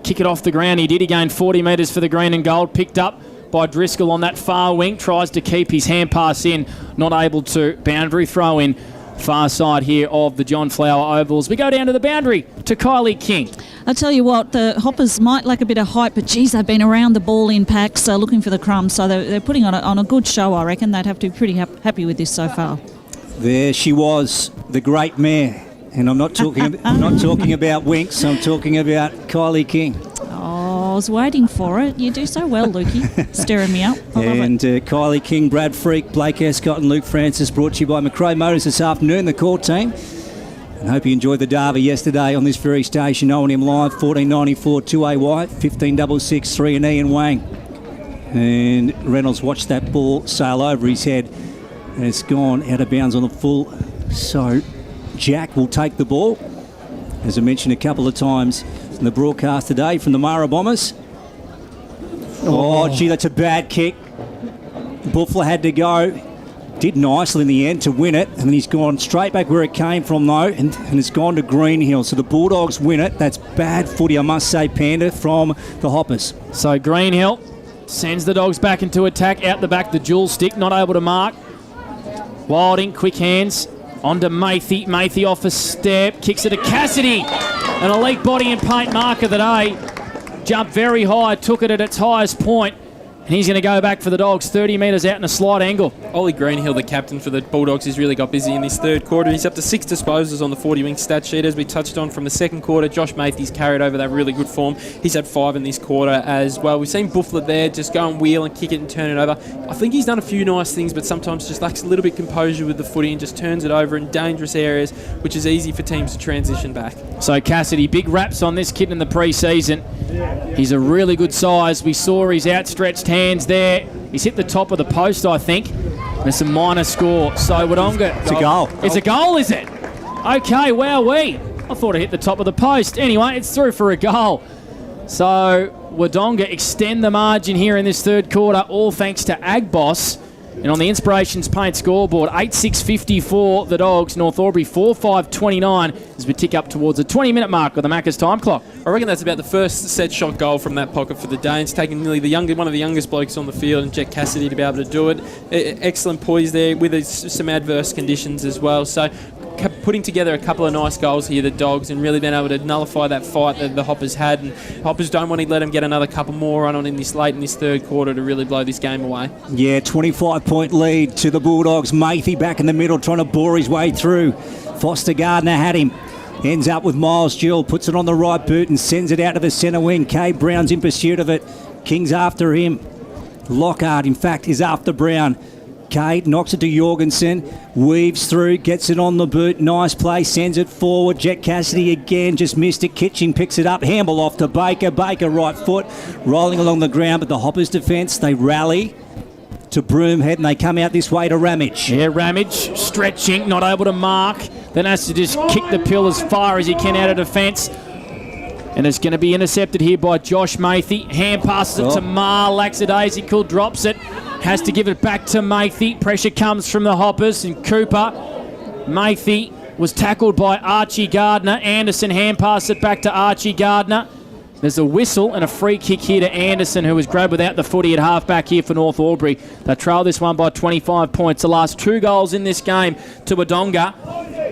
S1: kick it off the ground. He did. He gained 40 metres for the green and gold. Picked up by Driscoll on that far wing. Tries to keep his hand pass in. Not able to. Boundary throw in. Far side here of the John Flower Ovals. We go down to the boundary to Kylie King.
S2: I tell you what, the Hoppers might lack a bit of height, but geez, they've been around the ball in packs looking for the crumbs, so they're putting on a good show, I reckon. They'd have to be pretty happy with this so far.
S16: There she was, the great mare. And I'm not talking about Winks, I'm talking about Kylie King.
S2: Oh, I was waiting for it. You do so well, Lukey. Stirring me up. I love
S16: and Kylie King, Brad Freak, Blake Escott and Luke Francis, brought to you by Macrae Motors this afternoon, the core team. And hope you enjoyed the derby yesterday on this very station. O&M Live, 1494 2AY, 1566 3&E and Wang. And Reynolds watched that ball sail over his head, and it's gone out of bounds on the full. So Jack will take the ball, as I mentioned a couple of times in the broadcast today from the Mara Bombers. Oh, gee, that's a bad kick. Buffler had to go. Did nicely in the end to win it, and then he's gone straight back where it came from, though, and it's gone to Greenhill. So the Bulldogs win it. That's bad footy, I must say, Panda, from the Hoppers.
S1: So Greenhill sends the Dogs back into attack. Out the back, the dual stick, not able to mark. Wilding, quick hands. On to Mathy. Mathy off a step. Kicks it to Cassidy. An elite body and paint marker today. Jumped very high. Took it at its highest point. And he's going to go back for the Dogs, 30 metres out in a slight angle.
S15: Ollie Greenhill, the captain for the Bulldogs, has really got busy in this third quarter. He's up to 6 disposals on the 40-wing stat sheet, as we touched on from the second quarter. Josh Mathy's carried over that really good form. He's had 5 in this quarter as well. We've seen Buffler there just go and wheel and kick it and turn it over. I think he's done a few nice things, but sometimes just lacks a little bit composure with the footy and just turns it over in dangerous areas, which is easy for teams to transition back. So Cassidy, big raps on this kid in the pre-season. He's a really good size. We saw his outstretched hands there. He's hit the top of the post, I think. There's a minor score. So Wodonga.
S16: It's a goal.
S1: It's a goal, is it? Okay, wowee. I thought it hit the top of the post. Anyway, it's through for a goal. So Wodonga extend the margin here in this third quarter, all thanks to Agboss. And on the Inspirations Paint scoreboard, 8-6-54 the Dogs, North Albury 4-5-29 as we tick up towards the 20-minute mark of the Macca's time clock.
S15: I reckon that's about the first set shot goal from that pocket for the Danes, taking nearly one of the youngest blokes on the field, and Jet Cassidy to be able to do it. Excellent poise there with some adverse conditions as well. So putting together a couple of nice goals here, the Dogs, and really been able to nullify that fight that the Hoppers had. And Hoppers don't want to let them get another couple more run on in this late in this third quarter to really blow this game away.
S16: Yeah, 25-point lead to the Bulldogs. Mathy back in the middle trying to bore his way through. Foster Gardner had him. Ends up with Miles Gill, puts it on the right boot and sends it out to the centre wing. Cade Brown's in pursuit of it. King's after him. Lockhart, in fact, is after Brown. Cade knocks it to Jorgensen, weaves through, gets it on the boot, nice play, sends it forward. Jet Cassidy again, just missed it. Kitching picks it up, handball off to Baker. Baker right foot, rolling along the ground, but the Hoppers' defence, they rally. to Broomhead, and they come out this way to Ramage.
S1: Yeah, Ramage stretching, not able to mark. Then has to just kick the pill as far as he can out of defence. And it's going to be intercepted here by Josh Mathy. Hand passes it to Mar. Lackadaisical drops it. Has to give it back to Mathy. Pressure comes from the Hoppers and Cooper. Mathy was tackled by Archie Gardner. Anderson hand passes it back to Archie Gardner. There's a whistle and a free kick here to Anderson, who was grabbed without the footy at half-back here for North Albury. They trail this one by 25 points. The last 2 goals in this game to Wodonga.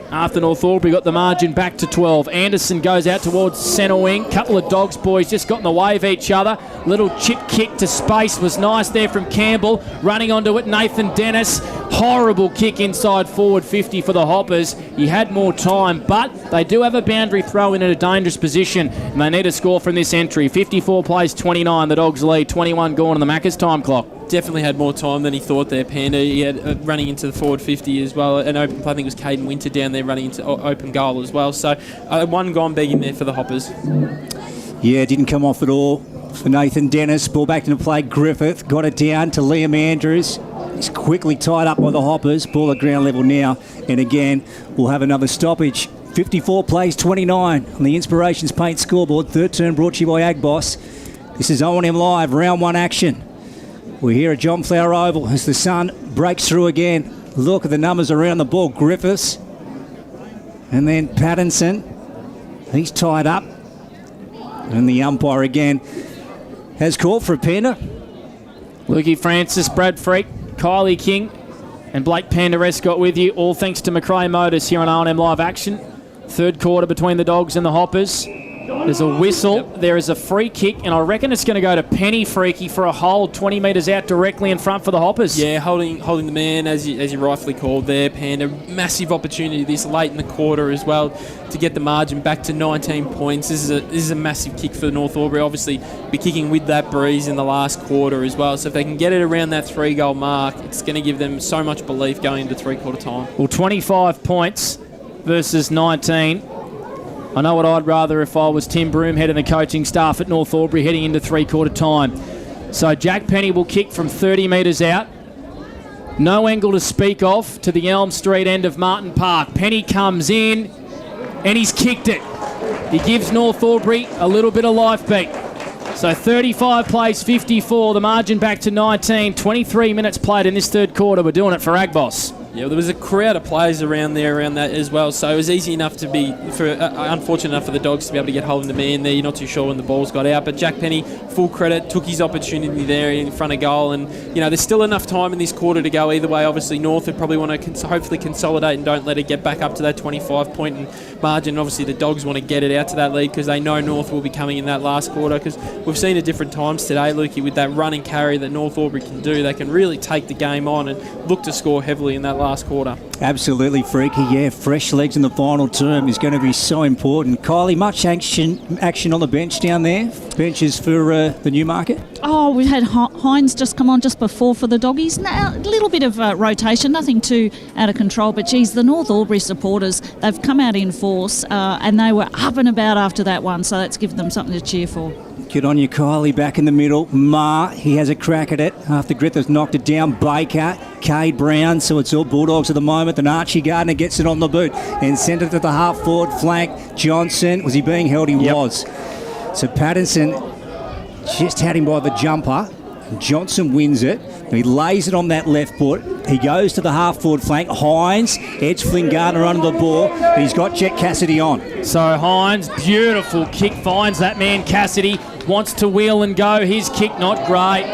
S1: After North Albury got the margin back to 12. Anderson goes out towards centre wing. Couple of Dogs boys just got in the way of each other. Little chip kick to space was nice there from Campbell. Running onto it, Nathan Dennis. Horrible kick inside forward 50 for the Hoppers. He had more time, but they do have a boundary throw in at a dangerous position, and they need a score from this entry. 54 plays 29. The Dogs lead. 21 gone on the Macca's time clock.
S15: Definitely had more time than he thought there, Panda. He had running into the forward 50 as well. An open play, I think it was Caden Winter down there running into open goal as well. So one gone begging there for the Hoppers.
S16: Yeah, didn't come off at all for Nathan Dennis. Ball back into play. Griffith got it down to Liam Andrews. He's quickly tied up by the Hoppers. Ball at ground level now. And again, we'll have another stoppage. 54 plays 29 on the Inspirations Paint scoreboard. Third turn brought to you by Agboss. This is O&M Live, round 1 action. We're here at John Flower Oval as the sun breaks through again. Look at the numbers around the ball. Griffiths. And then Pattinson. He's tied up. And the umpire again has called for a Panda.
S1: Lukey Francis, Brad Freak, Kylie King and Blake Pandarescott with you. All thanks to McRae Motors here on O&M Live Action. Third quarter between the Dogs and the Hoppers. There's a whistle. There is a free kick, and I reckon it's going to go to Penny Freaky for a hold 20 metres out directly in front for the Hoppers.
S15: Yeah, holding the man, as you rightfully called there, Panda. Massive opportunity this late in the quarter as well to get the margin back to 19 points. This is a massive kick for North Albury. Obviously, be kicking with that breeze in the last quarter as well. So if they can get it around that 3-goal mark, it's going to give them so much belief going into three-quarter time.
S1: Well, 25 points versus 19. I know what I'd rather if I was Tim Broomhead and the coaching staff at North Albury heading into three-quarter time. So Jack Penny will kick from 30 metres out. No angle to speak of to the Elm Street end of Martin Park. Penny comes in and he's kicked it. He gives North Albury a little bit of life beat. So 35 plays 54, the margin back to 19. 23 minutes played in this third quarter. We're doing it for Agboss.
S15: Yeah, there was a crowd of players around that as well, so it was easy enough to be, unfortunate enough for the Dogs to be able to get hold of the man there. You're not too sure when the ball's got out, but Jack Penny, full credit, took his opportunity there in front of goal, and there's still enough time in this quarter to go either way. Obviously, North would probably want to hopefully consolidate and don't let it get back up to that 25-point margin. Obviously, the Dogs want to get it out to that lead because they know North will be coming in that last quarter, because we've seen at different times today, Lukey, with that run and carry that North Albury can do, they can really take the game on and look to score heavily in that last quarter.
S16: Absolutely, Freaky. Yeah, fresh legs in the final term is going to be so important. Kylie, much action on the bench down there? Benches for the Newmarket?
S2: Oh, we had Hines just come on just before for the Doggies. Now, a little bit of rotation, nothing too out of control. But, geez, the North Albury supporters, they've come out in force and they were up and about after that one. So that's given them something to cheer for.
S16: Good on you, Kylie. Back in the middle. Ma, he has a crack at it after Griffiths knocked it down. Baker, Cade Brown. So it's all Bulldogs at the moment. Then Archie Gardner gets it on the boot and sent it to the half-forward flank. Johnson, was he being held? He was. So Pattinson just had him by the jumper. Johnson wins it. He lays it on that left foot. He goes to the half-forward flank. Hines, edge fling Gardner under the ball. He's got Jet Cassidy on.
S1: So Hines, beautiful kick, finds that man Cassidy. Wants to wheel and go. His kick, not great.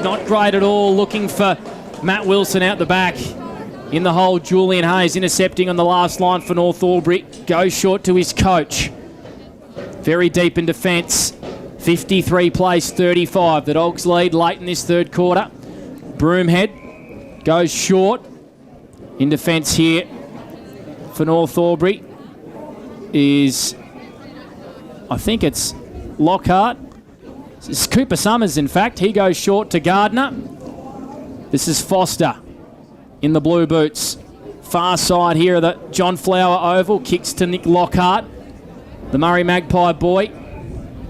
S1: Not great at all. Looking for Matt Wilson out the back. In the hole, Julian Hayes intercepting on the last line for North Albury. Goes short to his coach. Very deep in defence. 53 plays 35. The Dogs lead late in this third quarter. Broomhead goes short. In defence here for North Albury is, I think it's Lockhart. It's Cooper Summers, in fact. He goes short to Gardner. This is Foster in the blue boots. Far side here of the John Flower Oval. Kicks to Nick Lockhart, the Murray Magpie boy.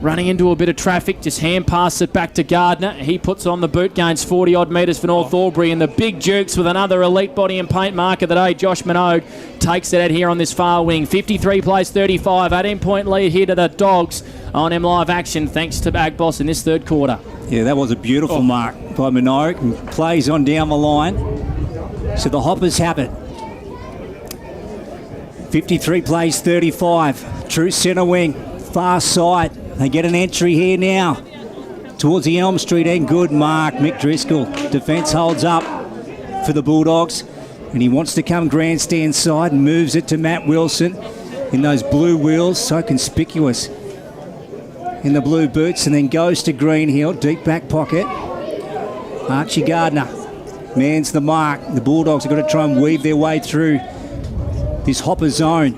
S1: running into a bit of traffic, just hand passes it back to Gardner. He puts on the boot, gains 40-odd metres for North Albury, and the big Jukes with another elite body and paint mark of the day. Josh Minogue takes it out here on this far wing. 53 plays 35, 18-point lead here to the Dogs. R01 live action thanks to Agboss in this third quarter.
S16: Yeah, that was a beautiful mark by Minogue, and plays on down the line. So the Hoppers have it. 53 plays 35, true centre wing, far side. They get an entry here now towards the Elm Street end. Good mark, Mick Driscoll. Defence holds up for the Bulldogs, and he wants to come grandstand side and moves it to Matt Wilson in those blue wheels, so conspicuous in the blue boots, and then goes to Greenhill, deep back pocket. Archie Gardner mans the mark. The Bulldogs have got to try and weave their way through this Hopper zone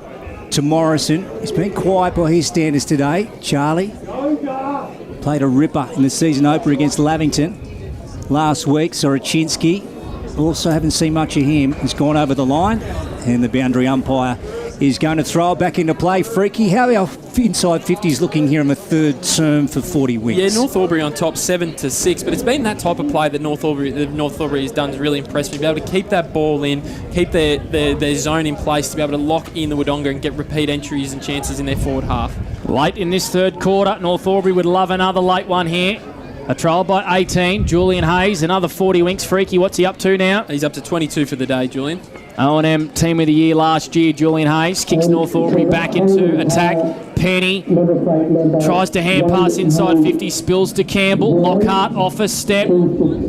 S16: to Morrison. He's been quiet by his standards today. Charlie played a ripper in the season opener against Lavington last week. Sorochinski, also haven't seen much of him. He's gone over the line, and the boundary umpire is going to throw it back into play. Freaky, how are our inside 50s looking here in the third term for 40 wins?
S15: Yeah, North Albury on top 7-6, but it's been that type of play that North Albury has done has really impressed me. Be able to keep that ball in, keep their zone in place to be able to lock in the Wodonga and get repeat entries and chances in their forward half.
S1: Late in this third quarter, North Albury would love another late one here. A trial by 18, Julian Hayes, another 40 winks. Freaky, what's he up to now?
S15: He's up to 22 for the day, Julian.
S1: O&M Team of the Year last year, Julian Hayes, kicks North Albury back into attack. Penny tries to hand pass inside 50, spills to Campbell. Lockhart off a step,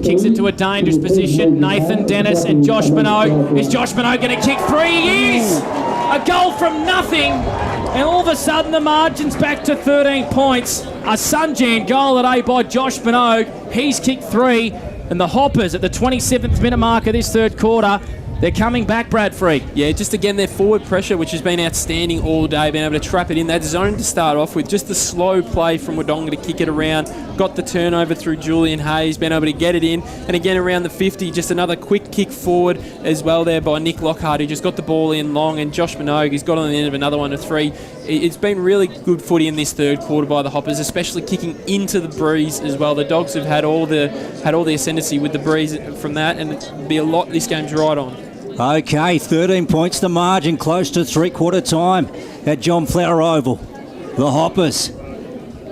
S1: kicks it to a dangerous position. Nathan Dennis and Josh Minogue. Is Josh Minogue going to kick three? He is! A goal from nothing, and all of a sudden the margin's back to 13 points. A Sunjan goal at A by Josh Minogue. He's kicked three, and the Hoppers at the 27th minute mark of this third quarter, they're coming back, Brad Freak.
S15: Yeah, just again their forward pressure, which has been outstanding all day, being able to trap it in that zone to start off with. Just the slow play from Wodonga to kick it around. Got the turnover through Julian Hayes, been able to get it in. And again around the 50, just another quick kick forward as well there by Nick Lockhart, who just got the ball in long. And Josh Minogue, he's got on the end of another one of three. It's been really good footy in this third quarter by the Hoppers, especially kicking into the breeze as well. The Dogs have had all the ascendancy with the breeze from that, and it'll be a lot this game's right on.
S16: Okay, 13 points the margin, close to three-quarter time at John Flower Oval. The Hoppers,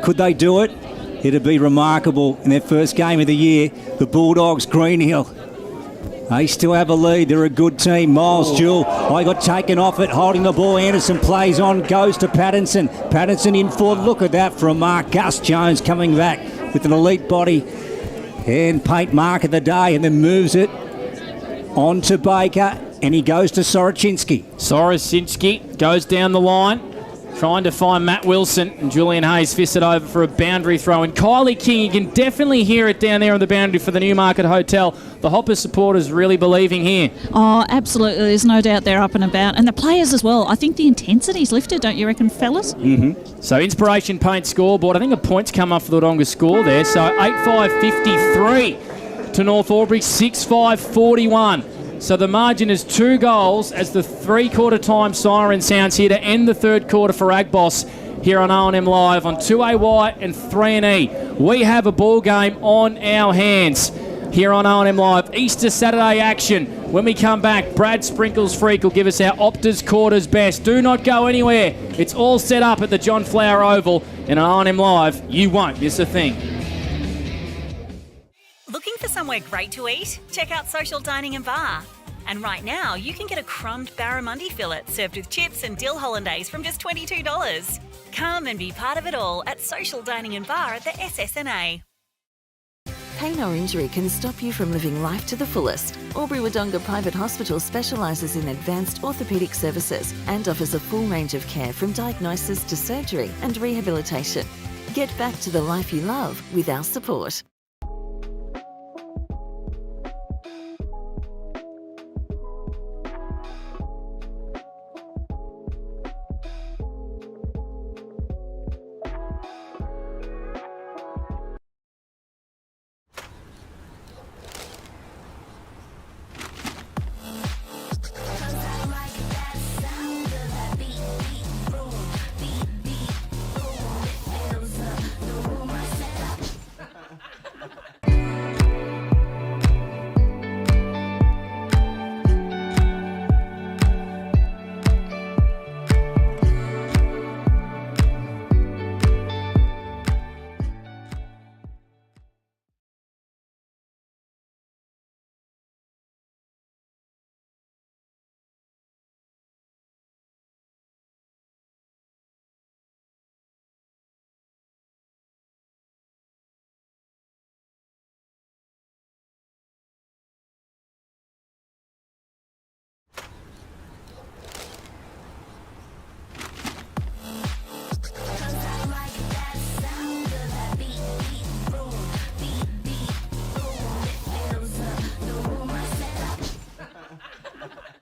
S16: could they do it? It'd be remarkable in their first game of the year. The Bulldogs, Greenhill, they still have a lead. They're a good team. Miles Jewell, got taken off it, holding the ball. Anderson plays on, goes to Pattinson. Pattinson in forward. Look at that for a mark. Gus Jones coming back with an elite body and paint mark of the day, and then moves it on to Baker, and he goes to Sorochinski.
S1: Sorochinski goes down the line, trying to find Matt Wilson, and Julian Hayes fists it over for a boundary throw. And Kylie King, you can definitely hear it down there on the boundary for the Newmarket Hotel. The Hoppers supporters really believing here.
S2: Oh, absolutely. There's no doubt they're up and about. And the players as well. I think the intensity's lifted, don't you reckon, fellas?
S16: Mm-hmm.
S1: So Inspiration Paint scoreboard. I think a point's come up for the Wodonga score there. So 8-5-53 to North Albury, 6-5-41. So the margin is 2 goals as the three-quarter time siren sounds here to end the third quarter for Agboss here on R01 Live on 2AY and 3E. We have a ball game on our hands here on R01 Live. Easter Saturday action. When we come back, Brad Sprinkles Freak will give us our Optus Quarters best. Do not go anywhere. It's all set up at the John Flower Oval. And on R01 Live, you won't miss a thing.
S3: Looking for somewhere great to eat? Check out Social Dining and Bar. And right now, you can get a crumbed barramundi fillet served with chips and dill hollandaise from just $22. Come and be part of it all at Social Dining and Bar at the SSNA.
S4: Pain or injury can stop you from living life to the fullest. Albury Wodonga Private Hospital specialises in advanced orthopaedic services and offers a full range of care from diagnosis to surgery and rehabilitation. Get back to the life you love with our support.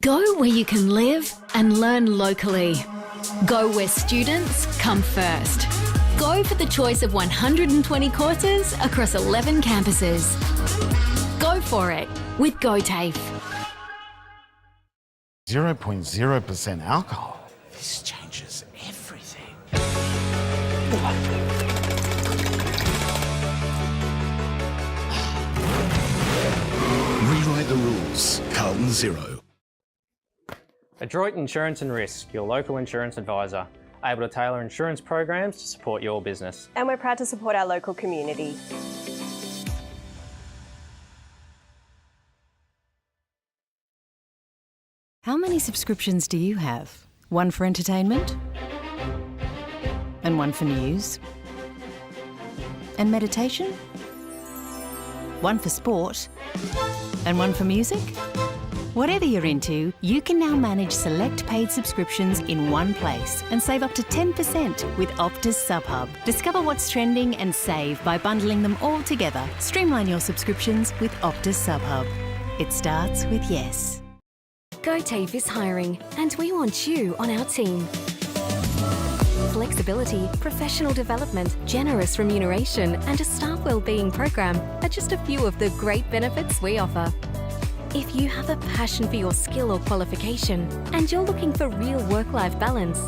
S5: Go where you can live and learn locally. Go where students come first. Go for the choice of 120 courses across 11 campuses. Go for it with GoTAFE.
S6: 0.0% alcohol. This changes everything.
S7: Rewrite the rules. Carlton 0.
S8: Adroit Insurance and Risk, your local insurance advisor, able to tailor insurance programs to support your business.
S9: And we're proud to support our local community.
S10: How many subscriptions do you have? One for entertainment? And one for news? And meditation? One for sport? And one for music? Whatever you're into, you can now manage select paid subscriptions in one place and save up to 10% with Optus SubHub. Discover what's trending and save by bundling them all together. Streamline your subscriptions with Optus SubHub. It starts with yes.
S11: GoTAFE is hiring, and we want you on our team. Flexibility, professional development, generous remuneration, and a staff wellbeing program are just a few of the great benefits we offer. If you have a passion for your skill or qualification and you're looking for real work-life balance,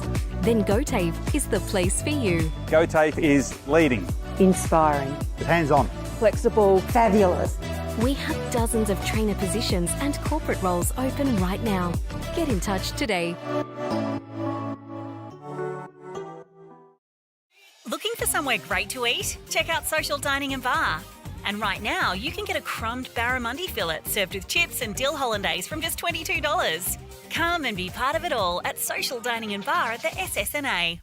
S11: then GoTAFE is the place for you.
S12: GoTAFE is leading,
S13: Inspiring.
S12: hands-on,
S13: Flexible. Fabulous.
S11: We have dozens of trainer positions and corporate roles open right now. Get in touch today.
S3: Looking for somewhere great to eat? Check out Social Dining and Bar. And right now, you can get a crumbed barramundi fillet served with chips and dill hollandaise from just $22. Come and be part of it all at Social Dining and Bar at the SSNA.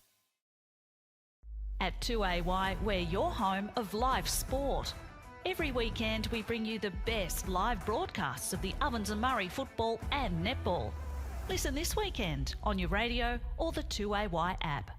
S14: At 2AY, we're your home of live sport. Every weekend, we bring you the best live broadcasts of the Ovens and Murray football and netball. Listen this weekend on your radio or the 2AY app.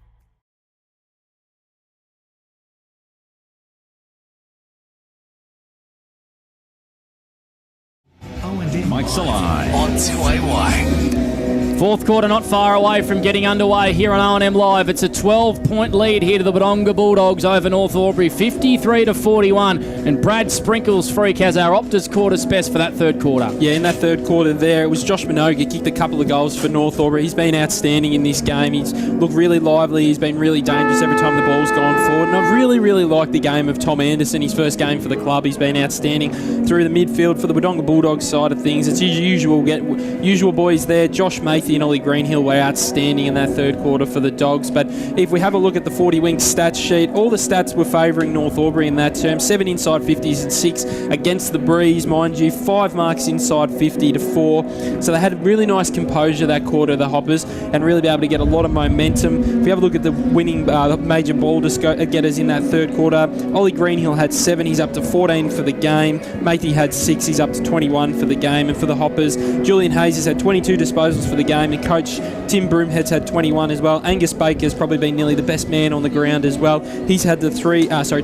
S7: Mike Salai on 2AY.
S1: Fourth quarter not far away from getting underway here on R01 Live. It's a 12-point lead here to the Wodonga Bulldogs over North Albury, 53-41. And Brad Sprinkle's freak has our Optus quarters best for that third quarter.
S15: Yeah, in that third quarter there, it was Josh Minogue kicked a couple of goals for North Albury. He's been outstanding in this game. He's looked really lively. He's been really dangerous every time the ball's gone forward. And I've really liked the game of Tom Anderson, his first game for the club. He's been outstanding through the midfield for the Wodonga Bulldogs side of things. It's his usual boys there. Josh Matey and Ollie Greenhill were outstanding in that third quarter for the Dogs. But if we have a look at the 40 Winks stats sheet, all the stats were favouring North Albury in that term. 7 inside 50s and 6 against the breeze, mind you. 5 marks inside 50 to 4. So they had really nice composure that quarter, the Hoppers, and really be able to get a lot of momentum. If we have a look at the winning major ball getters in that third quarter, Ollie Greenhill had 7. He's up to 14 for the game. Matey had 6. He's up to 21 for the game. And for the Hoppers, Julian Hayes has had 22 disposals for the game, and coach Tim Broomhead's had 21 as well. Angus Baker's probably been nearly the best man on the ground as well. He's had the 23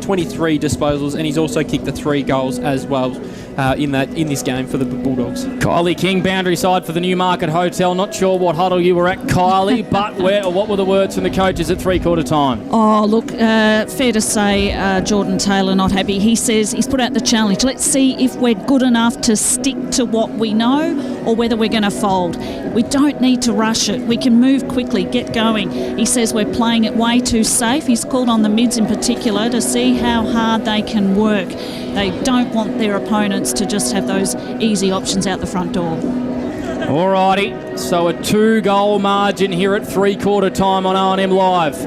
S15: disposals, and he's also kicked the 3 goals as well in this game for the Bulldogs.
S1: Kylie King, boundary side for the Newmarket Hotel. Not sure what huddle you were at, Kylie, but what were the words from the coaches at three-quarter time?
S2: Oh, look, fair to say Jordan Taylor not happy. He says he's put out the challenge. Let's see if we're good enough to stick to what we know or whether we're going to fold. We don't need to rush it. We can move quickly, get going. He says we're playing it way too safe. He's called on the mids in particular to see how hard they can work. They don't want their opponents to just have those easy options out the front door.
S1: Alrighty, so a 2-goal margin here at three-quarter time on R01 Live.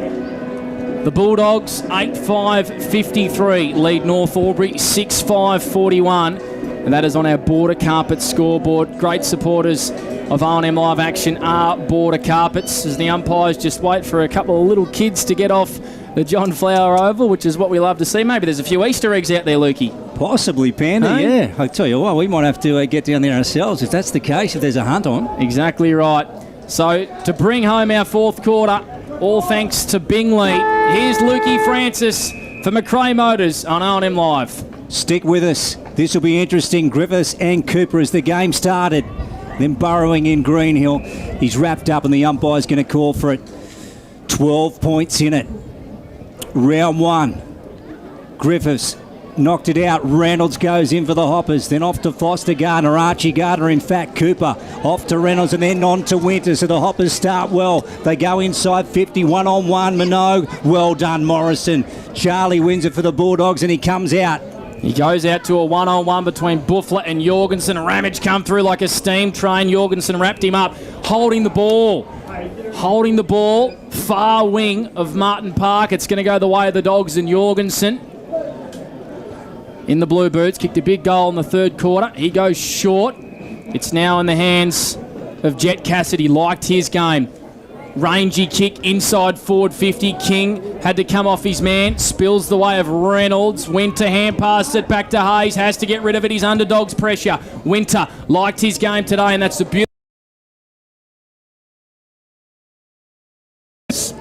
S1: The Bulldogs 8-5-53 lead North Albury 6-5-41, and that is on our Border Carpet scoreboard. Great supporters of R01 Live action are Border Carpets, as the umpires just wait for a couple of little kids to get off the John Flower Oval, which is what we love to see. Maybe there's a few Easter eggs out there, Lukey.
S16: Possibly, Panda,
S1: Hey?
S16: yeah. I tell you what, we might have to get down there ourselves if that's the case, if there's a hunt on.
S1: Exactly right. So to bring home our fourth quarter, all thanks to Bingley, here's Lukey Francis for McRae Motors on R01 Live.
S16: Stick with us. This will be interesting. Griffiths and Cooper as the game started. Then burrowing in Greenhill. He's wrapped up and the umpire's going to call for it. 12 points in it. Round 1. Griffiths knocked it out. Reynolds goes in for the Hoppers. Then off to Foster Gardner. Archie Gardner, in fact, Cooper. Off to Reynolds and then on to Winter. So the Hoppers start well. They go inside 50. 1-on-1. Minogue. Well done, Morrison. Charlie wins it for the Bulldogs and he comes out.
S1: He goes out to a one-on-one between Buffler and Jorgensen. Ramage come through like a steam train. Jorgensen wrapped him up, holding the ball. Holding the ball, far wing of Martin Park. It's going to go the way of the Dogs and Jorgensen. In the blue boots, kicked a big goal in the third quarter. He goes short. It's now in the hands of Jet Cassidy. Liked his game. Rangy kick inside forward 50. King had to come off his man. Spills the way of Reynolds. Winter hand passed it back to Hayes. Has to get rid of it. His underdog's pressure. Winter liked his game today, and that's the beauty.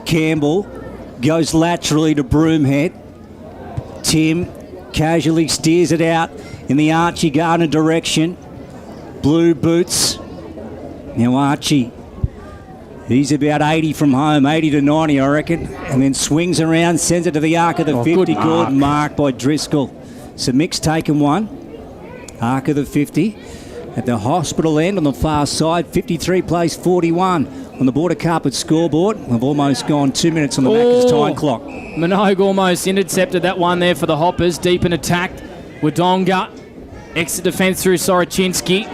S16: Campbell goes laterally to Broomhead. Tim casually steers it out in the Archie Gardner direction. Blue boots. Now Archie, he's about 80 from home, 80 to 90 I reckon, and then swings around, sends it to the arc of the 50. Good mark by Driscoll. So Mick's taken one. Arc of the 50. At the hospital end on the far side, 53 plays 41. On the border carpet scoreboard, we've almost gone 2 minutes on the Macca's time clock.
S1: Minogue almost intercepted that one there for the Hoppers. Deep in attack. Wodonga. Exit defence through Soroczynski.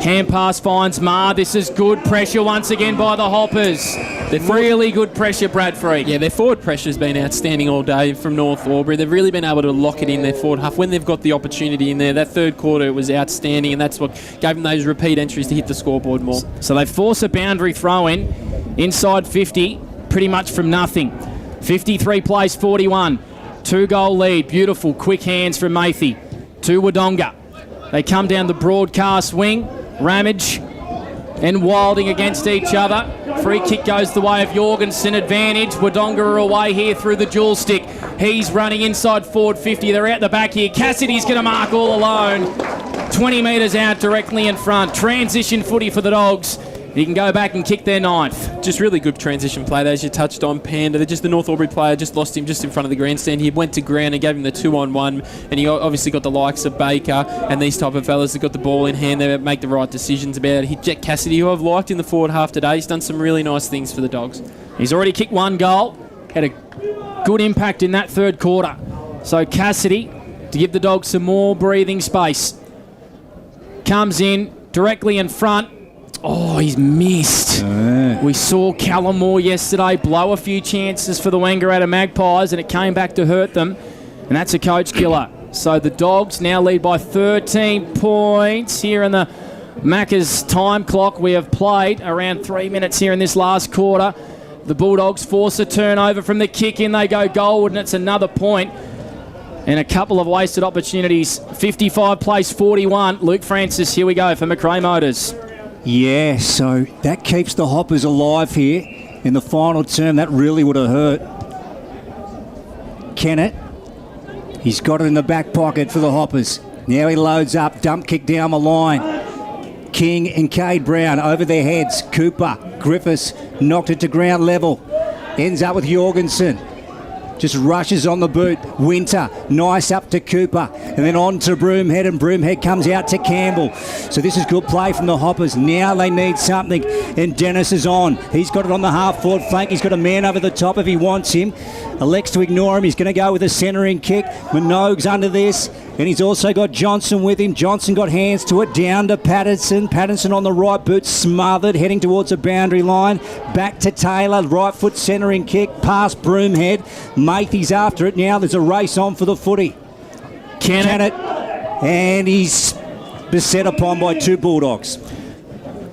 S1: Hand pass finds Marr. This is good pressure once again by the Hoppers. Really good pressure, Bradford.
S15: Yeah, their forward pressure has been outstanding all day from North Albury. They've really been able to lock it in their forward half when they've got the opportunity in there. That third quarter was outstanding, and that's what gave them those repeat entries to hit the scoreboard more.
S1: So they force a boundary throw in inside 50, pretty much from nothing. 53 plays 41. 2-goal lead. Beautiful quick hands from Mathy to Wodonga. They come down the broadcast wing. Ramage and Wilding against each other. Free kick goes the way of Jorgensen. Advantage. Wodonga are away here through the dual stick. He's running inside forward 50. They're out the back here. Cassidy's going to mark all alone. 20 metres out directly in front. Transition footy for the Dogs. He can go back and kick their ninth.
S15: Just really good transition play, as you touched on, Panda. Just the North Albury player just lost him just in front of the grandstand. He went to ground and gave him the 2-on-1, and he obviously got the likes of Baker and these type of fellas that got the ball in hand. They make the right decisions about it. Jet Cassidy, who I've liked in the forward half today, he's done some really nice things for the Dogs.
S1: He's already kicked one goal. Had a good impact in that third quarter. So Cassidy, to give the Dogs some more breathing space, comes in directly in front. Oh, he's missed. We saw Callum Moore yesterday blow a few chances for the Wangaratta Magpies, and it came back to hurt them. And that's a coach killer. So the Dogs now lead by 13 points here in the Macca's time clock. We have played around 3 minutes here in this last quarter. The Bulldogs force a turnover from the kick in. They go goalward, and it's another point. And a couple of wasted opportunities. 55 plays 41. Luke Francis, here we go for McRae Motors.
S16: Yeah, so that keeps the Hoppers alive here in the final term. That really would have hurt. Kennett, he's got it in the back pocket for the Hoppers. Now he loads up, dump kick down the line. King and Cade Brown over their heads. Cooper, Griffiths knocked it to ground level. Ends up with Jorgensen. Just rushes on the boot. Winter, nice up to Cooper. And then on to Broomhead, and Broomhead comes out to Campbell. So this is good play from the Hoppers. Now they need something. And Dennis is on. He's got it on the half-forward flank. He's got a man over the top if he wants him. Elects to ignore him. He's going to go with a centering kick. Minogue's under this. And he's also got Johnson with him. Johnson got hands to it. Down to Patterson. Patterson on the right boot, smothered, heading towards the boundary line. Back to Taylor. Right foot centering kick. Past Broomhead. Mathy's after it now. There's a race on for the footy. Kennett. And he's beset upon by two Bulldogs.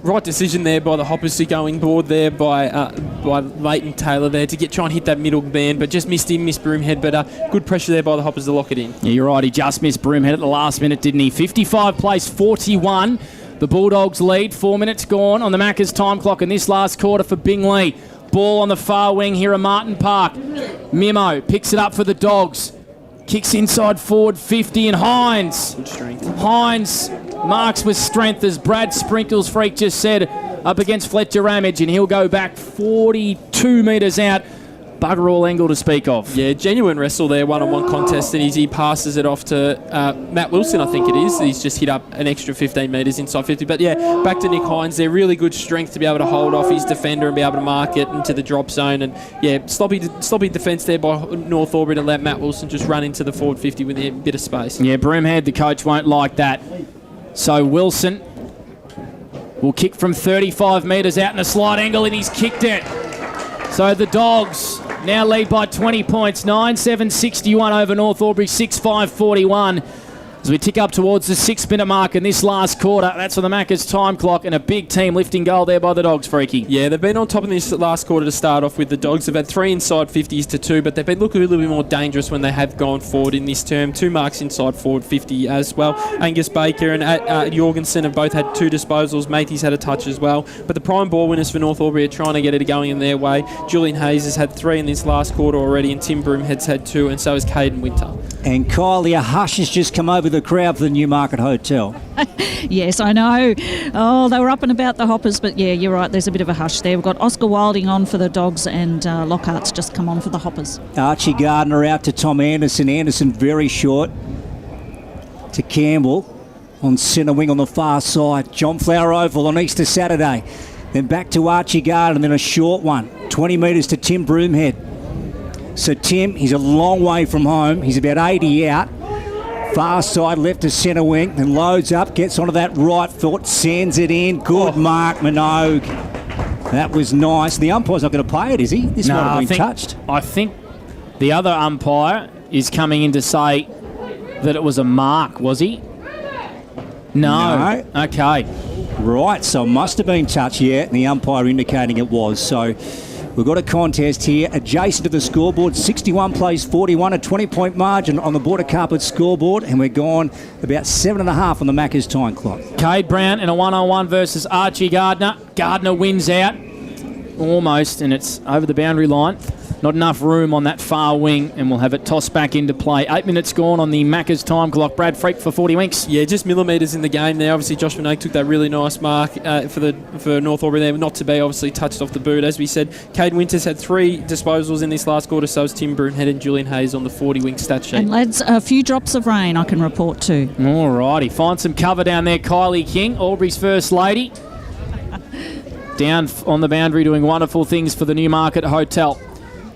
S15: Right decision there by the Hoppers to going board there by Leighton Taylor there to try and hit that middle band, but just missed Broomhead. But good pressure there by the Hoppers to lock it in.
S1: Yeah, you're right. He just missed Broomhead at the last minute, didn't he? 55 plays 41. The Bulldogs lead. 4 minutes gone on the Macca's time clock in this last quarter for Bingley. Ball on the far wing here at Martin Park. Mimo picks it up for the Dogs. Kicks inside forward 50 and Hines.
S15: Good strength.
S1: Hines marks with strength, as Brad Sprinkles Freak just said, up against Fletcher Ramage, and he'll go back 42 metres out. Bugger all angle to speak of.
S15: Yeah, genuine wrestle there, one-on-one contest, and he passes it off to Matt Wilson, I think it is. He's just hit up an extra 15 metres inside 50. But yeah, back to Nick Hines there. Really good strength to be able to hold off his defender and be able to mark it into the drop zone. And yeah, sloppy defence there by North Albury to let Matt Wilson just run into the forward 50 with a bit of space.
S1: Yeah, Broomhead, the coach, won't like that. So Wilson will kick from 35 metres out in a slight angle, and he's kicked it. So the Dogs now lead by 20 points, 9-7-61 over North Albury, 6-5-41. As we tick up towards the 6-minute mark in this last quarter, that's on the Macca's time clock, and a big team lifting goal there by the Dogs, Freaky.
S15: Yeah, they've been on top in this last quarter to start off with. The Dogs have had 3 inside 50s to 2, but they've been looking a little bit more dangerous when they have gone forward in this term. 2 marks inside forward 50 as well. Angus Baker and Jorgensen have both had 2 disposals. Matey's had a touch as well. But the prime ball winners for North Albury are trying to get it going in their way. Julian Hayes has had 3 in this last quarter already, and Tim Broomhead's had 2, and so has Caden Winter.
S16: And Kylie, a hush has just come over the crowd for the Newmarket Hotel.
S2: Yes, I know. Oh, they were up and about the Hoppers, but yeah, you're right. There's a bit of a hush there. We've got Oscar Wilding on for the Dogs, and Lockhart's just come on for the Hoppers.
S16: Archie Gardner out to Tom Anderson. Anderson very short to Campbell on centre wing on the far side. John Flower Oval on Easter Saturday. Then back to Archie Gardner, and then a short one. 20 metres to Tim Broomhead. So Tim, he's a long way from home. He's about 80 out. Far side left to centre wing, then loads up, gets onto that right foot, sends it in. Good mark, Minogue. That was nice. The umpire's not going to play it, is he? This might have been touched.
S1: I think the other umpire is coming in to say that it was a mark, was he? No. Okay.
S16: Right, so it must have been touched, yeah, and the umpire indicating it was. So we've got a contest here adjacent to the scoreboard. 61 plays 41, a 20-point margin on the Border Carpet scoreboard, and we're gone about 7.5 on the Macca's time clock.
S1: Cade Brown in a 1-on-1 versus Archie Gardner. Gardner wins out. Almost, and it's over the boundary line. Not enough room on that far wing, and we'll have it tossed back into play. 8 minutes gone on the Macca's time clock. Brad Freak for 40 winks.
S15: Yeah, just millimetres in the game there. Obviously, Josh Minogue took that really nice mark for North Albury there, not to be obviously touched off the boot. As we said, Caden Winters had 3 disposals in this last quarter, so has Tim Broomhead and Julian Hayes on the 40-wink stat sheet.
S2: And lads, a few drops of rain I can report too.
S1: All righty, find some cover down there. Kylie King, Albury's first lady. Down on the boundary doing wonderful things for the Newmarket Hotel.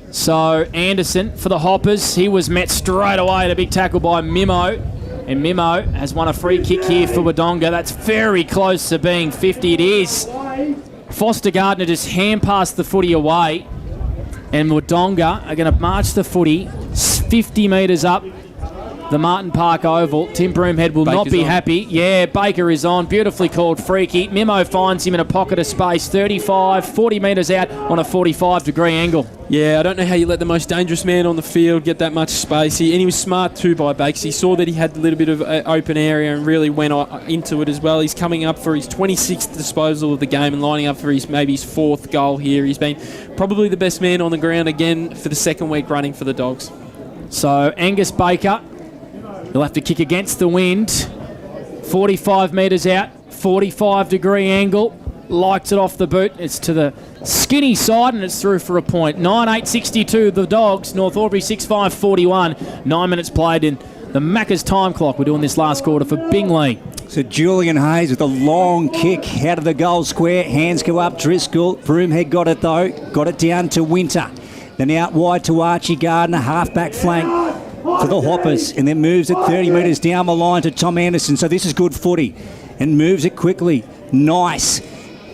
S1: So Anderson for the Hoppers. He was met straight away at a big tackle by Mimo. And Mimo has won a free kick here for Wodonga. That's very close to being 50. It is. Foster Gardner just hand passed the footy away. And Wodonga are going to march the footy 50 metres up the Martin Park Oval. Tim Broomhead will not be happy. Yeah, Baker is on. Beautifully called freaky. Mimo finds him in a pocket of space. 40 metres out on a 45-degree angle.
S15: Yeah, I don't know how you let the most dangerous man on the field get that much space. And he was smart too by Bakes. He saw that he had a little bit of open area and really went into it as well. He's coming up for his 26th disposal of the game and lining up for his 4th goal here. He's been probably the best man on the ground again for the second week running for the Dogs.
S1: So Angus Baker, he'll have to kick against the wind. 45 metres out, 45-degree angle. Likes it off the boot. It's to the skinny side and it's through for a point. 9-8-62 the Dogs. North Albury 6-5-41. 9 minutes played in the Macca's time clock. We're doing this last quarter for Bingley.
S16: So Julian Hayes with a long kick out of the goal square. Hands go up. Driscoll. Broomhead got it though. Got it down to Winter. Then out wide to Archie Gardner. Half-back flank for the Hoppers. And then moves it 30 metres down the line to Tom Anderson. So this is good footy. And moves it quickly. Nice.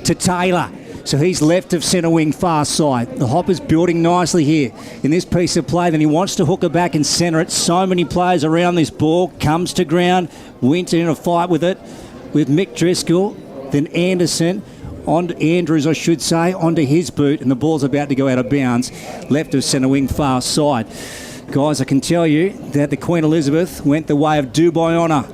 S16: To Taylor. So he's left of centre wing far side. The Hopper's building nicely here in this piece of play. Then he wants to hook it back and centre it. So many players around this ball. Comes to ground. Winter in a fight with it with Mick Driscoll. Then Anderson. On to Andrews, I should say. Onto his boot. And the ball's about to go out of bounds. Left of centre wing far side. Guys, I can tell you that the Queen Elizabeth went the way of Dubai Honour,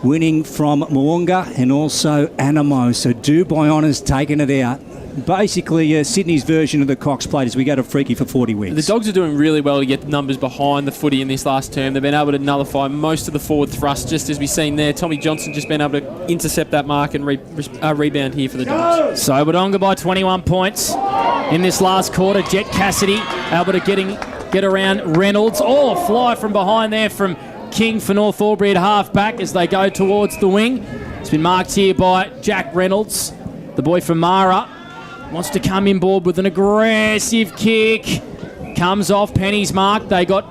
S16: winning from Mwanga and also Animo. So Dubai Honour's taken it out. basically Sydney's version of the Cox Plate as we go to Freaky for 40 weeks.
S15: The Dogs are doing really well to get the numbers behind the footy in this last term. They've been able to nullify most of the forward thrust, just as we've seen there. Tommy Johnson just been able to intercept that mark and rebound here for the Dogs.
S1: So Wodonga by 21 points in this last quarter. Jet Cassidy able to get around Reynolds. Oh, a fly from behind there from King for North Albury at half-back as they go towards the wing. It's been marked here by Jack Reynolds, the boy from Mara. Wants to come inboard with an aggressive kick. Comes off Penny's mark. They got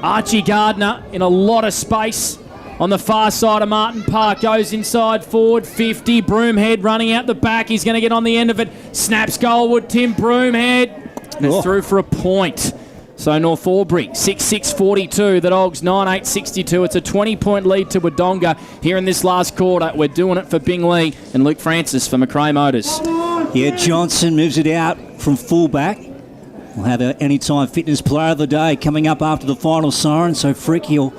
S1: Archie Gardner in a lot of space on the far side of Martin Park. Goes inside forward 50. Broomhead running out the back. He's going to get on the end of it. Snaps goalward. Tim Broomhead. And it's through for a point. So North Albury, 6-6-42. The Dogs, 9-8-62. It's a 20-point lead to Wodonga here in this last quarter. We're doing it for Bingley and Luke Francis for McRae Motors.
S16: Yeah, Johnson moves it out from fullback. We'll have our Anytime Fitness Player of the Day coming up after the final siren, so Freaky will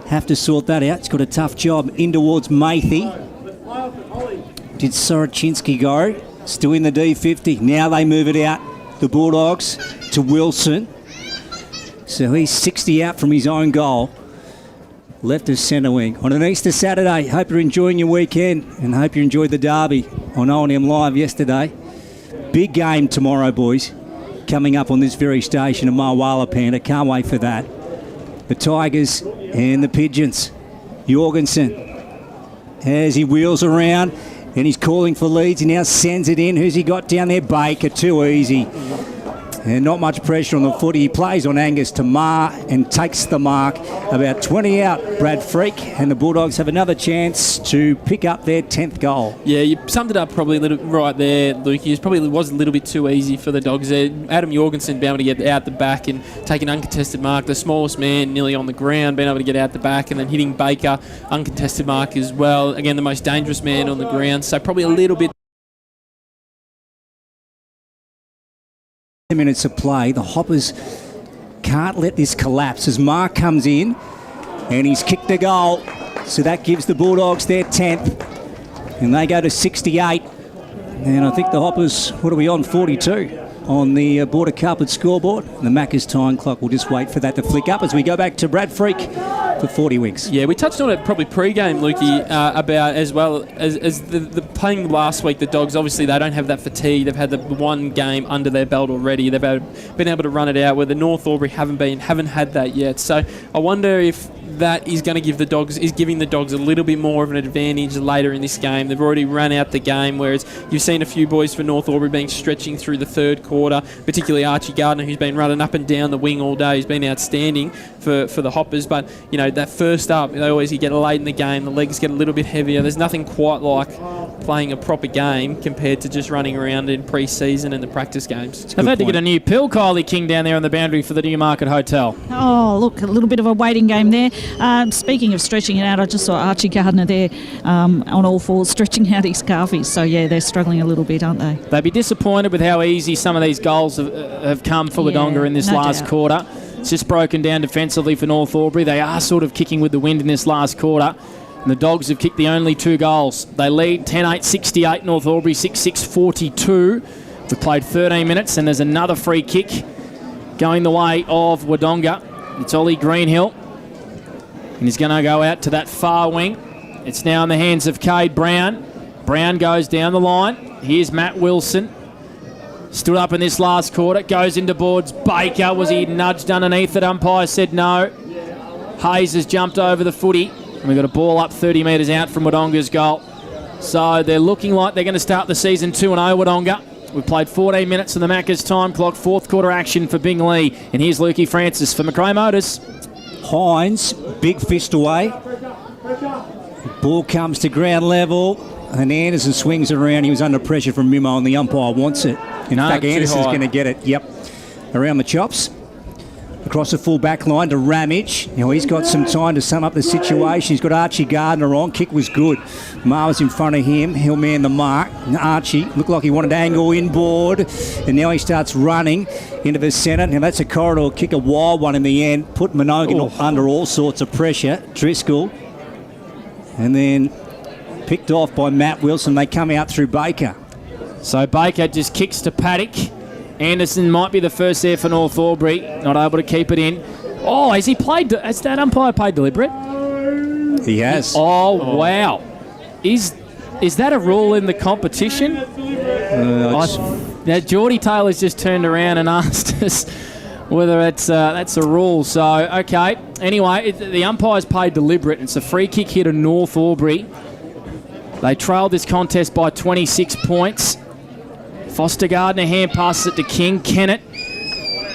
S16: have to sort that out. He's got a tough job in towards Mathy. Did Sorochinsky go? Still in the D50. Now they move it out, the Bulldogs, to Wilson. So he's 60 out from his own goal. Left of centre wing. On an Easter Saturday, hope you're enjoying your weekend and hope you enjoyed the derby on O&M Live yesterday. Big game tomorrow, boys. Coming up on this very station of Marwala Panda. Can't wait for that. The Tigers and the Pigeons. Jorgensen, as he wheels around and he's calling for leads. He now sends it in. Who's he got down there? Baker. Too easy. And not much pressure on the footy. He plays on Angus Tamar and takes the mark. About 20 out, Brad Freak, and the Bulldogs have another chance to pick up their 10th goal.
S15: Yeah, you summed it up probably a little right there, Lukey. It probably was a little bit too easy for the Dogs there. Adam Jorgensen being able to get out the back and take an uncontested mark. The smallest man nearly on the ground being able to get out the back and then hitting Baker, uncontested mark as well. Again, the most dangerous man on the ground. So probably a little bit
S16: 10 minutes of play. The Hoppers can't let this collapse as Mark comes in and he's kicked a goal. So that gives the Bulldogs their 10th and they go to 68. And I think the Hoppers, what are we on, 42 on the Border Carpet scoreboard. The Macca's time clock will just wait for that to flick up as we go back to Brad Freak for 40 winks.
S15: Yeah, we touched on it probably pre-game, Lukey, about as well as the playing last week, the Dogs, obviously they don't have that fatigue. They've had the one game under their belt already. They've been able to run it out where the North Albury haven't had that yet. So I wonder if that is going to give the Dogs, is giving the Dogs a little bit more of an advantage later in this game. They've already run out the game, whereas you've seen a few boys for North Albury being stretching through the third quarter, particularly Archie Gardner, who's been running up and down the wing all day. He's been outstanding for the Hoppers, but you know, that first up, they always get late in the game, the legs get a little bit heavier. There's nothing quite like playing a proper game compared to just running around in pre-season and the practice games.
S1: They've had to get a new pill, Kylie King, down there on the boundary for the Newmarket Hotel.
S2: Oh, look, a little bit of a waiting game there. Speaking of stretching it out, I just saw Archie Gardner there on all fours stretching out his calfies. So, yeah, they're struggling a little bit, aren't they?
S1: They'd be disappointed with how easy some of these goals have come for Wodonga in this last quarter. It's just broken down defensively for North Albury. They are sort of kicking with the wind in this last quarter. And the Dogs have kicked the only 2 goals. They lead 10-8-68, North Albury 6-6-42. We've played 13 minutes and there's another free kick going the way of Wodonga. It's Ollie Greenhill. And he's going to go out to that far wing. It's now in the hands of Cade Brown. Brown goes down the line. Here's Matt Wilson. Stood up in this last quarter. Goes into boards. Baker, was he nudged underneath it? Umpire said no. Hayes has jumped over the footy. And we've got a ball up 30 metres out from Wodonga's goal. So they're looking like they're going to start the season 2-0, Wodonga. We've played 14 minutes on the Macca's time clock. 4th quarter action for Bingley. And here's Lukey Francis for McRae Motors.
S16: Hines, big fist away. Ball comes to ground level. And Anderson swings around. He was under pressure from Mimo and the umpire wants it. In fact, Anderson's going to get it. Yep. Around the chops. Across the full back line to Ramage. Now he's got some time to sum up the situation. He's got Archie Gardner on. Kick was good. Mar was in front of him. He'll man the mark. Archie looked like he wanted to angle inboard. And now he starts running into the centre. Now that's a corridor kick, a wild one in the end. Put Minogan under all sorts of pressure. Driscoll. And then picked off by Matt Wilson. They come out through Baker.
S1: So Baker just kicks to Paddock. Anderson might be the first there for North Albury. Not able to keep it in. Oh, has that umpire played deliberate?
S16: He has.
S1: Oh, wow. Is that a rule in the competition? Now, Geordie Taylor's just turned around and asked us whether that's a rule. So, okay. Anyway, the umpire's paid deliberate. It's a free kick here to North Albury. They trailed this contest by 26 points. Foster Gardner hand passes it to King. Kennett.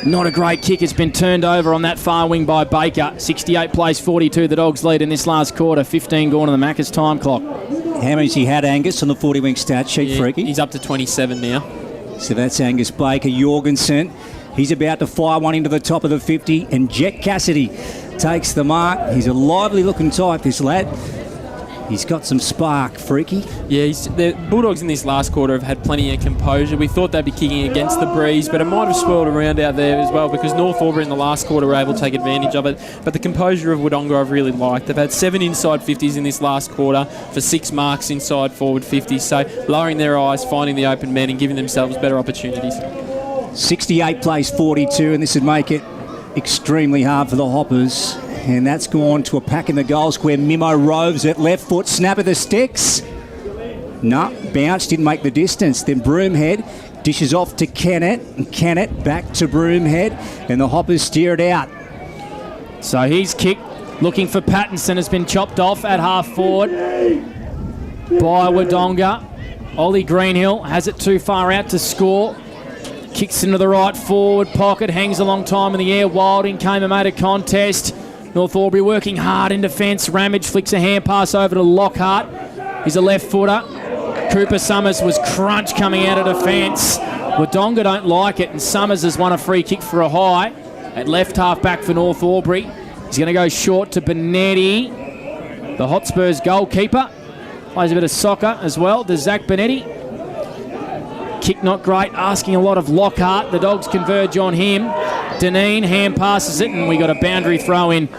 S1: Not a great kick. It's been turned over on that far wing by Baker. 68 plays 42. The Dogs lead in this last quarter. 15 gone on the Macca's time clock.
S16: How many's he had, Angus, on the 40-wing stat sheet, Freaky?
S15: He's up to 27 now.
S16: So that's Angus Baker. Jorgensen, he's about to fire one into the top of the 50. And Jet Cassidy takes the mark. He's a lively-looking type, this lad. He's got some spark, Freaky.
S15: Yeah, the Bulldogs in this last quarter have had plenty of composure. We thought they'd be kicking against the breeze, but it might have swirled around out there as well because North Albury in the last quarter were able to take advantage of it. But the composure of Wodonga I've really liked. They've had 7 inside 50s in this last quarter for 6 marks inside forward 50s. So lowering their eyes, finding the open men and giving themselves better opportunities.
S16: 68 plays 42, and this would make it extremely hard for the Hoppers. And that's gone to a pack in the goal square. Mimo roves at left foot, snap of the sticks. No, bounce, didn't make the distance. Then Broomhead dishes off to Kennett. And Kennett back to Broomhead. And the Hoppers steer it out.
S1: So he's kicked, looking for Pattinson. Has been chopped off at half forward by Wodonga. Ollie Greenhill has it too far out to score. Kicks into the right forward pocket, hangs a long time in the air. Wilding came and made a contest. North Albury working hard in defence. Ramage flicks a hand pass over to Lockhart. He's a left footer. Cooper Summers was crunched coming out of defence. Wodonga don't like it, and Summers has won a free kick for a high at left half back for North Albury. He's going to go short to Benetti, the Hotspurs goalkeeper. Plays a bit of soccer as well. Does Zach Benetti. Kick not great, asking a lot of Lockhart. The Dogs converge on him. Deneen hand passes it, and we got a boundary throw in.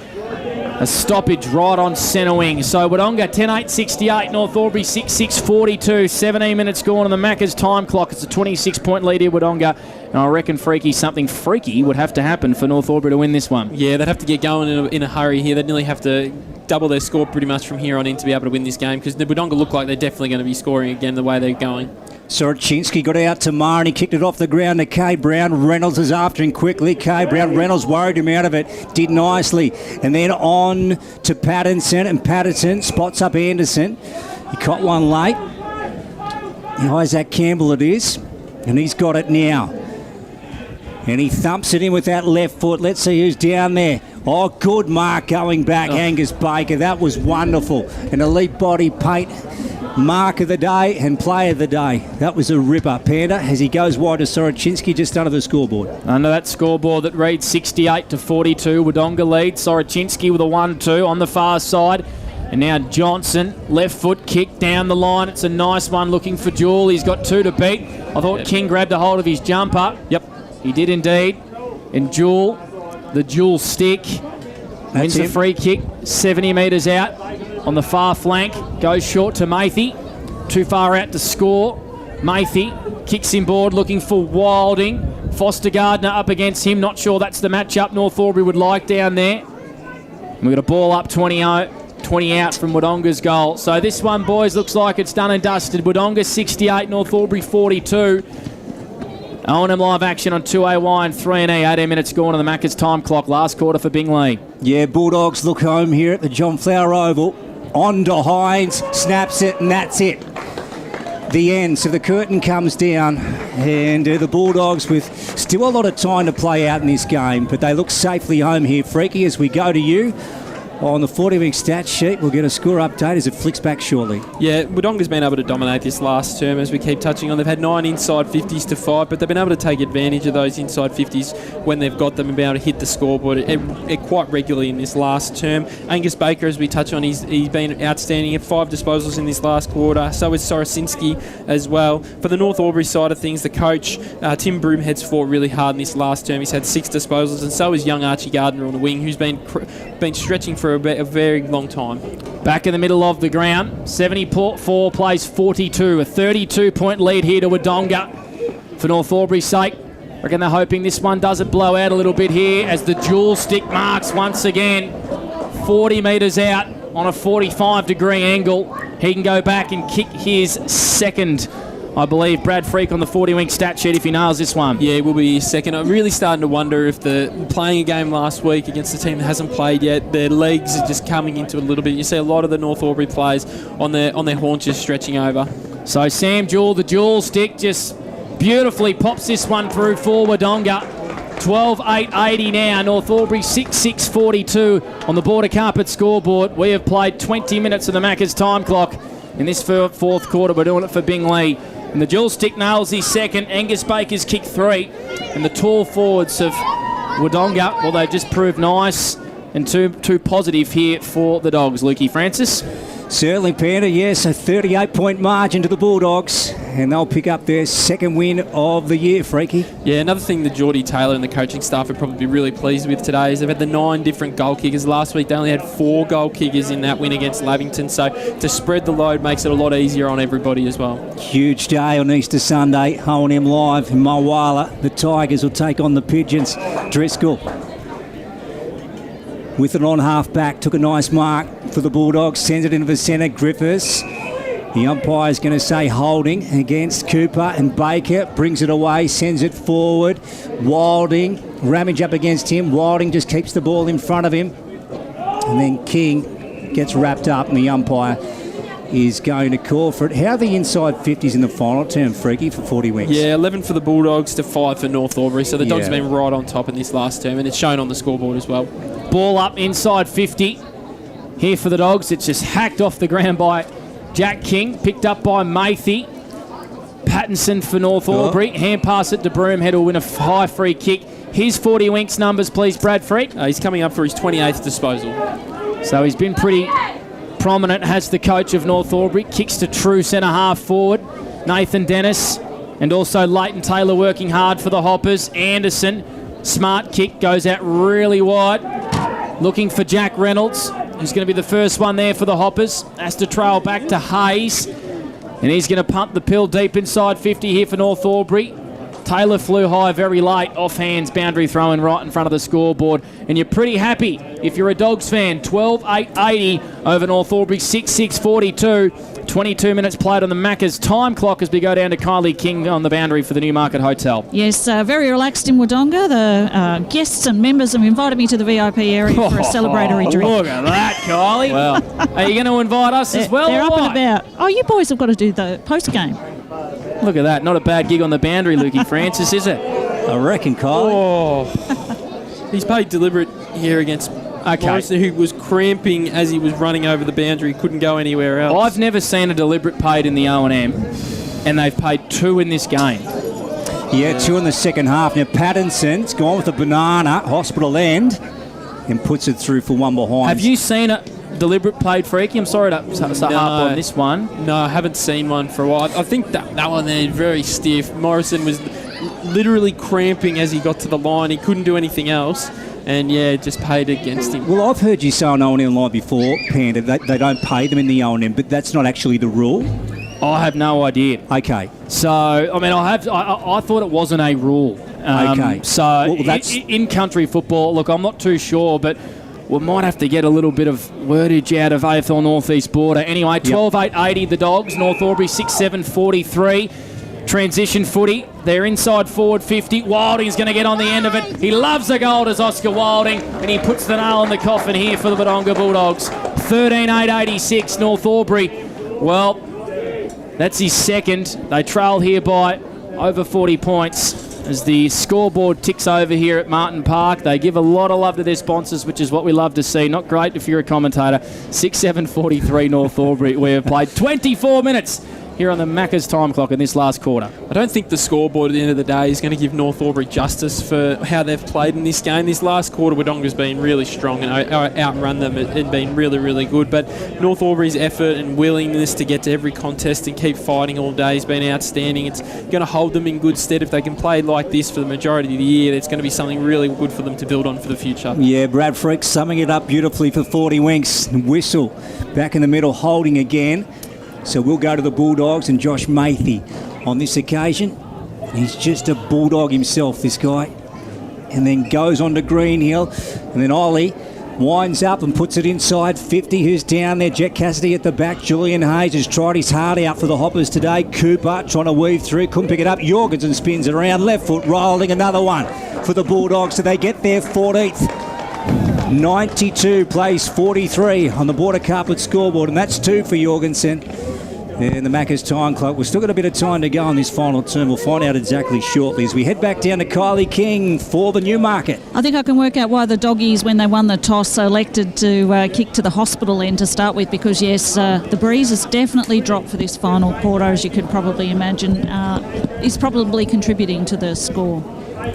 S1: A stoppage right on centre wing. So Wodonga 10-8-68, North Albury 6-6-42. 17 minutes gone on the Macca's time clock. It's a 26-point lead here, Wodonga. And I reckon something freaky would have to happen for North Albury to win this one.
S15: Yeah, they'd have to get going in a hurry here. They'd nearly have to double their score pretty much from here on in to be able to win this game because the Wodonga look like they're definitely going to be scoring again the way they're going.
S16: Soroczynski got out to Maher and he kicked it off the ground to Kay Brown. Reynolds is after him quickly. Kay Brown, Reynolds worried him out of it. Did nicely. And then on to Pattinson, and Pattinson spots up Anderson. He caught one late. Isaac Campbell it is. And he's got it now. And he thumps it in with that left foot. Let's see who's down there. Oh, good mark going back, Angus Baker. That was wonderful. An elite body paint. Mark of the day and play of the day. That was a ripper. Panda, as he goes wide to Soroczynski just under the scoreboard.
S1: Under that scoreboard that reads 68-42. Wodonga lead. Soroczynski with a 1-2 on the far side. And now Johnson, left foot kick down the line. It's a nice one looking for Jewel. He's got 2 to beat. I thought King grabbed a hold of his jumper. Yep, he did indeed. And Jewel, the Jewel stick, wins the free kick. 70 metres out. On the far flank, goes short to Mathy. Too far out to score. Mathy kicks him board, looking for Wilding. Foster Gardner up against him. Not sure that's the matchup North Albury would like down there. We've got a ball up 20 out from Wodonga's goal. So this one, boys, looks like it's done and dusted. Wodonga 68, North Albury 42. O&M live action on 2AY and 3&E. 18 minutes gone on the Macca's time clock. Last quarter for Bingley.
S16: Yeah, Bulldogs look home here at the John Flower Oval. On to Hines, snaps it, and that's it. The end. So the curtain comes down, and the Bulldogs with still a lot of time to play out in this game, but they look safely home here. Freaky, as we go to you. On the 40-week stat sheet, we'll get a score update as it flicks back shortly.
S15: Yeah, Wodonga's been able to dominate this last term, as we keep touching on. They've had 9 inside 50s to 5, but they've been able to take advantage of those inside 50s when they've got them and be able to hit the scoreboard quite regularly in this last term. Angus Baker, as we touch on, he's been outstanding at 5 disposals in this last quarter. So is Soroczynski as well. For the North Albury side of things, the coach, Tim Broomhead's fought really hard in this last term. He's had 6 disposals, and so is young Archie Gardner on the wing, who's been stretching for a very long time.
S1: Back in the middle of the ground. 74 plays 42. A 32-point lead here to Wodonga for North Albury's sake. I reckon they're hoping this one doesn't blow out a little bit here as the dual stick marks once again. 40 metres out on a 45-degree angle. He can go back and kick his second. I believe Brad Freak on the 40-wing stat sheet if he nails this one.
S15: Yeah, it will be his second. I'm really starting to wonder if playing a game last week against a team that hasn't played yet, their legs are just coming into it a little bit. You see a lot of the North Albury players on their haunches stretching over.
S1: So Sam Jewell, the dual stick, just beautifully pops this one through for Wodonga. 12-8-80 now. North Albury 6-6-42 on the Border Carpet scoreboard. We have played 20 minutes of the Macca's time clock in this fourth quarter. We're doing it for Bingley. And the dual stick nails his second. Angus Baker's kicked 3. And the tall forwards of Wodonga, well, they've just proved nice and too positive here for the Dogs. Lukey Francis.
S16: Certainly, Panda, yes, a 38-point margin to the Bulldogs, and they'll pick up their second win of the year, Freaky.
S15: Yeah, another thing that Geordie Taylor and the coaching staff would probably be really pleased with today is they've had the 9 different goal kickers. Last week they only had 4 goal kickers in that win against Lavington, so to spread the load makes it a lot easier on everybody as well.
S16: Huge day on Easter Sunday, O&M Live in Mulwala. The Tigers will take on the Pigeons. Driscoll with it on half-back, took a nice mark for the Bulldogs, sends it into the centre. Griffiths, the umpire's going to say holding against Cooper, and Baker brings it away, sends it forward. Wilding, Ramage up against him. Wilding just keeps the ball in front of him, and then King gets wrapped up, and the umpire is going to call for it. How are the inside 50s in the final term, Freaky, for 40 wings?
S15: Yeah, 11 for the Bulldogs to 5 for North Albury, so the Dogs have been right on top in this last term, and it's shown on the scoreboard as well.
S1: Ball up inside 50 here for the Dogs. It's just hacked off the ground by Jack King, picked up by Mathy. Pattinson for North Albury. Hand pass it to Broomhead, who'll win a high free kick. His 40 winks numbers, please, Brad Freak.
S15: He's coming up for his 28th disposal.
S1: So he's been pretty prominent, has the coach of North Albury. Kicks to true centre half forward, Nathan Dennis, and also Leighton Taylor working hard for the Hoppers. Anderson, smart kick, goes out really wide. Looking for Jack Reynolds, who's going to be the first one there for the Hoppers. Has to trail back to Hayes, and he's going to pump the pill deep inside 50 here for North Albury. Taylor flew high very late, off hands, boundary throwing right in front of the scoreboard. And you're pretty happy if you're a Dogs fan. 12-8-80 over North Albury, 6-6-42. 22 minutes played on the Macca's time clock as we go down to Kylie King on the boundary for the Newmarket Hotel.
S2: Yes, very relaxed in Wodonga. The guests and members have invited me to the VIP area for a celebratory drink.
S1: Look at that, Kylie. Well, are you going to invite us as well?
S2: They're up and about. Oh, you boys have got to do the post-game.
S1: Look at that. Not a bad gig on the boundary, Lukey Francis, is it?
S16: I reckon, Kyle.
S15: He's paid deliberate here against Morrison, who was cramping as he was running over the boundary. Couldn't go anywhere else.
S1: I've never seen a deliberate paid in the O&M, and they've paid 2 in this game.
S16: Yeah, 2 in the second half. Now, Pattinson's gone with a banana, hospital end, and puts it through for one behind.
S1: Have you seen a deliberate paid, Freaky? I'm sorry to harp on this one.
S15: No, I haven't seen one for a while. I think that one there is very stiff. Morrison was literally cramping as he got to the line. He couldn't do anything else. And, yeah, just paid against him.
S16: Well, I've heard you say on O&M Live before, Panda, that they don't pay them in the O&M, but that's not actually the rule?
S1: I have no idea.
S16: Okay.
S1: So, I mean, I thought it wasn't a rule.
S16: Okay.
S1: So,
S16: well, that's
S1: in country football, look, I'm not too sure, but we might have to get a little bit of wordage out of AFL North East Border. Anyway, 12-8-80 the Dogs. North Albury 6-7-43. Transition footy. They're inside forward 50. Wilding's going to get on the end of it. He loves the goal as Oscar Wilding, and he puts the nail in the coffin here for the Wodonga Bulldogs. 13-8-86 North Albury. Well, that's his second. They trail here by over 40 points as the scoreboard ticks over here at Martin Park. They give a lot of love to their sponsors, which is what we love to see. Not great if you're a commentator. 6-7-43 North Albury. We have played 24 minutes here on the Macca's time clock in this last quarter.
S15: I don't think the scoreboard at the end of the day is going to give North Albury justice for how they've played in this game. This last quarter, Wodonga's been really strong and outrun them and been really, really good. But North Albury's effort and willingness to get to every contest and keep fighting all day has been outstanding. It's going to hold them in good stead. If they can play like this for the majority of the year, it's going to be something really good for them to build on for the future.
S16: Yeah, Brad Freak summing it up beautifully for 40 Winks. Whistle back in the middle, holding again. So we'll go to the Bulldogs and Josh Mathy on this occasion. He's just a Bulldog himself, this guy. And then goes on to Greenhill. And then Ollie winds up and puts it inside 50. Who's down there? Jet Cassidy at the back. Julian Hayes has tried his heart out for the Hoppers today. Cooper trying to weave through. Couldn't pick it up. Jorgensen spins it around. Left foot rolling. Another one for the Bulldogs. So they get their 14th. 92 plays 43 on the Border Carpet scoreboard, and that's 2 for Jorgensen. And the Macca's time clock. We've still got a bit of time to go on this final term. We'll find out exactly shortly as we head back down to Kylie King for the Newmarket.
S2: I think I can work out why the Doggies, when they won the toss, elected to kick to the hospital end to start with, because, yes, the breeze has definitely dropped for this final quarter, as you could probably imagine. Is probably contributing to the score.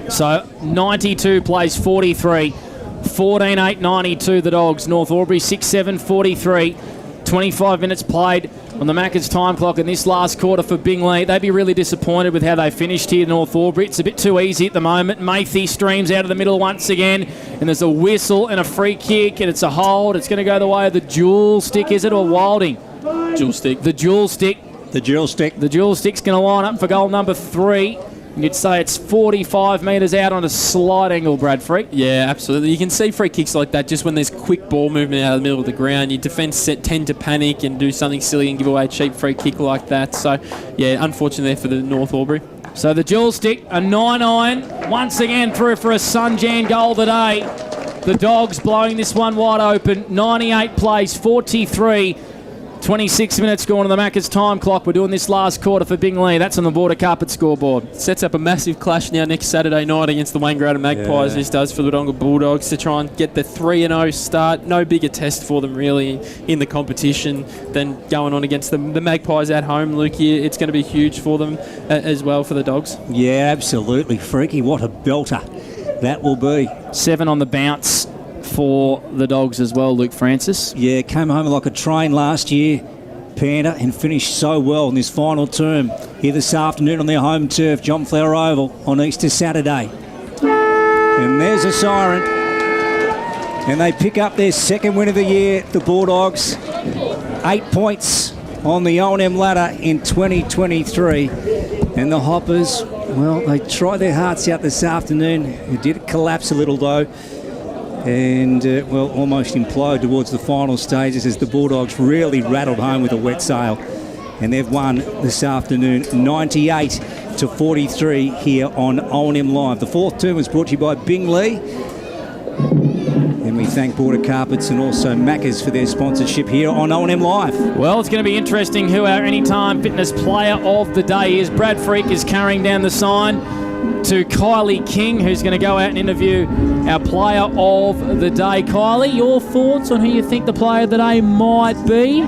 S1: So 92 plays 43. 14-8-92 the Dogs. North Albury 6-7-43. 25 minutes played on the Macca's time clock in this last quarter for Bingley. They'd be really disappointed with how they finished here, North Albury. It's a bit too easy at the moment. Mathy streams out of the middle once again, and there's a whistle and a free kick, and it's a hold. It's going to go the way of the dual stick, is it, or Wilding?
S15: Dual stick.
S1: The dual stick.
S16: The dual stick.
S1: The dual stick's going to line up for goal number 3. You'd say it's 45 metres out on a slight angle, Brad Freak.
S15: Yeah, absolutely. You can see free kicks like that just when there's quick ball movement out of the middle of the ground. Your defence tend to panic and do something silly and give away a cheap free kick like that. So, yeah, unfortunate there for the North Albury.
S1: So the dual stick, a 9-9, once again through for a Sunjan goal today. The Dogs blowing this one wide open. 98 plays, 43. 26 minutes gone on the Macca's time clock. We're doing this last quarter for Bingley. That's on the Border Carpet scoreboard.
S15: Sets up a massive clash now next Saturday night against the Wangaratta Magpies. This does for the Wodonga Bulldogs to try and get the 3-0 start. No bigger test for them really in the competition than going on against the Magpies at home, Lukey. It's going to be huge for them as well for the Dogs.
S16: Yeah, absolutely. Freaky. What a belter that will be.
S1: 7 on the bounce for the Dogs as well, Luke Francis.
S16: Yeah, came home like a train last year, Panda, and finished so well in this final term here this afternoon on their home turf, John Flower Oval, on Easter Saturday. And there's a siren. And they pick up their second win of the year, the Bulldogs. 8 points on the O&M ladder in 2023. And the Hoppers, well, they tried their hearts out this afternoon. It did collapse a little though. And, almost implode towards the final stages as the Bulldogs really rattled home with a wet sail. And they've won this afternoon 98-43 here on O&M Live. The fourth term was brought to you by Bingley. And we thank Border Carpets and also Macca's for their sponsorship here on O&M Live.
S1: Well, it's going to be interesting who our Anytime Fitness Player of the Day is. Brad Freak is carrying down the sign to Kylie King, who's going to go out and interview our Player of the Day. Kylie, your thoughts on who you think the Player of the Day might be?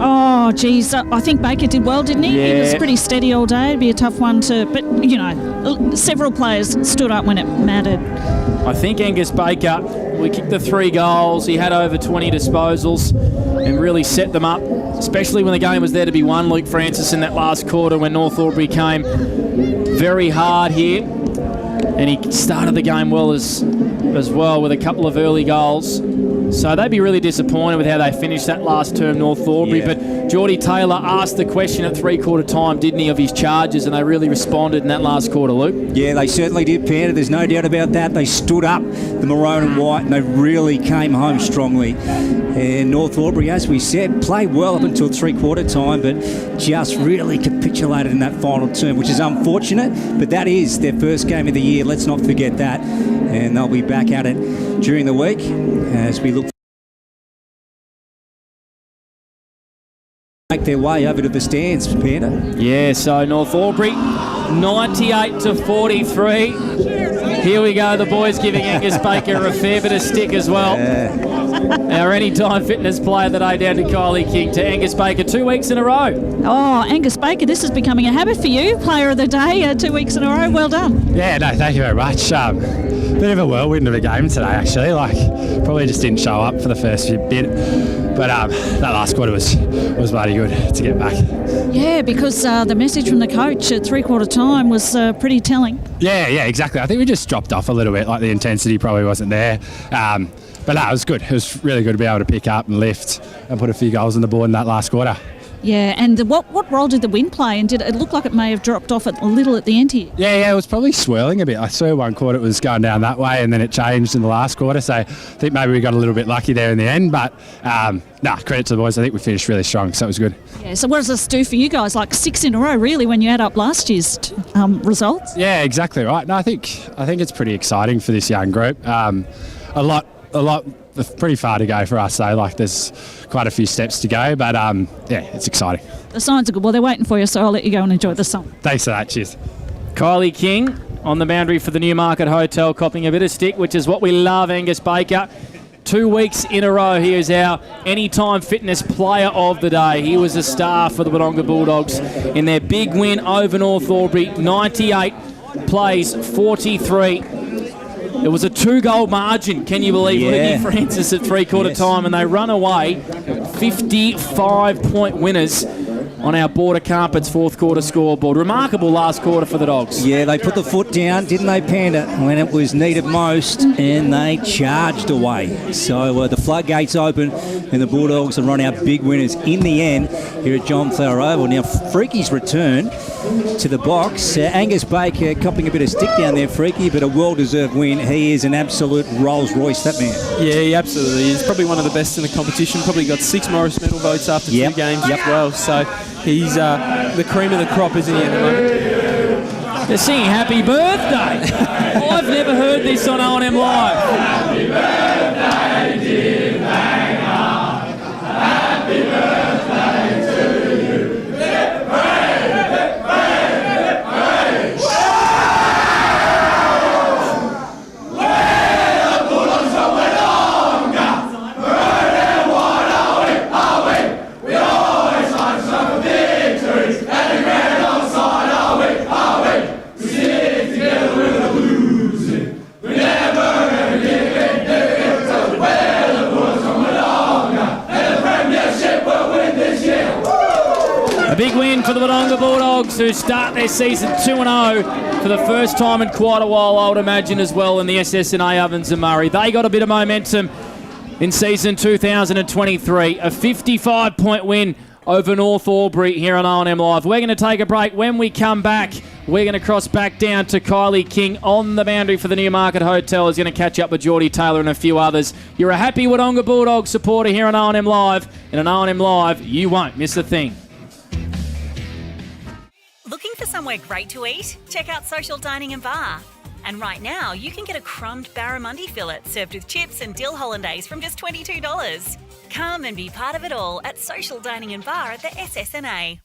S2: Oh, geez. I think Baker did well, didn't he?
S1: Yeah.
S2: He was pretty steady all day. It'd be a tough one to... But, several players stood up when it mattered.
S1: I think Angus Baker, we kicked the 3 goals. He had over 20 disposals and really set them up, especially when the game was there to be won. Luke Francis in that last quarter when North Albury came very hard here. And he started the game well as well with a couple of early goals. So they'd be really disappointed with how they finished that last term, North Albury. Yeah. But Geordie Taylor asked the question at 3/4 time, didn't he, of his charges, and they really responded in that last quarter, Luke.
S16: Yeah, they certainly did, Panda. There's no doubt about that. They stood up, the maroon and white, and they really came home strongly. And North Albury, as we said, played well up until 3/4 time, but just really capitulated in that final term, which is unfortunate, but that is their first game of the year. Let's not forget that. And they'll be back at it during the week as we look make their way over to the stands, Panda.
S1: Yeah, so North Albury 98-43. Here we go, the boys giving Angus Baker a fair bit of stick as well. Our anytime fitness player of the day down to Kylie King to Angus Baker 2 weeks in a row.
S2: Oh, Angus Baker, this is becoming a habit for you. Player of the day 2 weeks in a row. Well done.
S19: Yeah, no, thank you very much. Bit of a whirlwind of a game today, actually. Probably just didn't show up for the first few bit, but that last quarter was bloody good to get back.
S2: Yeah, because the message from the coach at three-quarter time was pretty telling.
S19: Yeah, exactly. I think we just dropped off a little bit. The intensity probably wasn't there. But no, it was good. It was really good to be able to pick up and lift and put a few goals on the board in that last quarter.
S2: Yeah, and what role did the wind play? And did it look like it may have dropped off a little at the end here? Yeah,
S19: it was probably swirling a bit. I saw one quarter it was going down that way, and then it changed in the last quarter. So I think maybe we got a little bit lucky there in the end. But credit to the boys. I think we finished really strong, so it was good.
S2: Yeah. So what does this do for you guys? 6 in a row, really, when you add up last year's results.
S19: Yeah, exactly right. No, I think it's pretty exciting for this young group. A lot. Pretty far to go for us, though. There's quite a few steps to go, but it's exciting.
S2: The signs are good. Well, they're waiting for you, so I'll let you go and enjoy the song.
S19: Thanks for that. Cheers.
S1: Kylie King on the boundary for the Newmarket Hotel, copping a bit of stick, which is what we love. Angus Baker, 2 weeks in a row. He is our anytime fitness player of the day. He was a star for the Wodonga Bulldogs in their big win over North Albury. 98 plays 43. It was a 2-goal margin, can you believe?
S16: Yeah.
S1: Ricky Francis at three-quarter time, and they run away 55-point winners on our Border Carpets fourth-quarter scoreboard. Remarkable last quarter for the Dogs.
S16: Yeah, they put the foot down, didn't they, Panda, when it was needed most, and they charged away. So the floodgates open, and the Bulldogs are run out big winners in the end here at John Flower Oval. Now, Freaky's return to the box. Angus Baker copping a bit of stick down there, Freaky, but a well-deserved win. He is an absolute Rolls Royce, that man.
S15: Yeah, he absolutely is. Probably one of the best in the competition. Probably got 6 Morris medal votes after 2 games as well. So he's the cream of the crop, isn't he, at the moment?
S1: They're singing Happy Birthday. I've never heard this on R01 Live.
S21: Happy birthday, dear Banger. Happy birthday to you. We're the Bulldogs of Wodonga. Burning, what are we? We always find some victories, and the grand old side are we? We stick together with the losing. We never ever give in, so we're the Bulldogs of Wodonga, and the premiership will win this year.
S1: A big win for the Wodonga Bulldogs, who start their season 2-0 for the first time in quite a while, I would imagine, as well, in the SSNA Ovens and Murray. They got a bit of momentum in season 2023. A 55-point win over North Albury here on R01 Live. We're going to take a break. When we come back, we're going to cross back down to Kylie King on the boundary for the Newmarket Hotel. He's going to catch up with Geordie Taylor and a few others. You're a happy Wodonga Bulldog supporter here on R01 Live. And on R01 Live, you won't miss a thing.
S3: Looking for somewhere great to eat? Check out Social Dining and Bar. And right now, you can get a crumbed barramundi fillet served with chips and dill hollandaise from just $22. Come and be part of it all at Social Dining and Bar at the SSNA.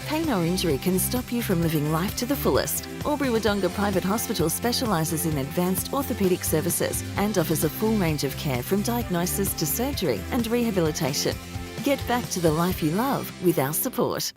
S4: Pain or injury can stop you from living life to the fullest. Albury Wodonga Private Hospital specialises in advanced orthopaedic services and offers a full range of care from diagnosis to surgery and rehabilitation. Get back to the life you love with our support.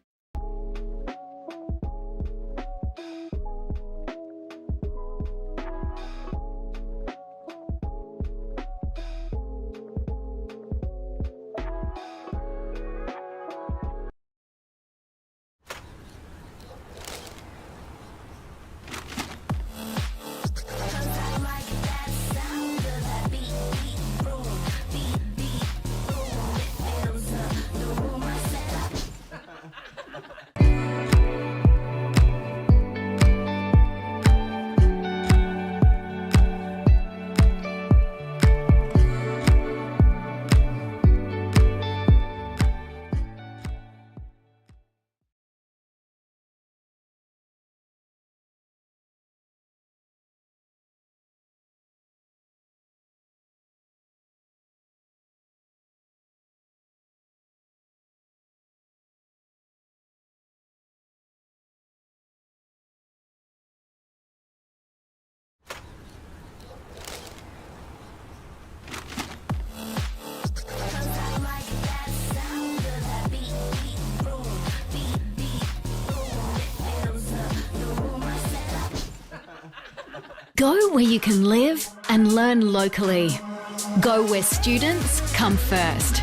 S5: Go where you can live and learn locally. Go where students come first.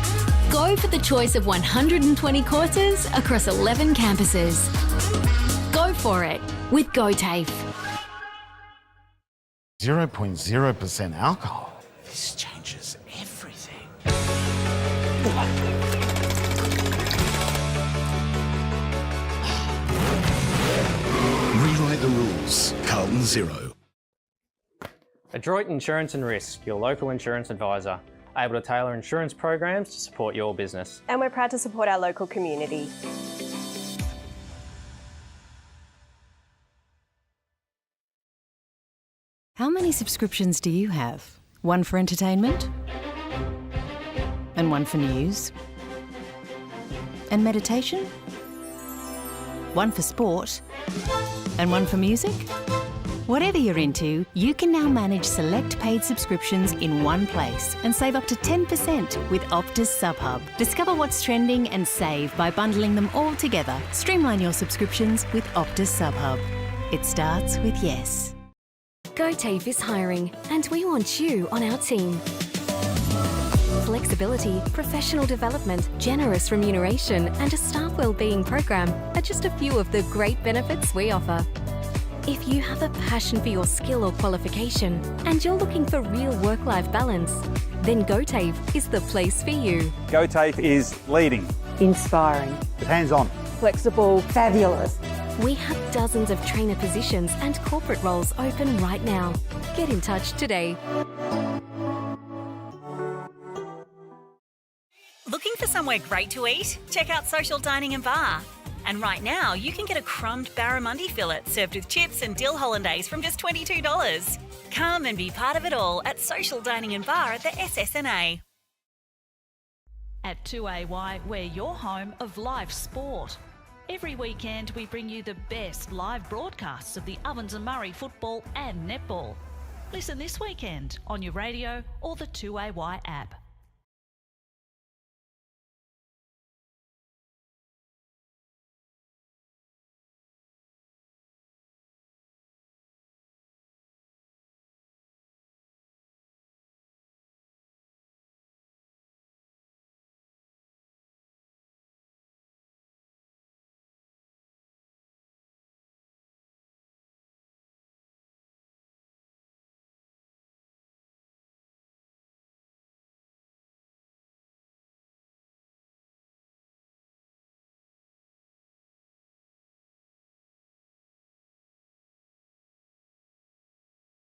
S5: Go for the choice of 120 courses across 11 campuses. Go for it with GoTAFE.
S6: 0.0% alcohol. This changes everything.
S7: Rewrite the rules. Carlton Zero.
S8: Adroit Insurance and Risk, your local insurance advisor, able to tailor insurance programs to support your business.
S9: And we're proud to support our local community.
S10: How many subscriptions do you have? One for entertainment? And one for news? And meditation? One for sport? And one for music? Whatever you're into, you can now manage select paid subscriptions in one place and save up to 10% with Optus SubHub. Discover what's trending and save by bundling them all together. Streamline your subscriptions with Optus SubHub. It starts with yes.
S11: GoTAFE is hiring, and we want you on our team. Flexibility, professional development, generous remuneration, and a staff wellbeing program are just a few of the great benefits we offer. If you have a passion for your skill or qualification and you're looking for real work-life balance, then GoTAFE is the place for you.
S12: GoTAFE is leading,
S13: Inspiring.
S12: hands-on,
S13: Flexible. Fabulous.
S11: We have dozens of trainer positions and corporate roles open right now. Get in touch today.
S3: Looking for somewhere great to eat? Check out Social Dining and Bar. And right now, you can get a crumbed barramundi fillet served with chips and dill hollandaise from just $22. Come and be part of it all at Social Dining and Bar at the SSNA.
S14: At 2AY, we're your home of live sport. Every weekend, we bring you the best live broadcasts of the Ovens and Murray football and netball. Listen this weekend on your radio or the 2AY app.